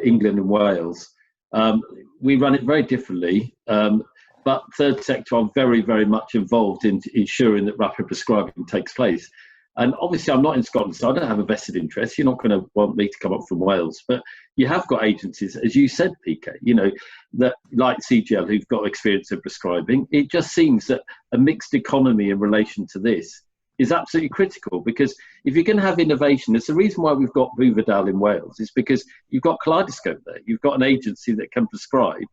England and Wales, we run it very differently, but third sector are very, very much involved in ensuring that rapid prescribing takes place. And obviously I'm not in Scotland, so I don't have a vested interest. You're not going to want me to come up from Wales, but you have got agencies, as you said, PK, you know, that like CGL, who've got experience of prescribing. It just seems that a mixed economy in relation to this is absolutely critical, because if you're going to have innovation, there's the reason why we've got Buverdale in Wales, is because you've got Kaleidoscope there. You've got an agency that can prescribe,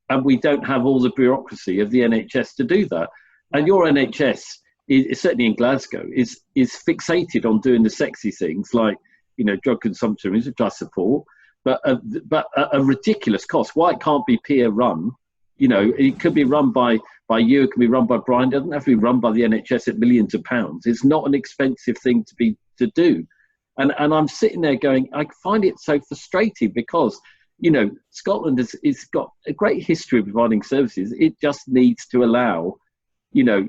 and we don't have all the bureaucracy of the NHS to do that. And your NHS, certainly in Glasgow, is fixated on doing the sexy things like, you know, drug consumption, which I support, but a ridiculous cost. Why it can't be peer run? You know, it could be run by you, it can be run by Brian. It doesn't have to be run by the NHS at millions of pounds. It's not an expensive thing to do. And I'm sitting there going, I find it so frustrating, because, you know, Scotland has got a great history of providing services. It just needs to allow, you know,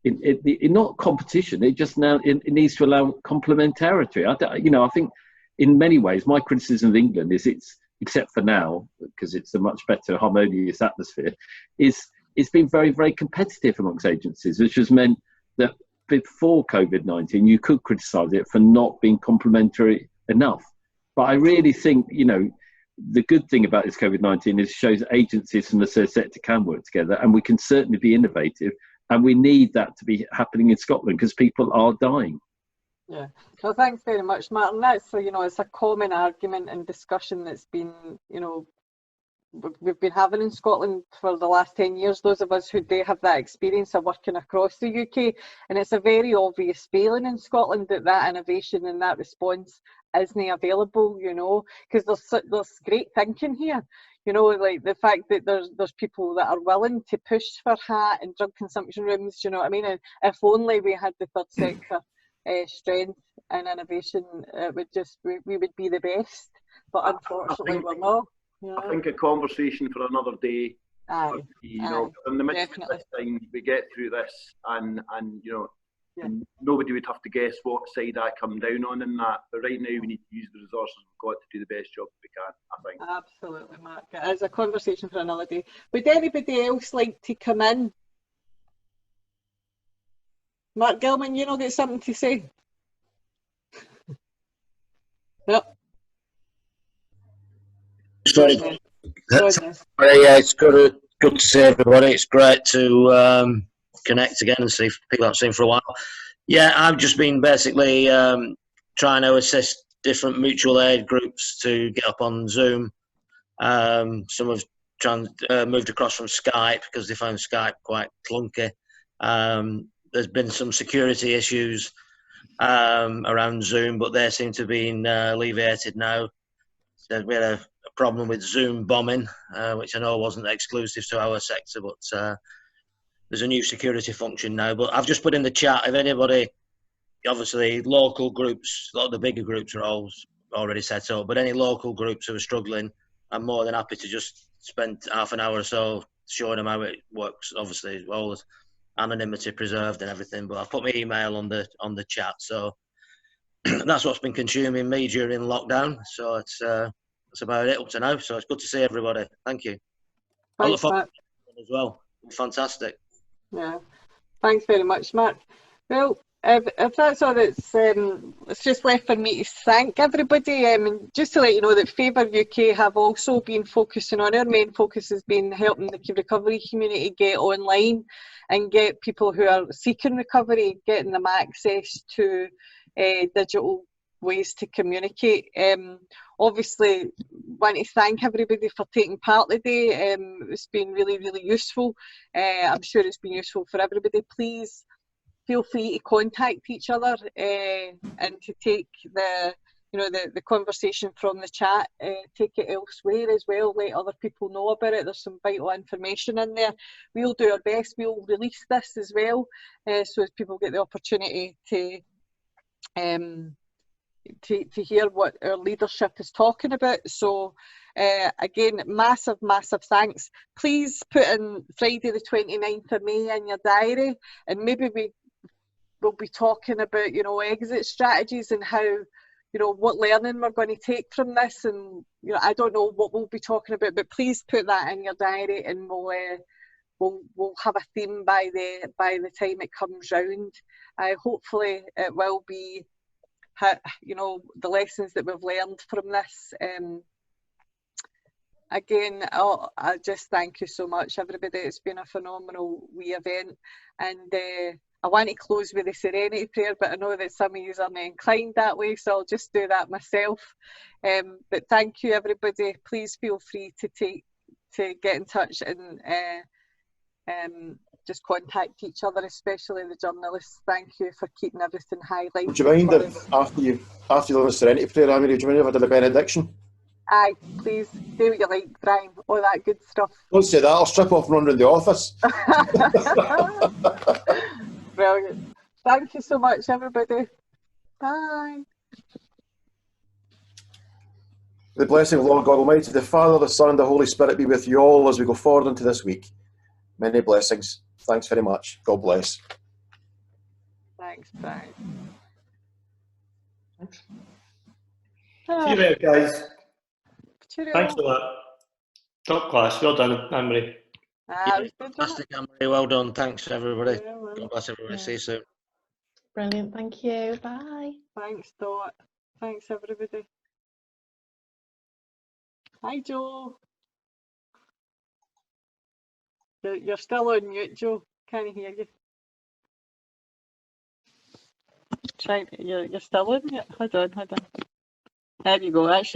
it not competition. It just now it needs to allow complementarity. I think in many ways my criticism of England is except for now, because it's a much better harmonious atmosphere, it's been very, very competitive amongst agencies, which has meant that before COVID-19 you could criticise it for not being complementary enough. But I really think, you know, the good thing about this COVID-19 is it shows agencies from the third sector can work together, and we can certainly be innovative. And we need that to be happening in Scotland, because people are dying. Yeah. Well, thanks very much, Martin. That's, you know, it's a common argument and discussion that's been, you know, we've been having in Scotland for the last 10 years, those of us who do have that experience of working across the UK. And it's a very obvious failing in Scotland that innovation and that response isn't available, you know, because there's great thinking here. You know, like the fact that there's people that are willing to push for HAT and drug consumption rooms, you know what I mean? And if only we had the third sector strength and innovation, it would just, we would be the best, but unfortunately we're not. I think a conversation for another day. Aye, you know, in the midst of this thing, we get through this, and you know, and nobody would have to guess what side I come down on in that. But right now, we need to use the resources we've got to do the best job we can, I think. Absolutely, Mark. It is a conversation for another day. Would anybody else like to come in? Mark Gilman, you know, got something to say? Yep. Sorry. It's good to see everybody. It's great to connect again and see people I've seen for a while. Yeah, I've just been basically trying to assist different mutual aid groups to get up on Zoom. Some have moved across from Skype because they found Skype quite clunky. There's been some security issues around Zoom, but they seem to have been alleviated now. So we had a problem with Zoom bombing, which I know wasn't exclusive to our sector, but there's a new security function now. But I've just put in the chat, if anybody, obviously local groups, a lot of the bigger groups are all already set up, but any local groups who are struggling, I'm more than happy to just spend half an hour or so showing them how it works. Obviously, all the anonymity preserved and everything, but I've put my email on the chat, so that's what's been consuming me during lockdown. So it's that's about it up to now. So it's good to see everybody. Thank you. I look forward to it as well. Fantastic. Yeah, thanks very much, Mark. Well, if that's all it's just left for me to thank everybody. And just to let you know that Favour UK have also been focusing on, our main focus has been helping the recovery community get online and get people who are seeking recovery, getting them access to digital ways to communicate. Obviously, want to thank everybody for taking part today. It's been really, really useful. I'm sure it's been useful for everybody. Please feel free to contact each other and to take the conversation from the chat, take it elsewhere as well, let other people know about it. There's some vital information in there. We'll do our best. We'll release this as well, so as people get the opportunity to hear what our leadership is talking about. So again, massive thanks. Please put in Friday the 29th of May in your diary, and maybe we'll be talking about, you know, exit strategies and how, you know, what learning we're going to take from this. And, you know, I don't know what we'll be talking about, but please put that in your diary, and we'll have a theme by the time it comes round. Hopefully it will be, you know, the lessons that we've learned from this. Again, I just thank you so much, everybody. It's been a phenomenal wee event, and I want to close with a serenity prayer, but I know that some of you are not inclined that way, so I'll just do that myself. But thank you, everybody. Please feel free to get in touch and just contact each other, especially the journalists. Thank you for keeping everything highlighted. Would you mind if after you learn the serenity prayer, Annemarie, would you mind if I did a benediction? Aye, please do what you like, Brian. All that good stuff. Don't say that. I'll strip off and run around the office. Brilliant. Thank you so much, everybody. Bye. The blessing of Lord God Almighty, the Father, the Son, and the Holy Spirit be with you all as we go forward into this week. Many blessings. Thanks very much. God bless. Thanks, Brian. See you later, guys. Cheerio. Thanks for that. Top class. Well done, Annemarie. Fantastic, Annemarie. Well done. Thanks, everybody. God bless everybody. See you soon. Brilliant. Thank you. Bye. Thanks, Dot. Thanks, everybody. Hi, Joe. You're still on mute, Joe. Can't hear you. You're still on mute. Hold on. There you go. That should